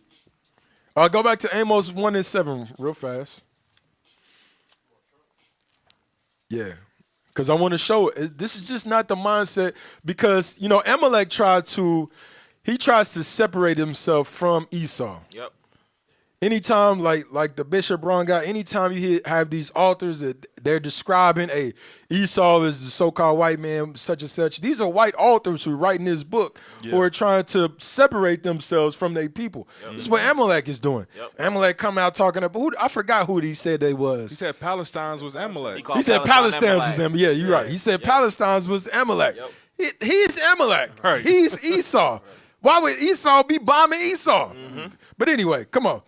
Go back to Amos 1 and 7 real fast. Yeah. Because I want to show it. This is just not the mindset because, you know, Amalek tries to separate himself from Esau. Yep. Anytime, like the Bishop brought out, anytime you have these authors that they're describing, Esau is the so-called white man, such and such. These are white authors who write in this book who are trying to separate themselves from their people. This is what Amalek is doing. Amalek come out talking about, I forgot who he said they was. He said Palestine was Amalek. He said Palestine was Amalek. Yeah, you're right. He said Palestine was Amalek. He's Amalek. Right. He's Esau. Why would Esau be bombing Esau? But anyway, come on.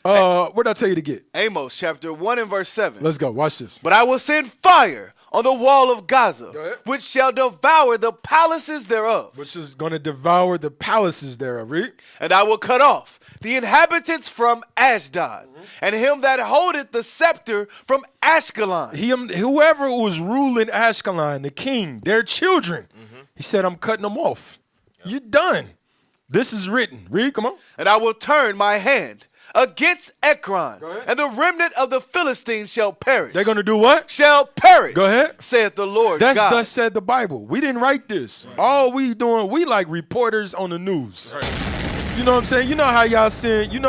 What did I tell you to get? Amos chapter 1 and verse 7. Let's go. Watch this. But I will send fire on the wall of Gaza, which shall devour the palaces thereof. Which is going to devour the palaces thereof. Read. And I will cut off the inhabitants from Ashdod, and him that holdeth the scepter from Ashkelon. Whoever was ruling Ashkelon, the king, their children, he said, I'm cutting them off. You're done. This is written. Read, come on. And I will turn my hand against Ekron, and the remnant of the Philistines shall perish. They're going to do what? Shall perish. Go ahead. Saith the Lord That's God. thus said the Bible. We didn't write this. All we doing, we like reporters on the news. You know what I'm saying? You know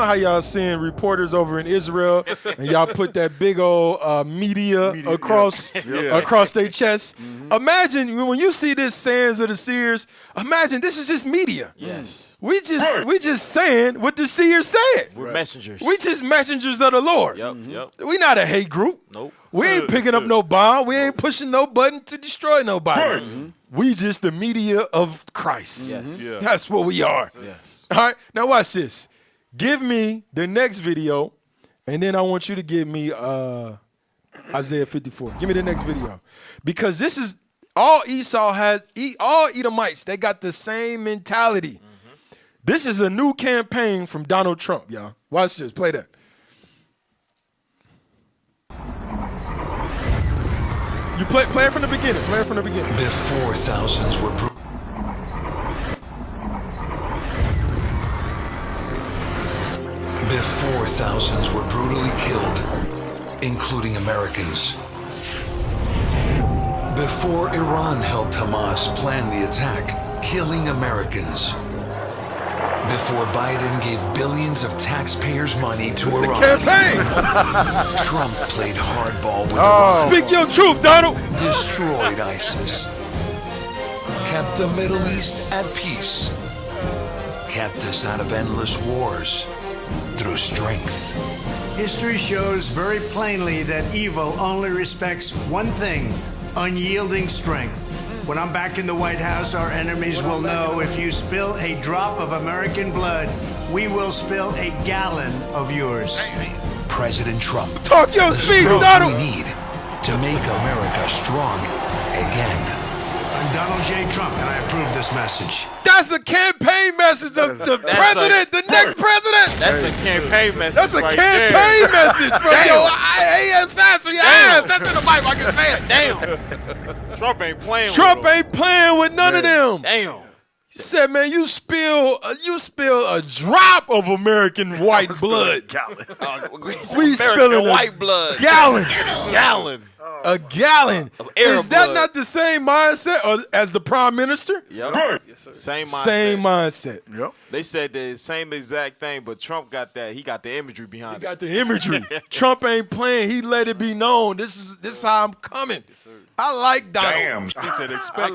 how y'all send reporters over in Israel and y'all put that big old media across their chest. Imagine when you see this sayings of the seers, imagine this is just media. Yes. We just saying what the seers said. We're messengers. We just messengers of the Lord. Yep. We not a hate group. Nope. We ain't picking up no bomb. We ain't pushing no button to destroy nobody. We just the media of Christ. Yes. Yeah. That's what we are. Yes. All right, now watch this. Give me the next video, and then I want you to give me Isaiah 54. Give me the next video. Because this is, all Esau has, all Edomites, they got the same mentality. This is a new campaign from Donald Trump, y'all. Watch this, play that. You play it from the beginning, play it from the beginning. Before thousands were brutally killed, including Americans. Before Iran helped Hamas plan the attack, killing Americans. Before Biden gave billions of taxpayers' money to Iran. It's a campaign. Trump played hardball with Iran. Speak your truth, Donald. Destroyed ISIS. Kept the Middle East at peace. Kept us out of endless wars through strength. History shows very plainly that evil only respects one thing: unyielding strength. When I'm back in the White House, our enemies will know if you spill a drop of American blood, we will spill a gallon of yours. President Trump. Talk your speech, Donald. We need to make America strong again. I'm Donald J. Trump, and I approve this message. That's a campaign message of the president, the next president. That's a campaign message. That's a right campaign there. message from your ASS for your ass. That's in the Bible. I can say it. Damn. Trump ain't playing Trump ain't playing with none of them. Damn. He said, man, you spill a drop of American white blood. We spilling white blood. Gallon. A gallon. A gallon. Arab Is that blood. not the same mindset as the prime minister? Yep. Same mindset. Same mindset. Yep. They said the same exact thing, but Trump got that. He got the imagery behind it. He got the imagery. Trump ain't playing. He let it be known. This is how I'm coming. I like Donald. Damn. He said, expect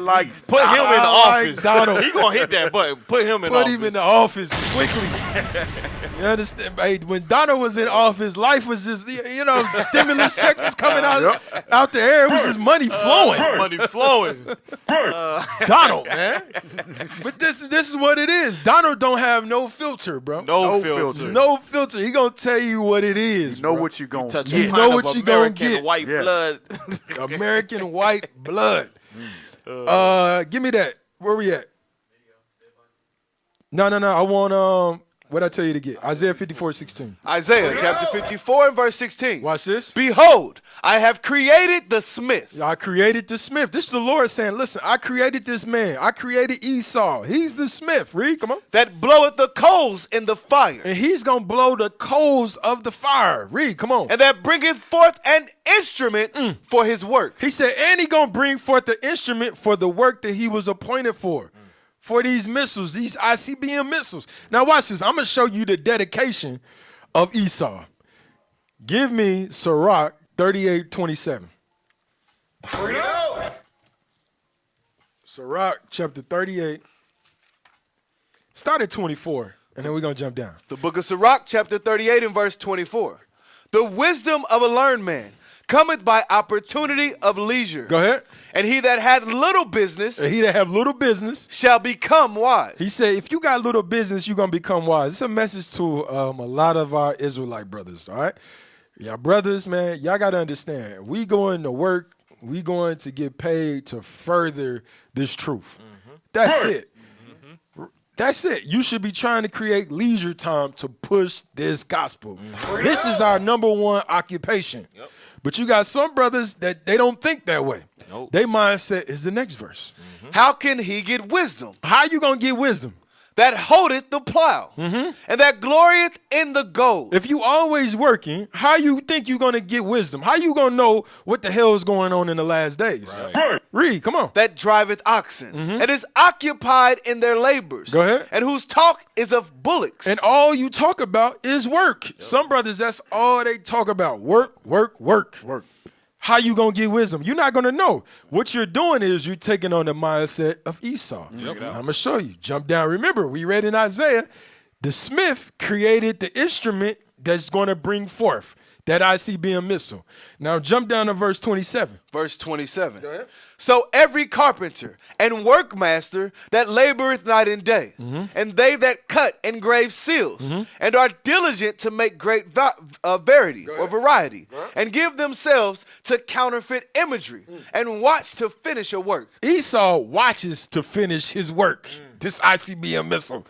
Put him in the I office. like Donald. He gonna hit that button. Put him in Put office. him in the office quickly. You understand? Hey, when Donald was in office, life was just, stimulus checks was coming out the air. It was just money flowing. Money flowing. Donald, man. But this is what it is. Donald don't have no filter, bro. No filter. No filter. He gonna tell you what it is. You know bro. what you gonna Touch get. a You pint know of what you gonna American get. white Yes. blood. American white blood. Give me that. Where we at? No. I want what I tell you to get. Isaiah 54:16. Isaiah chapter 54 and verse 16. Watch this. Behold, I have created the smith. I created the smith. This is the Lord saying, listen, I created this man. I created Esau. He's the smith. Read, come on. That bloweth the coals in the fire. And he's going to blow the coals of the fire. Read, come on. And that bringeth forth an instrument for his work. He said, and he going to bring forth the instrument for the work that he was appointed for. For these missiles, these ICBM missiles. Now watch this. I'm going to show you the dedication of Esau. Give me Sirach 38:27. Sirach chapter 38. Start at 24, and then we're going to jump down. The book of Sirach chapter 38 and verse 24. The wisdom of a learned man cometh by opportunity of leisure. Go ahead. And he that hath little business And he that have little business shall become wise. He said, if you got little business, you're going to become wise. It's a message to a lot of our Israelite brothers, all right? Yeah, brothers, man, y'all got to understand. We going to work. We going to get paid to further this truth. That's it. That's it. You should be trying to create leisure time to push this gospel. This is our number one occupation. But you got some brothers that they don't think that way. Their mindset is the next verse. How can he get wisdom? How you going to get wisdom? That holdeth the plow, and that glorieth in the gold. If you always working, how you think you going to get wisdom? How you going to know what the hell is going on in the last days? Read, come on. That driveth oxen, and is occupied in their labors. Go ahead. And whose talk is of bullocks. And all you talk about is work. Some brothers, that's all they talk about. Work. How you going to get wisdom? You're not going to know. What you're doing is you're taking on the mindset of Esau. I'm going to show you. Jump down. Remember, we read in Isaiah, the smith created the instrument that's going to bring forth that ICBM missile. Now jump down to verse 27. Verse 27. Go ahead. So every carpenter and workmaster that laboreth night and day, and they that cut and grave seals, and are diligent to make great verity or variety, and give themselves to counterfeit imagery, and watch to finish a work. Esau watches to finish his work. This ICBM missile.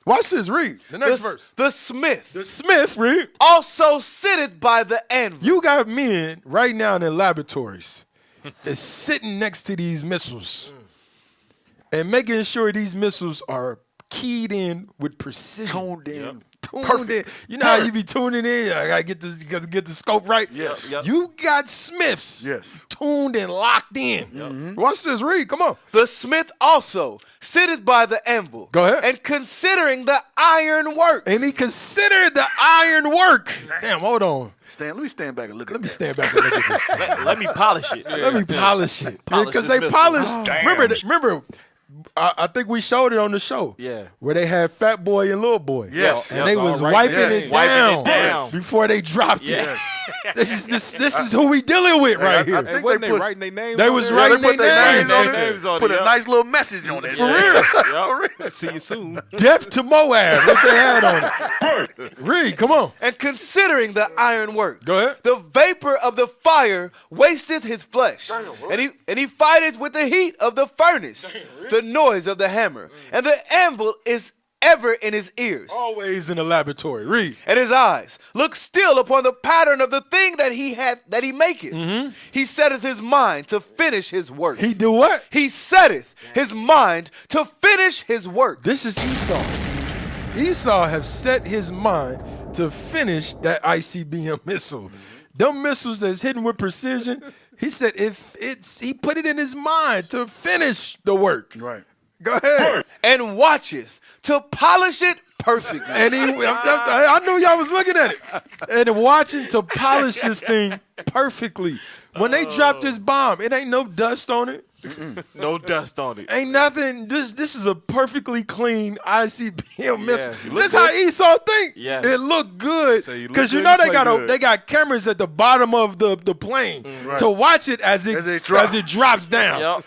Watch this, read. The next verse. The smith. The smith, read. Also sitteth by the anvil. You got men right now in the laboratories that's sitting next to these missiles and making sure these missiles are keyed in with precision. Toned in. Tuned in. You know how you be tuning in? I gotta get this, you gotta get the scope right. Yes. You got smiths tuned and locked in. Watch this, read. Come on. The smith also sitteth by the anvil. Go ahead. And considering the iron work. And he considered the iron work. Damn, hold on. Let me stand back and look at Let me stand back and look at this thing. Let me polish it. Let me polish it. Polish Because this they missile. polished. Damn. Remember, I think we showed it on the show. Yeah. Where they had Fat Boy and Little Boy. Yes. And they was wiping it down before they dropped it. This is who we dealing with right here. I think they put writing their names. They was writing their names on it. Put a nice little message on it. For real. See you soon. Death to Moab, what they had on it. Read, come on. And considering the iron work. Go ahead. The vapor of the fire wasteth his flesh. And he fighteth with the heat of the furnace. The noise of the hammer. And the anvil is ever in his ears. Always in the laboratory. Read. And his eyes look still upon the pattern of the thing that he maketh. He setteth his mind to finish his work. He do what? He setteth his mind to finish his work. This is Esau. Esau have set his mind to finish that ICBM missile. Them missiles that's hidden with precision, he said he put it in his mind to finish the work. Right. Go ahead. And watcheth to polish it perfectly. And I knew y'all was looking at it. And watching to polish this thing perfectly. When they drop this bomb, it ain't no dust on it. No dust on it. Ain't nothing. This is a perfectly clean ICBM missile. you This look how good. Esau think. Yeah. It look good So you look because you good, know you play they got cameras at the bottom of the plane to watch it as it drops down,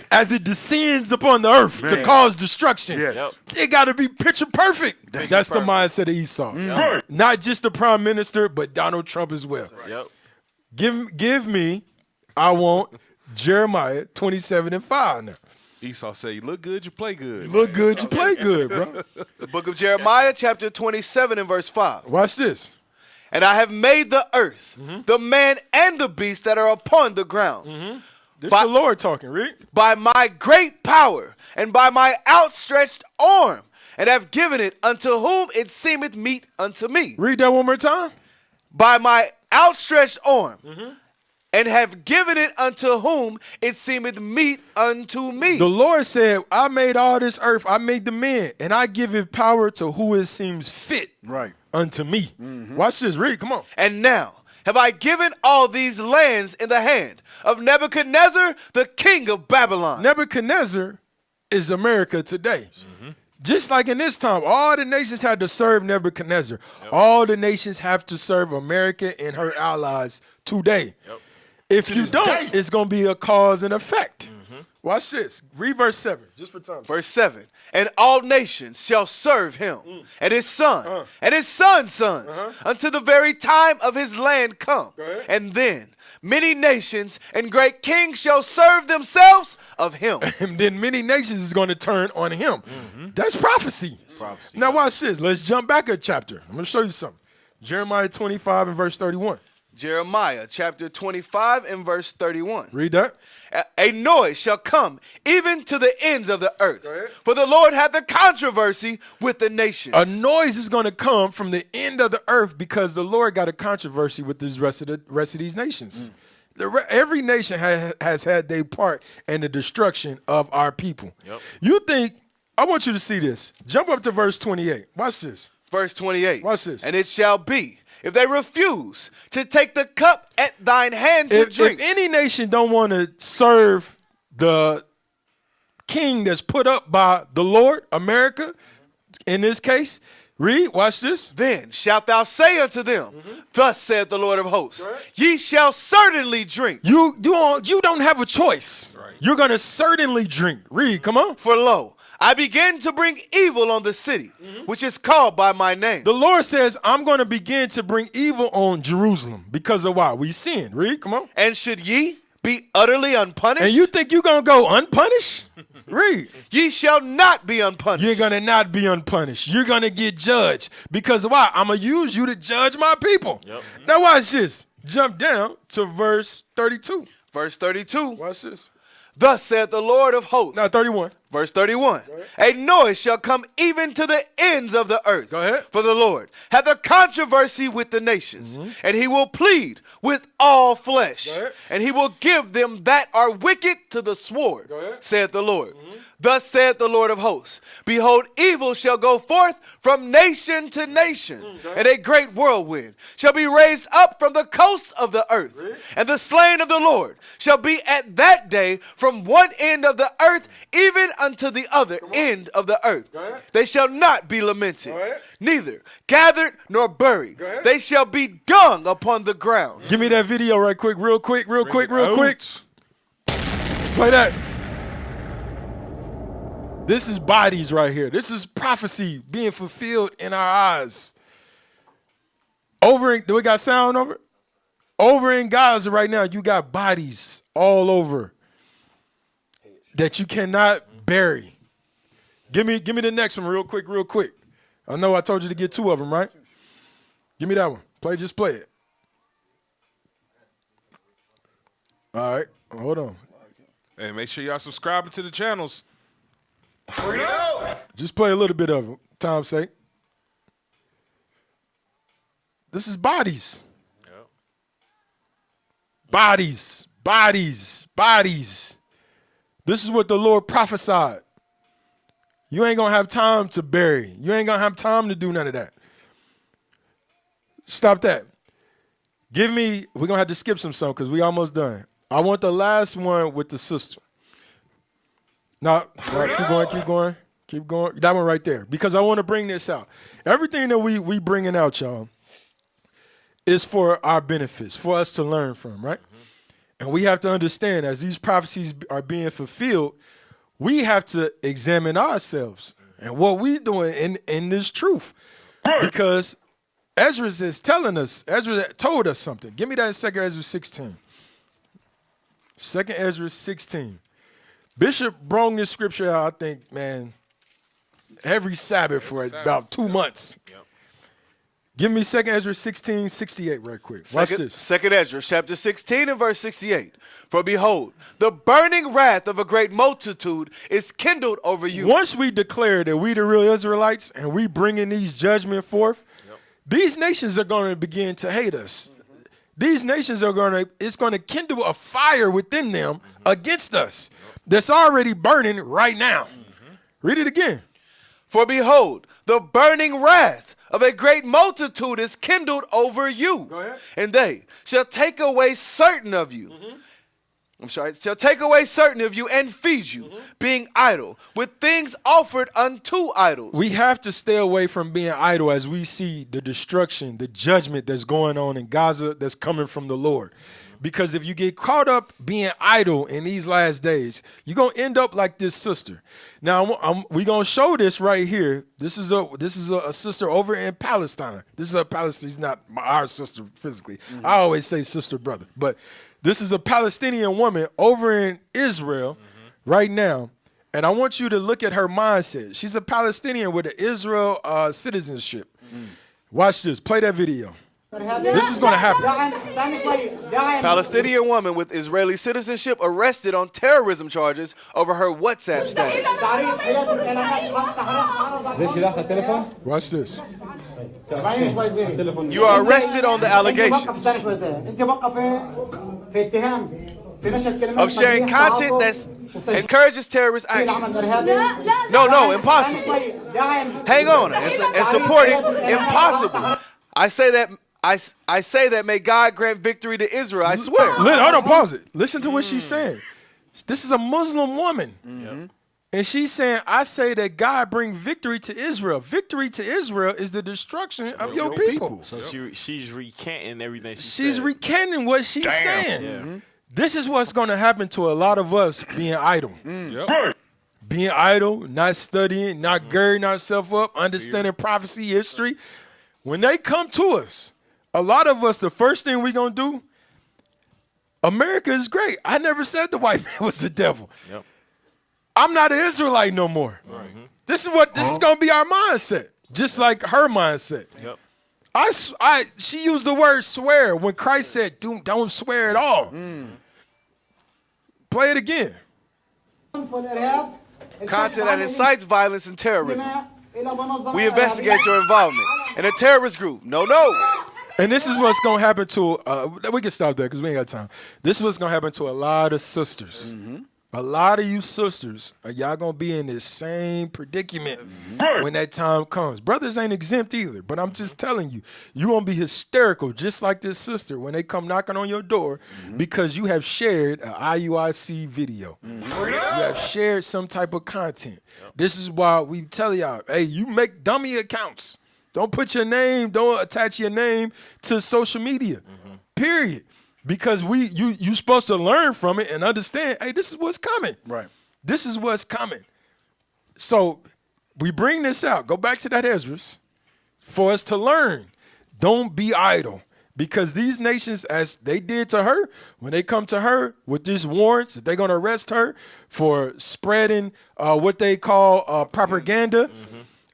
as it descends upon the earth to cause destruction. Yes. It got to be picture perfect. That's the mindset of Esau. Not just the prime minister, but Donald Trump as well. Give me. I want Jeremiah 27:5 now. Esau said, you look good, you play good. You look good, you play good, bro. The book of Jeremiah, chapter 27 and verse 5. Watch this. And I have made the earth, the man and the beast that are upon the ground. This is the Lord talking, Rick. By my great power and by my outstretched arm, and have given it unto whom it seemeth meet unto me. Read that one more time. By my outstretched arm, and have given it unto whom it seemeth meet unto me. The Lord said, I made all this earth, I made the men, and I give it power to who it seems fit unto me. Watch this, read, come on. And now have I given all these lands in the hand of Nebuchadnezzar, the king of Babylon. Nebuchadnezzar is America today. Just like in this time, all the nations had to serve Nebuchadnezzar. All the nations have to serve America and her allies today. If you don't, it's going to be a cause and effect. Watch this. Read verse 7, just for time. Verse 7. And all nations shall serve him, and his son, and his son's sons, until the very time of his land come. And then many nations and great kings shall serve themselves of him. And then many nations is going to turn on him. That's prophecy. Now watch this. Let's jump back a chapter. I'm going to show you something. Jeremiah 25 and verse 31. Jeremiah chapter 25 and verse 31. Read that. A noise shall come even to the ends of the earth. For the Lord hath a controversy with the nations. A noise is going to come from the end of the earth because the Lord got a controversy with the rest of these nations. Every nation has had their part in the destruction of our people. You think, I want you to see this. Jump up to verse 28. Watch this. Verse 28. Watch this. And it shall be, if they refuse to take the cup at thine hand to drink. If any nation don't want to serve the king that's put up by the Lord, America, in this case, read, watch this. Then shalt thou say unto them, thus saith the Lord of hosts, ye shall certainly drink. You don't have a choice. You're going to certainly drink. Read, come on. For lo, I begin to bring evil on the city, which is called by my name. The Lord says, I'm going to begin to bring evil on Jerusalem because of why? We sinned. Read, come on. And should ye be utterly unpunished? And you think you're going to go unpunished? Read. Ye shall not be unpunished. You're going to not be unpunished. You're going to get judged because of why? I'm going to use you to judge my people. Now watch this. Jump down to verse 32. Verse 32. Watch this. Thus saith the Lord of hosts. Now 31. Verse 31. A noise shall come even to the ends of the earth. Go ahead. For the Lord hath a controversy with the nations, and he will plead with all flesh, and he will give them that are wicked to the sword, saith the Lord. Thus saith the Lord of hosts, behold, evil shall go forth from nation to nation, and a great whirlwind shall be raised up from the coast of the earth, and the slain of the Lord shall be at that day from one end of the earth even unto the other end of the earth. They shall not be lamented, neither gathered nor buried. They shall be dung upon the ground. Give me that video right quick, real quick. Play that. This is bodies right here. This is prophecy being fulfilled in our eyes. Do we got sound over? Over in Gaza right now, you got bodies all over that you cannot bury. Give me the next one real quick. I know I told you to get 2 of them, right? Give me that one. Just play it. All right, hold on. Hey, make sure y'all subscribing to the channels. Just play a little bit of it, time's sake. This is bodies. Yep. Bodies. This is what the Lord prophesied. You ain't gonna have time to bury. You ain't gonna have time to do none of that. Stop that. We're gonna have to skip some because we almost done. I want the last one with the sister. No, keep going. That one right there. Because I want to bring this out. Everything that we bringing out, y'all, is for our benefits, for us to learn from, right? And we have to understand as these prophecies are being fulfilled, we have to examine ourselves and what we doing in this truth. Because Ezra is telling us, Ezra told us something. Give me that in 2 Ezra 16. 2 Ezra 16. Bishop brought this scripture out, I think, man, every Sabbath for about 2 months. Yep. Give me 2 Ezra 16, 68 right quick. Watch this. 2 Ezra chapter 16 and verse 68. For behold, the burning wrath of a great multitude is kindled over you. Once we declare that we the real Israelites and we bringing these judgment forth, these nations are going to begin to hate us. These nations it's going to kindle a fire within them against us that's already burning right now. Read it again. For behold, the burning wrath of a great multitude is kindled over you. Go ahead. And they shall take away certain of you. Shall take away certain of you and feed you, being idle, with things offered unto idols. We have to stay away from being idle as we see the destruction, the judgment that's going on in Gaza that's coming from the Lord. Because if you get caught up being idle in these last days, you're going to end up like this sister. Now, we're going to show this right here. This is a sister over in Palestine. This is a Palestine. She's not our sister physically. I always say sister, brother. But this is a Palestinian woman over in Israel right now. And I want you to look at her mindset. She's a Palestinian with an Israel citizenship. Watch this. Play that video. This is going to happen. Palestinian woman with Israeli citizenship arrested on terrorism charges over her WhatsApp status. Watch this. You are arrested on the allegations of sharing content that encourages terrorist actions. No, impossible. Hang on, and supporting impossible. I say that may God grant victory to Israel. I swear. Hold on, pause it. Listen to what she's saying. This is a Muslim woman. And she's saying, I say that God bring victory to Israel. Victory to Israel is the destruction of your people. So she's recanting everything she's recanting what she's saying. This is what's going to happen to a lot of us being idle. Being idle, not studying, not girding ourselves up, understanding prophecy, history. When they come to us, a lot of us, the first thing we're going to do, America is great. I never said the white man was the devil. I'm not an Israelite no more. This is going to be our mindset, just like her mindset. She used the word swear when Christ said, don't swear at all. Play it again. Content that incites violence and terrorism. We investigate your involvement in a terrorist group. No. And this is what's going to happen to, we can stop there because we ain't got time. This is what's going to happen to a lot of sisters. A lot of you sisters, y'all going to be in this same predicament when that time comes. Brothers ain't exempt either, but I'm just telling you, you're going to be hysterical just like this sister when they come knocking on your door because you have shared an IUIC video. You have shared some type of content. This is why we tell y'all, hey, you make dummy accounts. Don't put your name, don't attach your name to social media, period. Because you supposed to learn from it and understand, hey, this is what's coming. Right. This is what's coming. So we bring this out. Go back to that Ezra's for us to learn. Don't be idle. Because these nations, as they did to her, when they come to her with these warrants, that they're going to arrest her for spreading what they call propaganda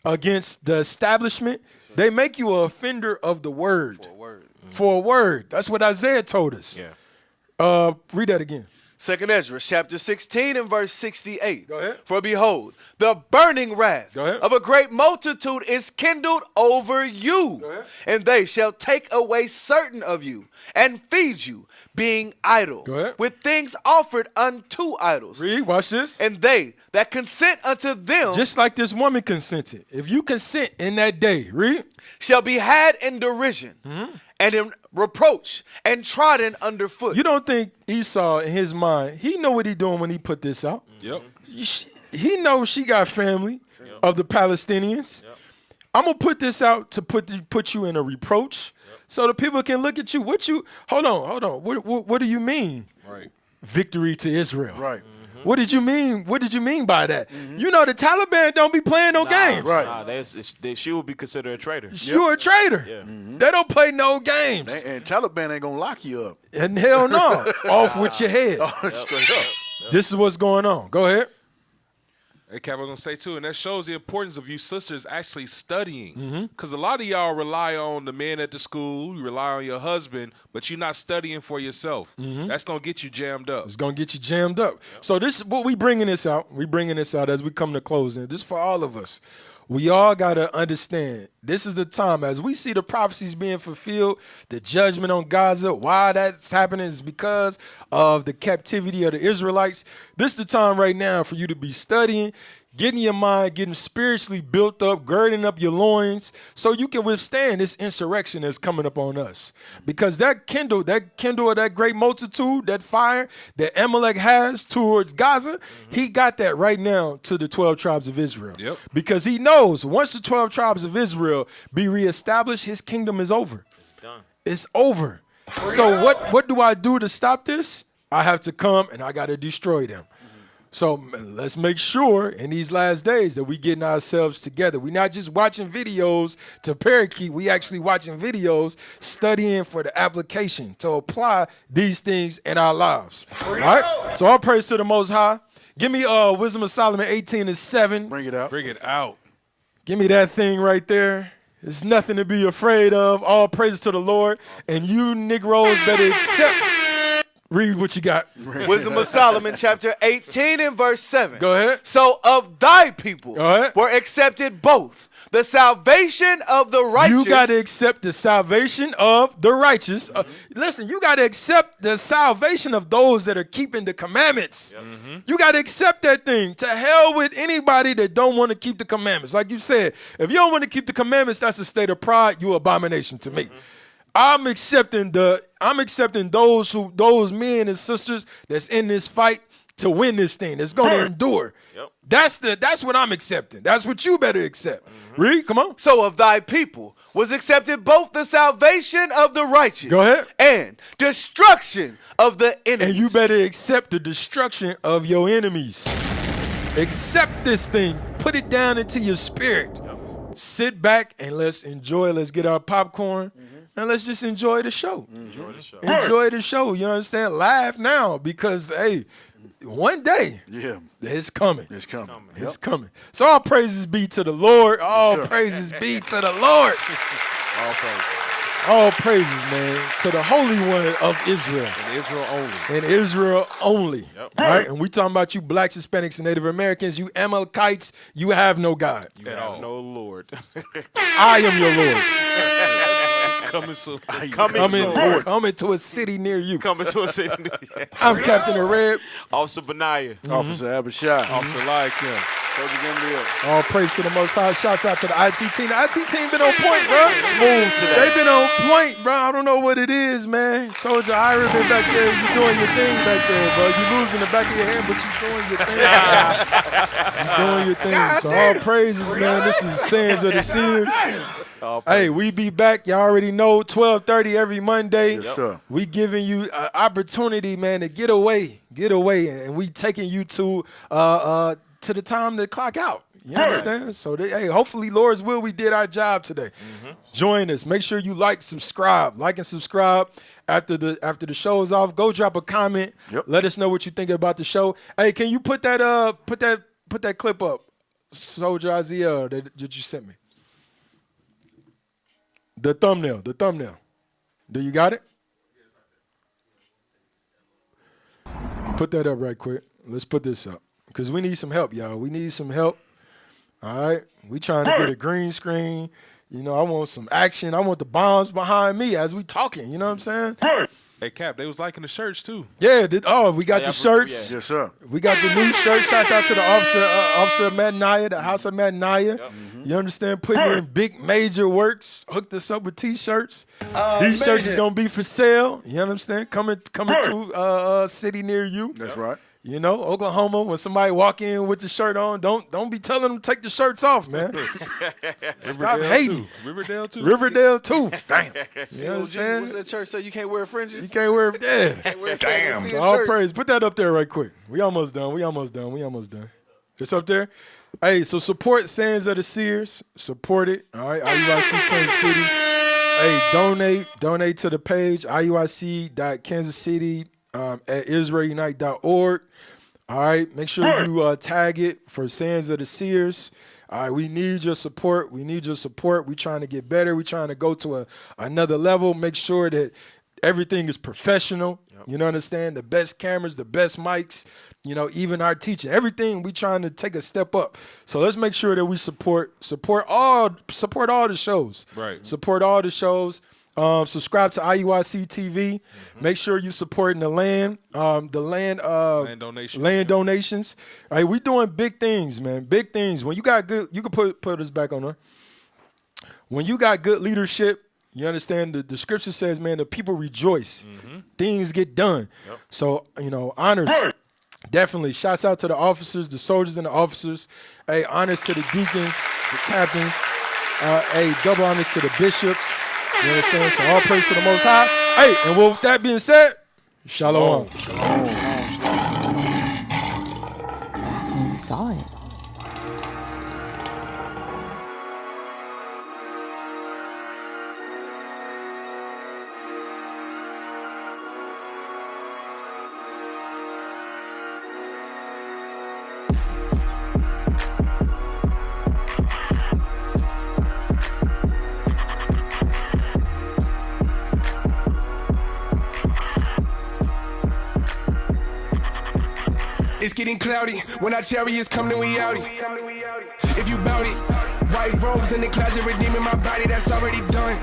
against the establishment, they make you an offender of the word. For a word. That's what Isaiah told us. Yeah. Read that again. 2nd Ezra, chapter 16 and verse 68. Go ahead. For behold, the burning wrath of a great multitude is kindled over you, and they shall take away certain of you and feed you, being idle, with things offered unto idols. Read, watch this. And they that consent unto them, just like this woman consented. If you consent in that day, read, shall be had in derision. And in reproach and trodden underfoot. You don't think Esau, in his mind, he know what he doing when he put this out? Yep. He knows she got family of the Palestinians. I'm gonna put this out to put you in a reproach, so the people can look at you. Hold on. What do you mean? Right. Victory to Israel. Right. What did you mean? What did you mean by that? You know the Taliban don't be playing no games. Nah, she would be considered a traitor. You're a traitor. Yeah. They don't play no games. And Taliban ain't gonna lock you up. And hell no. Off with your head. Straight up. This is what's going on. Go ahead. Hey, Cap, I was going to say, too, and that shows the importance of you sisters actually studying. Because a lot of y'all rely on the men at the school, you rely on your husband, but you're not studying for yourself. That's going to get you jammed up. It's going to get you jammed up. So this is what we bringing this out. We bringing this out as we come to closing. This is for all of us. We all got to understand, this is the time, as we see the prophecies being fulfilled, the judgment on Gaza, why that's happening is because of the captivity of the Israelites. This is the time right now for you to be studying, getting your mind, getting spiritually built up, girding up your loins, so you can withstand this insurrection that's coming up on us. Because that kindle of that great multitude, that fire that Amalek has towards Gaza, he got that right now to the 12 tribes of Israel. Because he knows once the 12 tribes of Israel be reestablished, his kingdom is over. It's done. It's over. So what do I do to stop this? I have to come and I got to destroy them. So let's make sure in these last days that we getting ourselves together. We're not just watching videos to parakeet. We actually watching videos, studying for the application to apply these things in our lives. All right? So all praise to the Most High. Give me Wisdom of Solomon 18:7. Bring it out. Bring it out. Give me that thing right there. There's nothing to be afraid of. All praise to the Lord. And you Negroes better accept. Read what you got. Wisdom of Solomon, chapter 18 and verse 7. Go ahead. So of thy people were accepted both the salvation of the righteous. You got to accept the salvation of the righteous. Listen, you got to accept the salvation of those that are keeping the commandments. You got to accept that thing. To hell with anybody that don't want to keep the commandments. Like you said, if you don't want to keep the commandments, that's a state of pride. You abomination to me. I'm accepting those men and sisters that's in this fight to win this thing. That's going to endure. That's what I'm accepting. That's what you better accept. Read, come on. So of thy people was accepted both the salvation of the righteous. Go ahead. And destruction of the enemies. And you better accept the destruction of your enemies. Accept this thing. Put it down into your spirit. Sit back and let's enjoy. Let's get our popcorn. And let's just enjoy the show. Enjoy the show. You understand? Laugh now because, hey, one day it's coming. It's coming. It's coming. So all praises be to the Lord. All praises be to the Lord. All praises. All praises, man, to the Holy One of Israel. And Israel only. And Israel only. Right? And we talking about you blacks, Hispanics, and Native Americans, you Amalekites, you have no God. You have no Lord. I am your Lord. Coming soon. Coming to a city near you. Coming to a city near you. I'm Captain Arab. Officer Benaiah. Officer Abishai. Officer Eliakim. Soldier Gambriel. All praise to the Most High. Shouts out to the IT team. The IT team been on point, bro. Smooth today. They been on point, bro. I don't know what it is, man. Soldier Ira been back there. You doing your thing back there, bro. You losing the back of your hand, but you doing your thing. You doing your thing. So all praises, man. This is Sayings of the Seers. Hey, we be back. Y'all already know, 12:30 every Monday. Yes, sir. We giving you an opportunity, man, to get away, and we taking you to to the time to clock out. You understand? So, hey, hopefully, Lord's will, we did our job today. Join us. Make sure you like, subscribe. Like and subscribe. After the show is off, go drop a comment. Let us know what you think about the show. Hey, can you put that clip up, Soldier Isaiah, that you sent me? The thumbnail. Do you got it? Put that up right quick. Let's put this up because we need some help, y'all. We need some help. All right, we trying to get a green screen. You know, I want some action. I want the bombs behind me as we talking. You know what I'm saying? Hey, Cap, they was liking the shirts too. Yeah. We got the shirts. Yes, sir. We got the new shirts. Shouts out to the officer Mataniah, the House of Mataniah. You understand? Putting in big major works. Hooked us up with T-shirts. These shirts is gonna be for sale. You understand? Coming to a city near you. That's right. You know, Oklahoma, when somebody walk in with the shirt on, don't be telling them to take the shirts off, man. Stop hating. Riverdale too. Damn. You understand? What's that church say? You can't wear fringes? You can't wear, yeah. Can't wear Damn. Seers So all shirt. praise. Put that up there right quick. We almost done. It's up there. Hey, so support Sands of the Seers. Support it. All right, IUIC Kansas City. Hey, donate to the page, IUIC.KansasCity at IsraelUnite.org. All right, make sure you tag it for Sands of the Seers. All right, we need your support. We're trying to get better. We're trying to go to another level. Make sure that everything is professional. You know, understand? The best cameras, the best mics, you know, even our teaching. Everything, we trying to take a step up. So let's make sure that we support all the shows. Right. Support all the shows. Subscribe to IUIC TV. Make sure you supporting the land donations. All right, we doing big things, man. Big things. When you got good, you can put us back on there. When you got good leadership, you understand the scripture says, man, the people rejoice. Things get done. So, you know, honors. Definitely. Shouts out to the officers, the soldiers and the officers. Hey, honors to the deacons, the captains. Hey, double honors to the bishops. You understand? So all praise to the Most High. Hey, and with that being said, shalom. That's when we saw it. It's getting cloudy. When our chariots come, then we outie. If you bout it, white robes in the closet, redeeming my body, that's already done.